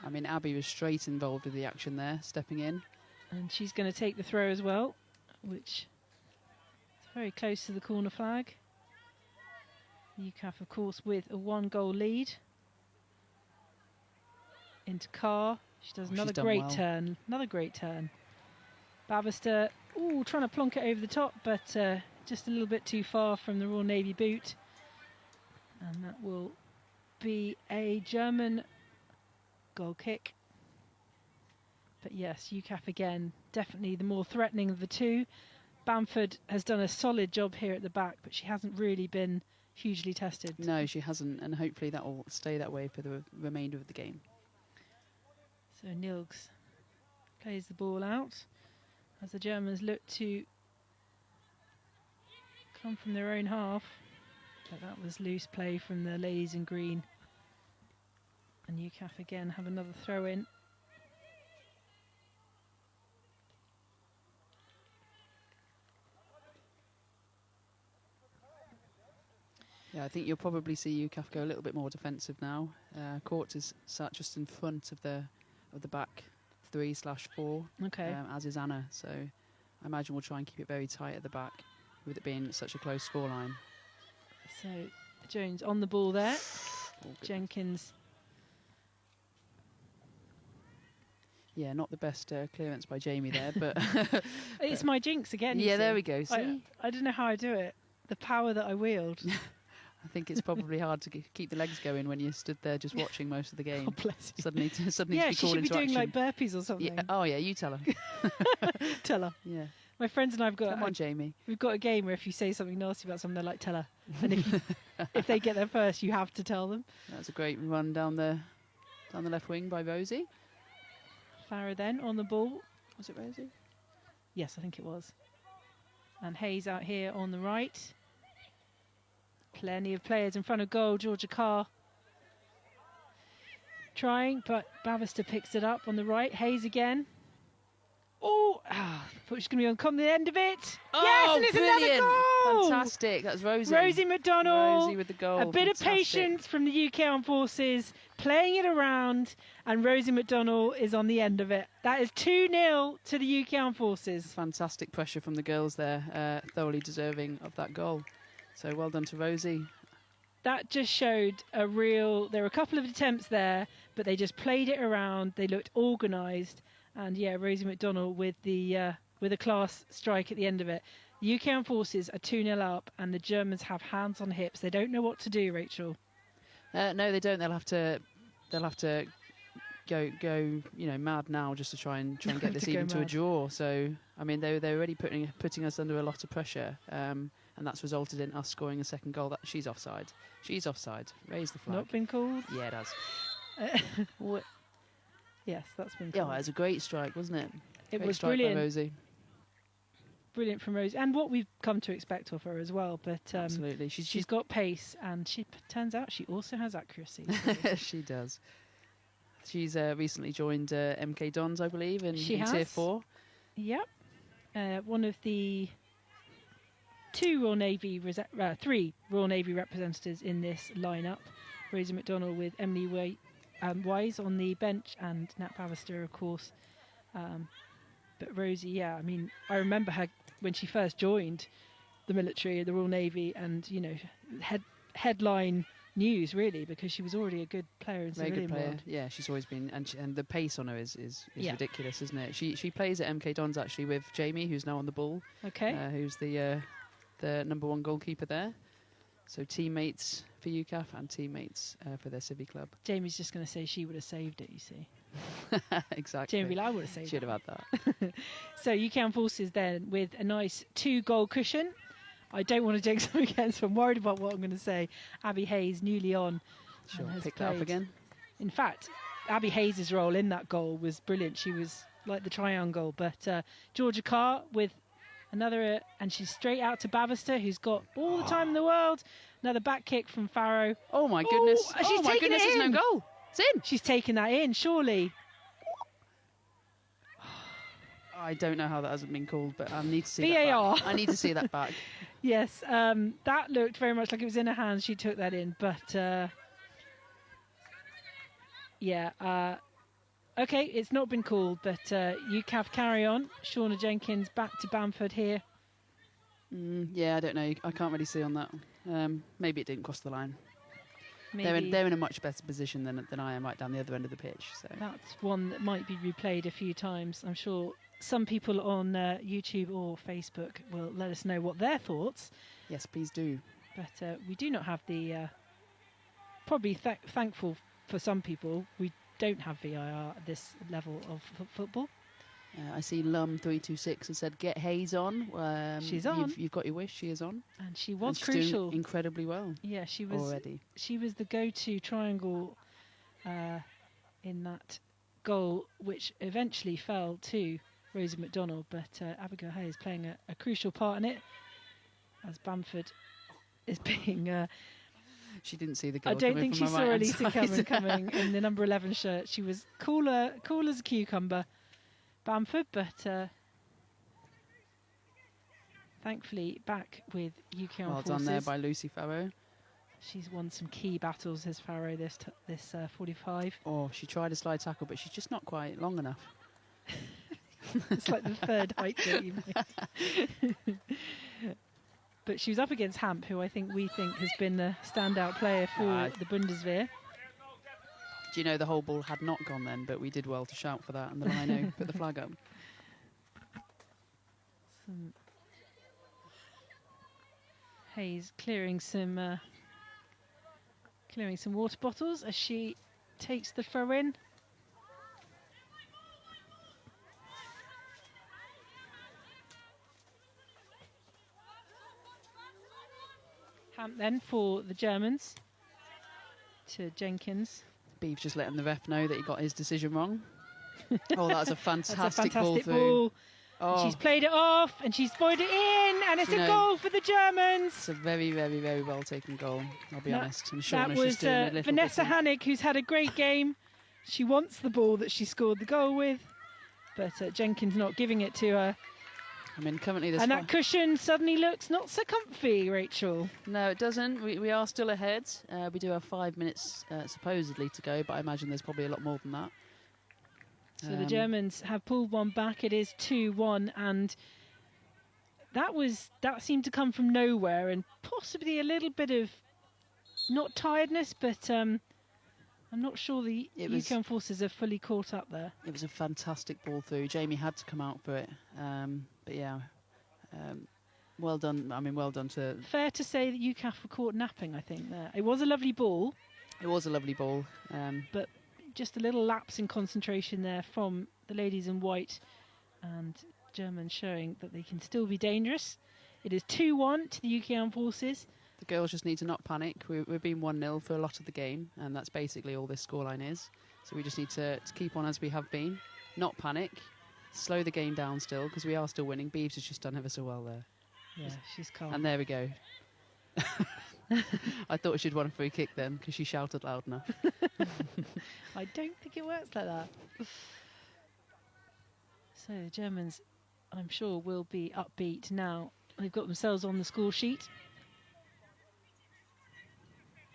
I mean, Abby was straight involved with the action there, stepping in. And she's going to take the throw as well, which is very close to the corner flag. UKAF, of course, with a 1-goal lead. Into Carr. She does another great turn. Another great turn. Babister, trying to plonk it over the top, but just a little bit too far from the Royal Navy boot. And that will be a German goal kick. But yes, UKAF again, definitely the more threatening of the two. Bamford has done a solid job here at the back, but she hasn't really been hugely tested. No, she hasn't, and hopefully that will stay that way for the remainder of the game. So Nilgs plays the ball out as the Germans look to come from their own half. But that was loose play from the ladies in green. And UKAF again have another throw in. Yeah, I think you'll probably see UKAF go a little bit more defensive now. Courts is sat just in front of the back 3/4, okay. As is Anna. So I imagine we'll try and keep it very tight at the back, with it being such a close scoreline. So Jones on the ball there. Jenkins. Yeah, not the best clearance by Jamie there, but it's my jinx again. Yeah, there we go. See? I don't know how I do it. The power that I wield. I think it's probably hard to keep the legs going when you stood there just watching most of the game. Oh, bless you. Suddenly yeah, to be called she should be doing like burpees or something. Yeah. Oh yeah, you tell her. Tell her. Yeah. My friends and I've got. Come on, Jamie. We've got a game where if you say something nasty about someone, they're like, tell her. And if they get there first, you have to tell them. That's a great run down the left wing by Rosie. Farah then on the ball. Was it Rosie? Yes, I think it was. And Hayes out here on the right. Plenty of players in front of goal. Georgia Carr trying, but Bavister picks it up on the right. Hayes again. Oh, thought she's going to be on the end of it. Oh, yes, and it's brilliant. another goal. Fantastic. That's Rosie. Rosie McDonnell. Rosie with the goal. A bit of patience from the UK Armed Forces, playing it around, and Rosie McDonnell is on the end of it. That is 2-0 to the UK Armed Forces. Fantastic pressure from the girls there, thoroughly deserving of that goal. So well done to Rosie. That just showed there were a couple of attempts there, but they just played it around. They looked organised. And yeah, Rosie McDonnell with a class strike at the end of it. The UK Armed Forces are 2-0 up, and the Germans have hands on hips. They don't know what to do, Rachel. No, they don't. They'll have to go mad now just to try and get this even to a draw. So I mean, they're already putting us under a lot of pressure, and that's resulted in us scoring a second goal. She's offside. She's offside. Raise the flag. Not been called. Yeah, it has. What? Yes, that's been called. Yeah, it was a great strike, wasn't it? It great was strike brilliant. by Rosie. Brilliant from Rosie, and what we've come to expect of her as well. But absolutely, she's got pace, and turns out she also has accuracy. She does. She's recently joined MK Dons, I believe, in Tier 4. Yep. One of the three Royal Navy representatives in this lineup. Rosie McDonnell with Emily Wise on the bench, and Nat Bavister, of course. But Rosie, yeah, I mean, I remember her when she first joined the military, the Royal Navy, and, you know, headline news, really, because she was already a good player in Very civilian good player. world. Yeah, she's always been, and the pace on her is Yeah. ridiculous, isn't it? She plays at MK Dons, actually, with Jamie, who's now on the ball. Okay. Who's the #1 goalkeeper there. So teammates for UKAF and teammates for their civvy club. Jamie's just going to say she would have saved it, you see. Exactly. Jamie Lau would have saved it. Should have had that. So UK Armed Forces then with a nice 2-goal cushion. I don't want to jinx them again, so I'm worried about what I'm going to say. Abby Hayes, newly on. She'll pick that up again. In fact, Abby Hayes' role in that goal was brilliant. She was like the triangle. But Georgia Carr with another, and she's straight out to Bavister, who's got all the time in the world. Another back kick from Farrow. Oh my goodness! She's my taken goodness! it There's in. no goal. It's in. She's taken that in, surely. I don't know how that hasn't been called, but I need to see VAR. that back. I need to see that back. Yes, that looked very much like it was in her hands. She took that in, but yeah. Okay, it's not been called, but UKAF carry on. Shauna Jenkins back to Bamford here. Yeah, I don't know. I can't really see on that. Maybe it didn't cross the line. Maybe They're in a much better position than I am right down the other end of the pitch. So that's one that might be replayed a few times. I'm sure some people on YouTube or Facebook will let us know what their thoughts. Yes, please do. But we do not have the... probably thankful for some people, we don't have VAR at this level of football. I see Lum326 has said, get Hayes on. She's on. You've got your wish. She is on. And she was she's crucial. Doing incredibly well. Yeah, she was already. She was the go-to triangle in that goal, which eventually fell to Rosie McDonnell. But Abigail Hayes playing a crucial part in it, as Bamford is being... she didn't see the goal. I don't think she saw Elisa coming in the number 11 shirt. She was cool as a cucumber, Bamford, but thankfully back with UK Armed Forces. Well done there by Lucy Farrow. She's won some key battles as Farrow this 45. Oh, she tried a slide tackle, but she's just not quite long enough. It's like the third height that you made. But she was up against Hamp, who we think has been the standout player for the Bundeswehr. Do you know the whole ball had not gone then, but we did well to shout for that, and the lino put the flag up. Hayes clearing some water bottles as she takes the throw in. Hamp then for the Germans to Jenkins. Beeves just letting the ref know that he got his decision wrong. Oh, that was a fantastic, ball through. Oh. She's played it off and she's voided it in, and it's a goal for the Germans. It's a very, very, very well taken goal, I'll be honest. And Shauna's that was just doing a little Vanessa Hannick, who's had a great game. She wants the ball that she scored the goal with, but Jenkins not giving it to her. I mean, currently this. And that cushion suddenly looks not so comfy, Rachel. No, it doesn't. We are still ahead. We do have 5 minutes supposedly to go, but I imagine there's probably a lot more than that. So the Germans have pulled one back. It is 2-1, and that seemed to come from nowhere, and possibly a little bit of not tiredness, but I'm not sure the UK forces are fully caught up there. It was a fantastic ball through. Jamie had to come out for it, but yeah, well done. I mean, well done to. Fair to say that UKAF were caught napping, I think. There, it was a lovely ball. It was a lovely ball, but just a little lapse in concentration there from the ladies in white, and Germans showing that they can still be dangerous. It is 2-1 to the UK Armed Forces. The girls just need to not panic. We've been 1-0 for a lot of the game, and that's basically all this scoreline is. So we just need to keep on as we have been, not panic, slow the game down still, because we are still winning. Beeves has just done ever so well there. Yeah, she's calm. And there we go. I thought she'd won a free kick then, because she shouted loud enough. I don't think it works like that. So the Germans, I'm sure, will be upbeat now. They've got themselves on the score sheet.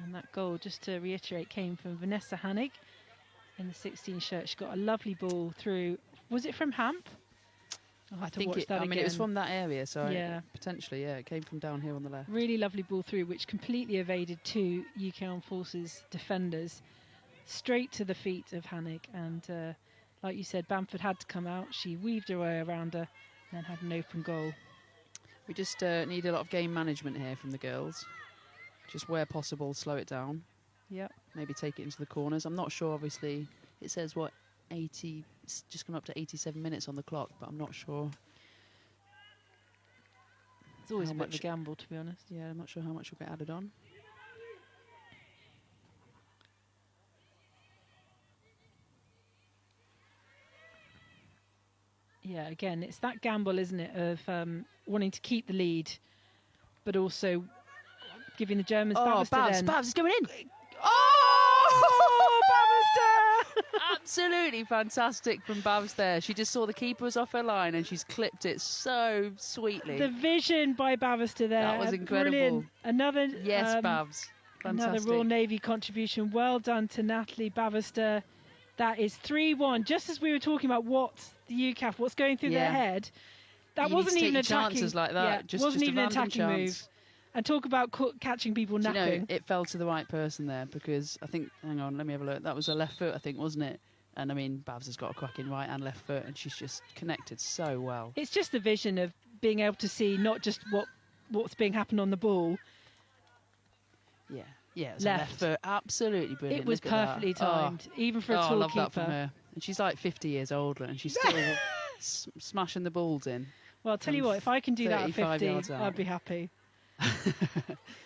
And that goal, just to reiterate, came from Vanessa Hannig in the 16 shirt. She got a lovely ball through. Was it from Hamp? I think it was from that area, so yeah. Potentially, yeah. It came from down here on the left. Really lovely ball through, which completely evaded two UK Armed Forces defenders. Straight to the feet of Hannig. And like you said, Bamford had to come out. She weaved her way around her and then had an open goal. We just need a lot of game management here from the girls. Just where possible, slow it down. Yep. Maybe take it into the corners. I'm not sure, obviously. It says, what, 80... It's just come up to 87 minutes on the clock, but I'm not sure. It's always a bit of a gamble, to be honest. Yeah, I'm not sure how much will get added on. Yeah, again, it's that gamble, isn't it, of wanting to keep the lead, but also giving the Germans Babs is going in. Oh, Babster! Absolutely fantastic from Babs there. She just saw the keeper was off her line and she's clipped it so sweetly. The vision by Babster there. That was incredible. Brilliant. Another Babs. Fantastic. Another Royal Navy contribution. Well done to Natalie Babster. That is 3-1. Just as we were talking about what the UKAF, what's going through their head. That wasn't even attacking. Chances like that. Yeah, wasn't even an attacking move. And talk about catching people napping. You know, it fell to the right person there because I think, hang on, let me have a look. That was a left foot, I think, wasn't it? And I mean, Babs has got a cracking right and left foot and she's just connected so well. It's just the vision of being able to see not just what's being happened on the ball. Yeah, it was left foot. Absolutely brilliant. It was perfectly timed, even for a tall I love keeper. That from her. And she's like 50 years older and she's still smashing the balls in. Well, I'll tell you what, if I can do that at 50, I'd be happy.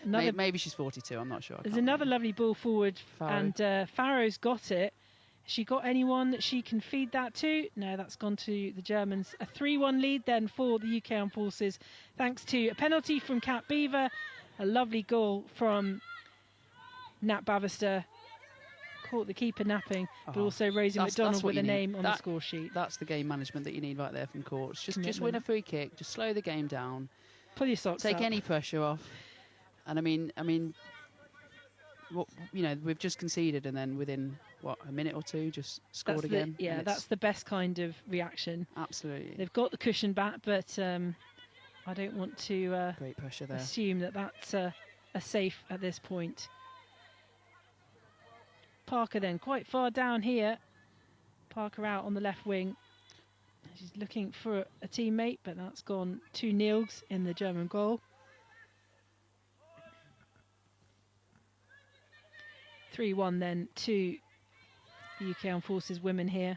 Maybe she's 42, I'm not sure. There's another lovely ball forward, Farrow. and Farrow's got it. Has she got anyone that she can feed that to? No, that's gone to the Germans. A 3-1 lead then for the UK Armed Forces, thanks to a penalty from Kat Beaver, a lovely goal from Nat Bavister. Caught the keeper napping, but also Rosie McDonald with a name on the score sheet. That's the game management that you need right there from courts. Just win a free kick, just slow the game down. Pull your socks Take up. any pressure off. And I mean, you know, we've just conceded and then within, a minute or two, just scored again. That's the best kind of reaction. Absolutely. They've got the cushion back, but I don't want to great pressure there. Assume that that's a safe at this point. Parker then quite far down here. Parker out on the left wing. She's looking for a teammate, but that's gone to Niels in the German goal. 3-1 then to the UK Armed Forces women here.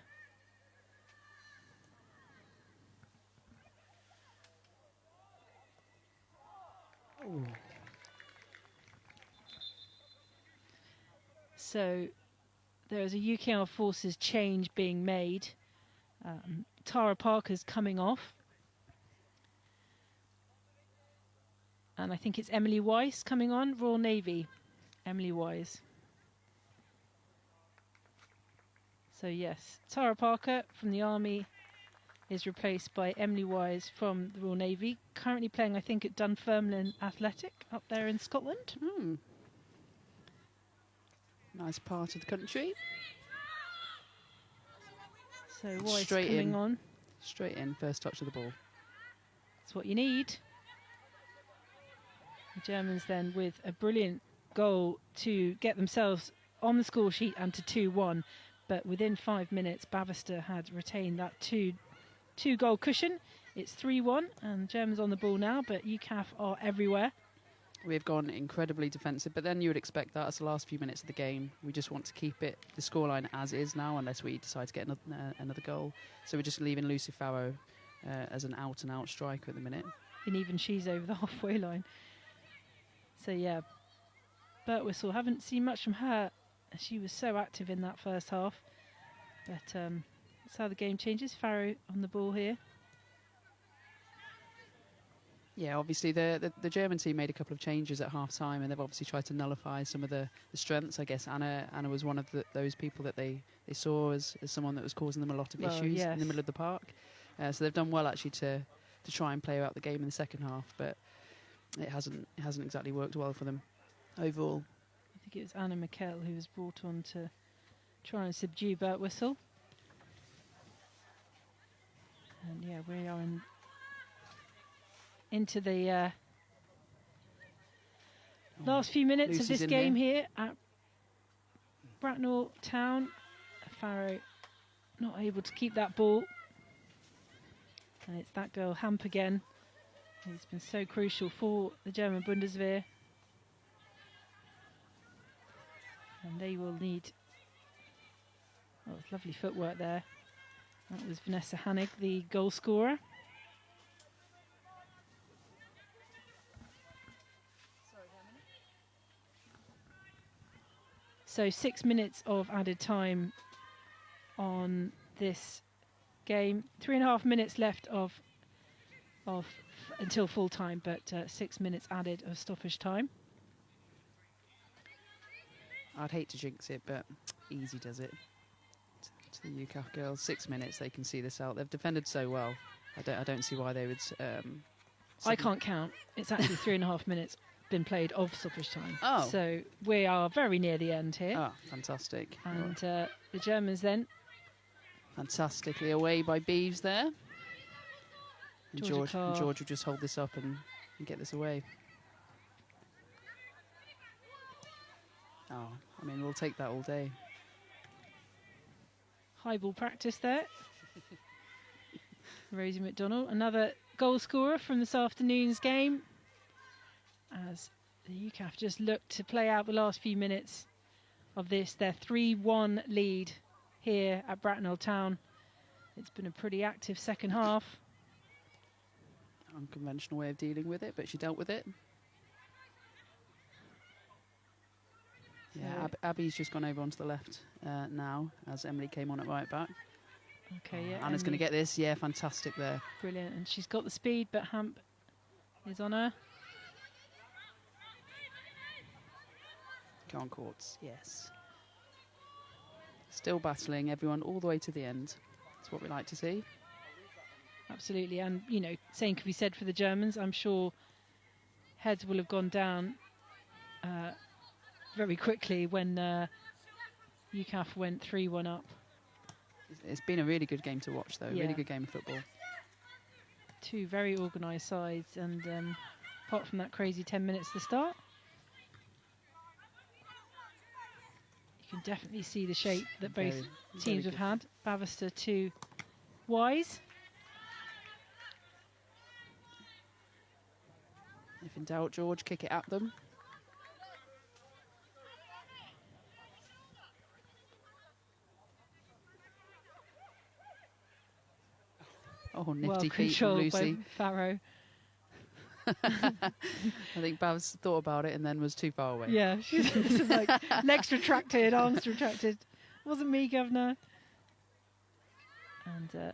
Ooh. So there is a UK Armed Forces change being made. Tara Parker's coming off. And I think it's Emily Weiss coming on, Royal Navy. Emily Weiss. So yes, Tara Parker from the Army is replaced by Emily Wise from the Royal Navy, currently playing, I think, at Dunfermline Athletic up there in Scotland. Nice part of the country. So Wise Straight coming in. on. Straight in, first touch of the ball. That's what you need. The Germans then with a brilliant goal to get themselves on the score sheet and to 2-1. But within 5 minutes, Bavister had retained that two-goal cushion. It's 3-1, and Germans on the ball now, but UKAF are everywhere. We've gone incredibly defensive, but then you would expect that as the last few minutes of the game. We just want to keep the scoreline as is now, unless we decide to get another goal. So we're just leaving Lucy Farrow as an out-and-out striker at the minute. And even she's over the halfway line. So yeah, Birtwistle, haven't seen much from her. She was so active in that first half. But that's how the game changes. Farrow on the ball here. Yeah, obviously the German team made a couple of changes at half-time, and they've obviously tried to nullify some of the strengths. I guess Anna was one of those people that they saw as someone that was causing them a lot of issues in the middle of the park. So they've done well actually to try and play out the game in the second half, but it hasn't exactly worked well for them overall. I think it was Anna McKell who was brought on to try and subdue Birtwistle. And yeah, we are into the last few minutes of this game here at Bracknell Town. Farrow not able to keep that ball. And it's that girl, Hamp, again. He's been so crucial for the German Bundeswehr. And they will need... Oh, it's lovely footwork there. That was Vanessa Hannig, the goal scorer. So 6 minutes of added time on this game. 3.5 minutes left of until full time, but 6 minutes added of stoppage time. I'd hate to jinx it, but easy does it. To the UKAF girls, 6 minutes, they can see this out. They've defended so well. I don't see why they would. I can't count. It's actually 3.5 minutes been played of stoppage time. Oh. So we are very near the end here. Oh, fantastic. And the Germans then. Fantastically away by Beeves there. And George Carr. will just hold this up and get this away. Oh, I mean, we'll take that all day. High ball practice there. Rosie McDonald, another goal scorer from this afternoon's game. As the UKAF just look to play out the last few minutes of this, their 3-1 lead here at Bracknell Town. It's been a pretty active second half. Unconventional way of dealing with it, but she dealt with it. Yeah, Abby's just gone over onto the left now, as Emily came on at right back. Okay, yeah. Anna's going to get this. Yeah, fantastic there. Brilliant, and she's got the speed, but Hamp is on her. Go on, Courts. Yes. Still battling everyone all the way to the end. That's what we like to see. Absolutely, and you know, same could be said for the Germans. I'm sure heads will have gone down very quickly when UKAF went 3-1 up. It's been a really good game to watch, though. Yeah. Really good game of football. Two very organised sides, and apart from that crazy 10 minutes to start, you can definitely see the shape that both teams have had. Bavister to Wise. If in doubt, George, kick it at them. Oh, nifty feet from Lucy. By Farrow. I think Bavs thought about it and then was too far away. Yeah, she's like legs retracted, arms retracted. Wasn't me, governor. And the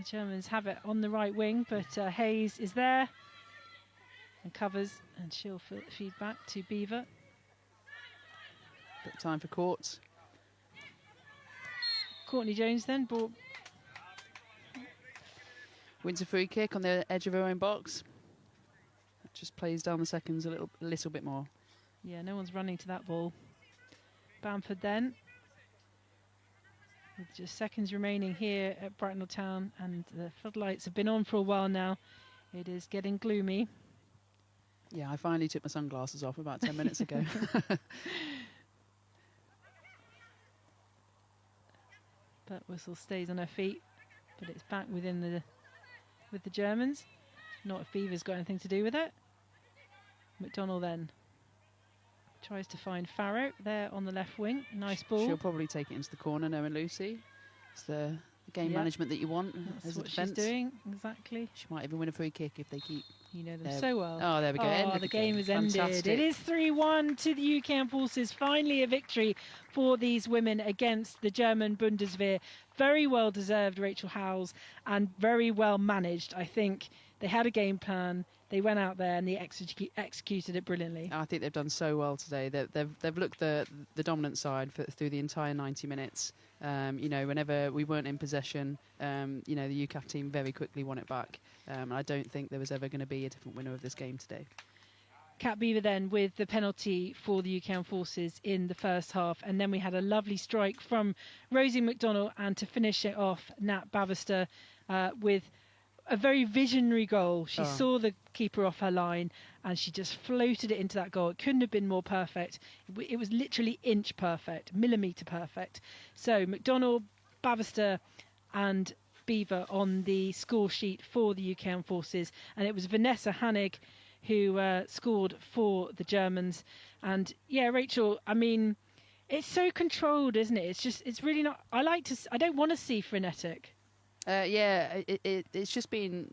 Germans have it on the right wing, but Hayes is there and covers, and she'll feed back to Beaver. Bit of time for Courts. Courtney Jones then brought. Wins a free kick on the edge of her own box. That just plays down the seconds a little bit more. Yeah, no one's running to that ball. Bamford then. With just seconds remaining here at Bracknell Town, and the floodlights have been on for a while now. It is getting gloomy. Yeah, I finally took my sunglasses off about 10 minutes ago. But Whistle stays on her feet, but it's back within with the Germans. Not if Beaver's got anything to do with it. McDonald then tries to find Farrow there on the left wing. Nice ball. She'll probably take it into the corner, knowing Lucy. It's the game management that you want That's as a what defence. she's doing, exactly. She might even win a free kick if they keep. You know them so well. Oh, there we go. Oh, End the of game is ended. Fantastic. It is 3-1 to the UKAF Forces. Finally a victory for these women against the German Bundeswehr. Very well deserved, Rachel Howells, and very well managed. I think they had a game plan. They went out there and they executed it brilliantly. I think they've done so well today. They've looked the dominant side through the entire 90 minutes. You know, whenever we weren't in possession, you know, the UKAF team very quickly won it back. I don't think there was ever going to be a different winner of this game today. Cat Beaver then with the penalty for the UKAF Forces in the first half, and then we had a lovely strike from Rosie McDonald, and to finish it off, Nat Bavister with a very visionary goal. She saw the keeper off her line and she just floated it into that goal. It couldn't have been more perfect. It was literally inch perfect, millimetre perfect. So McDonald, Bavister and Beaver on the score sheet for the UKAF Forces, and it was Vanessa Hannig who scored for the Germans. And yeah, Rachel, I mean, it's so controlled, isn't it? It's really not. I don't want to see frenetic. Yeah, it's just been.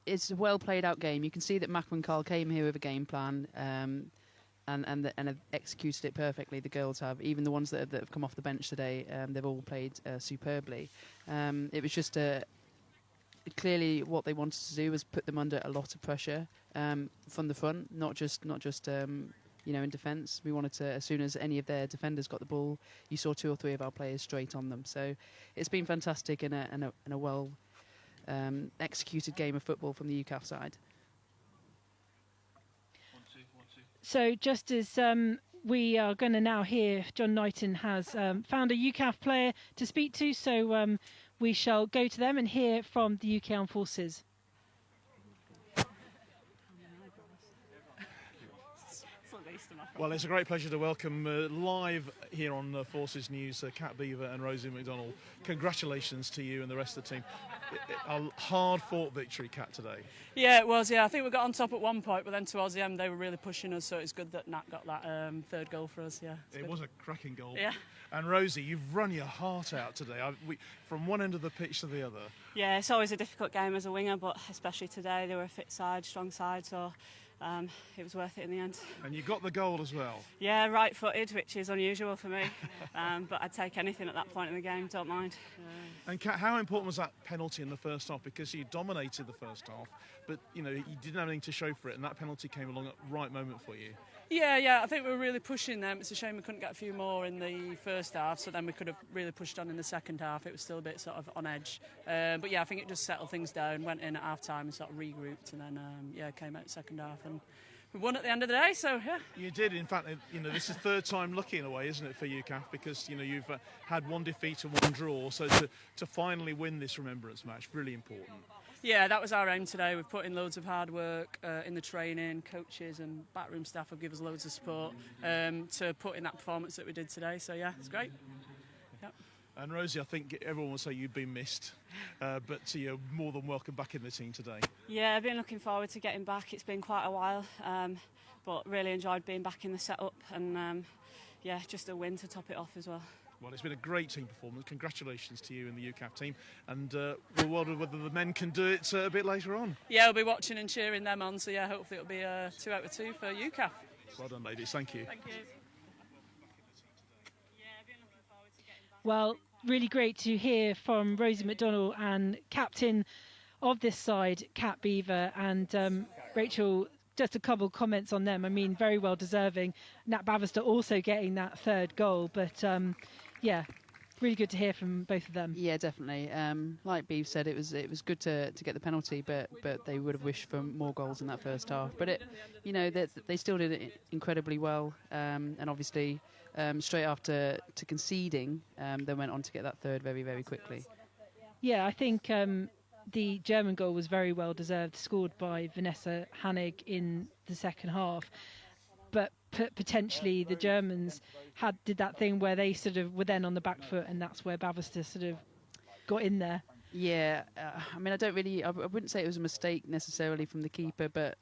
It's a well played out game. You can see that Macklin Carl came here with a game plan, and have executed it perfectly. The girls have, even the ones that have come off the bench today. They've all played superbly. It was just clearly what they wanted to do was put them under a lot of pressure from the front, not just you know, in defence. We wanted to, as soon as any of their defenders got the ball, you saw 2 or 3 of our players straight on them. So it's been fantastic and a well executed game of football from the UKAF side. So just as we are going to now hear, John Knighton has found a UKAF player to speak to, so we shall go to them and hear from the UKAF Forces. Well, it's a great pleasure to welcome live here on Forces News, Cat Beaver and Rosie McDonald. Congratulations to you and the rest of the team. A hard-fought victory, Cat, today. Yeah, it was, yeah. I think we got on top at one point, but then towards the end they were really pushing us, so it's good that Nat got that third goal for us, yeah. It was a cracking goal. Yeah. And Rosie, you've run your heart out today, from one end of the pitch to the other. Yeah, it's always a difficult game as a winger, but especially today, they were a fit side, strong side, so it was worth it in the end. And you got the goal as well. Yeah, right-footed, which is unusual for me, but I'd take anything at that point in the game, don't mind. And Kat, how important was that penalty in the first half? Because you dominated the first half, but you know you didn't have anything to show for it, and that penalty came along at the right moment for you. Yeah, I think we were really pushing them. It's a shame we couldn't get a few more in the first half, so then we could have really pushed on in the second half. It was still a bit sort of on edge. But yeah, I think it just settled things down, went in at half-time and sort of regrouped, and then, came out second half. And we won at the end of the day, so yeah. You did, in fact, you know, this is third time lucky in a way, isn't it, for UKAF? Because, you know, you've had one defeat and one draw, so to finally win this Remembrance match, really important. Yeah, that was our aim today. We've put in loads of hard work in the training. Coaches and backroom staff have given us loads of support to put in that performance that we did today. So, yeah, it's great. Yep. And Rosie, I think everyone will say you've been missed, but you're more than welcome back in the team today. Yeah, I've been looking forward to getting back. It's been quite a while, but really enjoyed being back in the setup and, just a win to top it off as well. Well, it's been a great team performance. Congratulations to you and the UKAF team. And we'll wonder whether the men can do it a bit later on. Yeah, we'll be watching and cheering them on. So, yeah, hopefully it'll be 2 out of 2 for UKAF. Well done, ladies. Thank you. Thank you. Well, really great to hear from Rosie McDonald and captain of this side, Cat Beaver, and Rachel. Just a couple of comments on them. I mean, very well deserving. Nat Bavister also getting that third goal, but yeah. really good to hear from both of them. Yeah, definitely. Like Beeve said, it was good to get the penalty, but they would have wished for more goals in that first half. But they still did it incredibly well, and obviously straight after to conceding, they went on to get that third very, very quickly. Yeah, I think the German goal was very well deserved, scored by Vanessa Hannig in the second half. But potentially the Germans did that thing where they sort of were then on the back foot, and that's where Bavista sort of got in there. Yeah, I mean, I wouldn't say it was a mistake necessarily from the keeper, but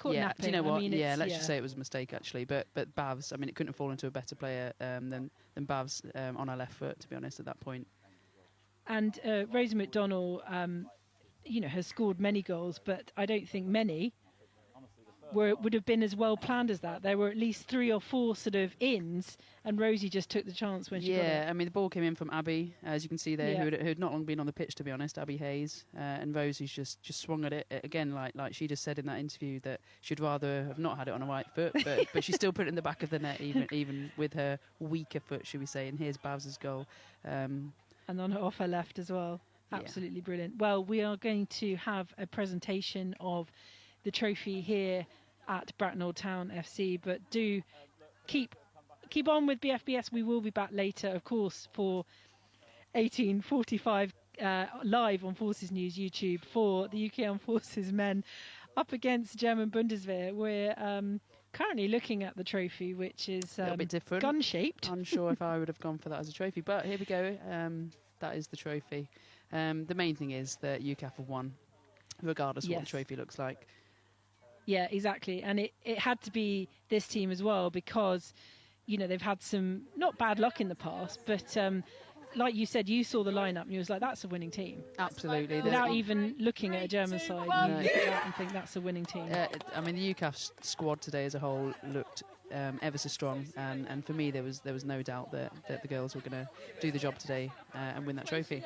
yeah, do you know what? Let's just say it was a mistake actually. But Bavs, I mean, it couldn't have fallen to a better player than Bavs on her left foot, to be honest, at that point. And Rosie McDonnell, has scored many goals, but I don't think many would have been as well planned as that. There were at least 3 or 4 sort of ins, and Rosie just took the chance when she got it. Yeah, I mean, the ball came in from Abby, as you can see there, who had not long been on the pitch, to be honest, Abby Hayes, and Rosie's just swung at it again, like she just said in that interview, that she'd rather have not had it on a right foot, but she still put it in the back of the net, even with her weaker foot, should we say. And here's Bavs' goal. And off her left as well. Absolutely brilliant. Well, we are going to have a presentation of the trophy here at Bracknell Town FC, but do keep on with BFBS. We will be back later, of course, for 18:45 live on Forces News YouTube for the UK Armed Forces men up against German Bundeswehr. We're currently looking at the trophy, which is a bit different, gun-shaped. Unsure if I would have gone for that as a trophy, but here we go. That is the trophy. The main thing is that UKAF have won, regardless of what the trophy looks like. Yeah, exactly. And it had to be this team as well, because, they've had some not bad luck in the past, but like you said, you saw the lineup and you was like, that's a winning team. Absolutely. Without even looking at a German side, you look at that and think that's a winning team. I mean, the UKAF squad today as a whole looked ever so strong, and for me there was no doubt that the girls were going to do the job today and win that trophy.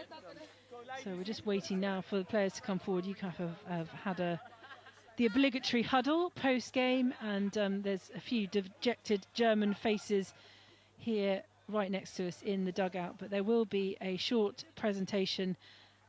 So we're just waiting now for the players to come forward. UKAF have had the obligatory huddle post-game, and there's a few dejected German faces here right next to us in the dugout, but there will be a short presentation,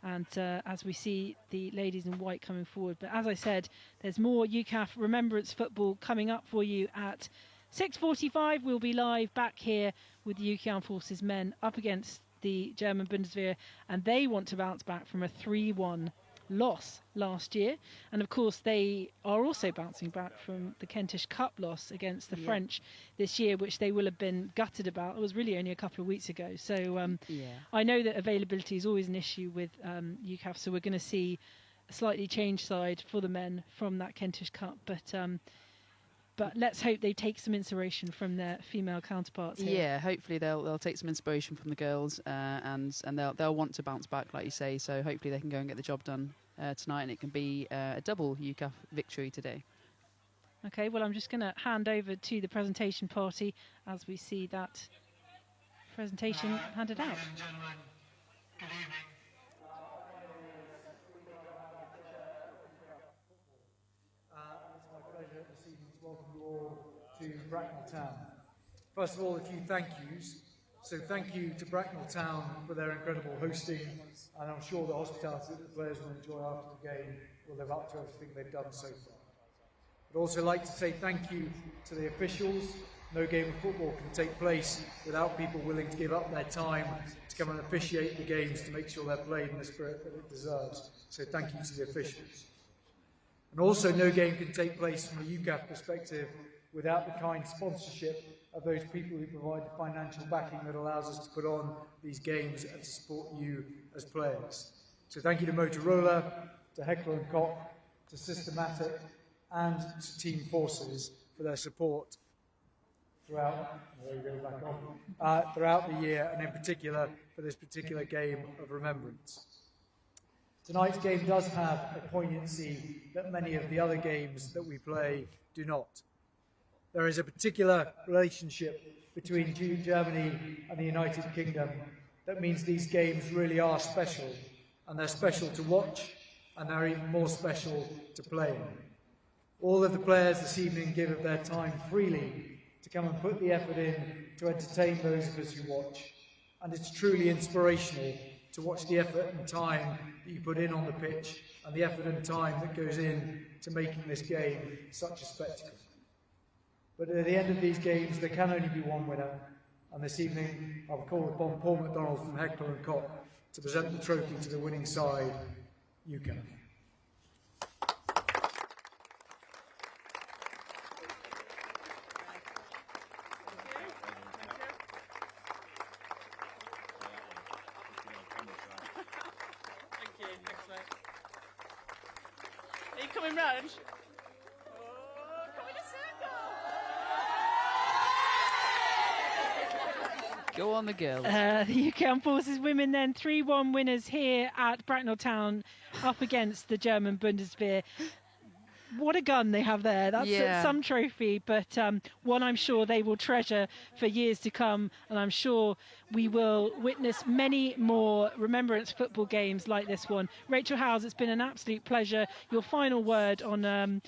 and as we see the ladies in white coming forward. But as I said, there's more UKAF Remembrance football coming up for you at 6:45. We'll be live back here with the UK Armed Forces men up against the German Bundeswehr, and they want to bounce back from a 3-1 loss last year, and of course they are also bouncing back from the Kentish Cup loss against the French this year, which they will have been gutted about. It was really only a couple of weeks ago, so I know that availability is always an issue with UKAF, so we're going to see a slightly changed side for the men from that Kentish Cup, but let's hope they take some inspiration from their female counterparts here. Yeah, hopefully they'll take some inspiration from the girls, and they'll want to bounce back, like you say. So hopefully they can go and get the job done tonight, and it can be a double UKAF victory today. Okay, well, I'm just going to hand over to the presentation party as we see that presentation handed out. Ladies and gentlemen, good evening. To Bracknell Town. First of all, a few thank yous. So thank you to Bracknell Town for their incredible hosting, and I'm sure the hospitality that the players will enjoy after the game will live up to everything they've done so far. I'd also like to say thank you to the officials. No game of football can take place without people willing to give up their time to come and officiate the games to make sure they're played in the spirit that it deserves. So thank you to the officials. And also, no game can take place from a UKAF perspective without the kind sponsorship of those people who provide the financial backing that allows us to put on these games and to support you as players. So thank you to Motorola, to Heckler & Koch, to Systematic, and to Team Forces for their support throughout the year, and in particular for this particular game of remembrance. Tonight's game does have a poignancy that many of the other games that we play do not. There is a particular relationship between Germany and the United Kingdom that means these games really are special, and they're special to watch, and they're even more special to play in. All of the players this evening give of their time freely to come and put the effort in to entertain those of us who watch, and it's truly inspirational to watch the effort and time that you put in on the pitch and the effort and time that goes in to making this game such a spectacle. But at the end of these games, there can only be one winner, and this evening I'll call upon Paul McDonald from Heckler and Koch to present the trophy to the winning side, UKAF. Are you coming round? Go on the girls. The UK Armed Forces women then 3-1 winners here at Bracknell Town up against the German Bundeswehr. What a gun they have there. That's some trophy, but one I'm sure they will treasure for years to come, and I'm sure we will witness many more Remembrance football games like this one. Rachel Howes, it's been an absolute pleasure. Your final word on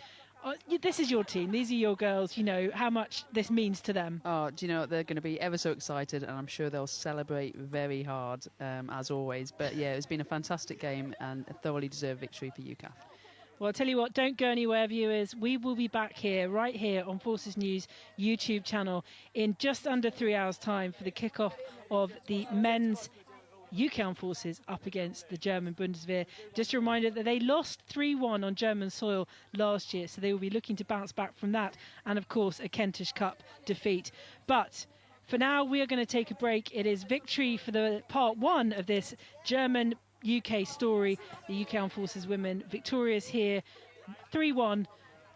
this is your team, these are your girls, you know how much this means to them. Oh, do you know what? They're going to be ever so excited, and I'm sure they'll celebrate very hard, as always. But yeah, it's been a fantastic game and a thoroughly deserved victory for UKAF. Well, I'll tell you what, don't go anywhere, viewers. We will be back here, right here on Forces News YouTube channel in just under 3 hours' time for the kickoff of the men's UK Armed Forces up against the German Bundeswehr. Just a reminder that they lost 3-1 on German soil last year, so they will be looking to bounce back from that, and of course a Kentish Cup defeat. But for now, we are going to take a break. It is victory for the part one of this German UK story. The UK Armed Forces women victorious here, 3-1.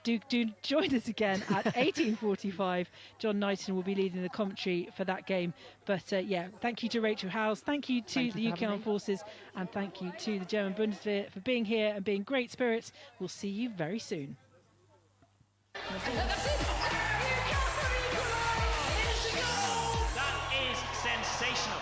Do join us again at 18:45. John Knighton will be leading the commentary for that game. But yeah, thank you to Rachel Howes, thank you to the UK Armed Forces, and thank you to the German Bundeswehr for being here and being great spirits. We'll see you very soon. That is sensational.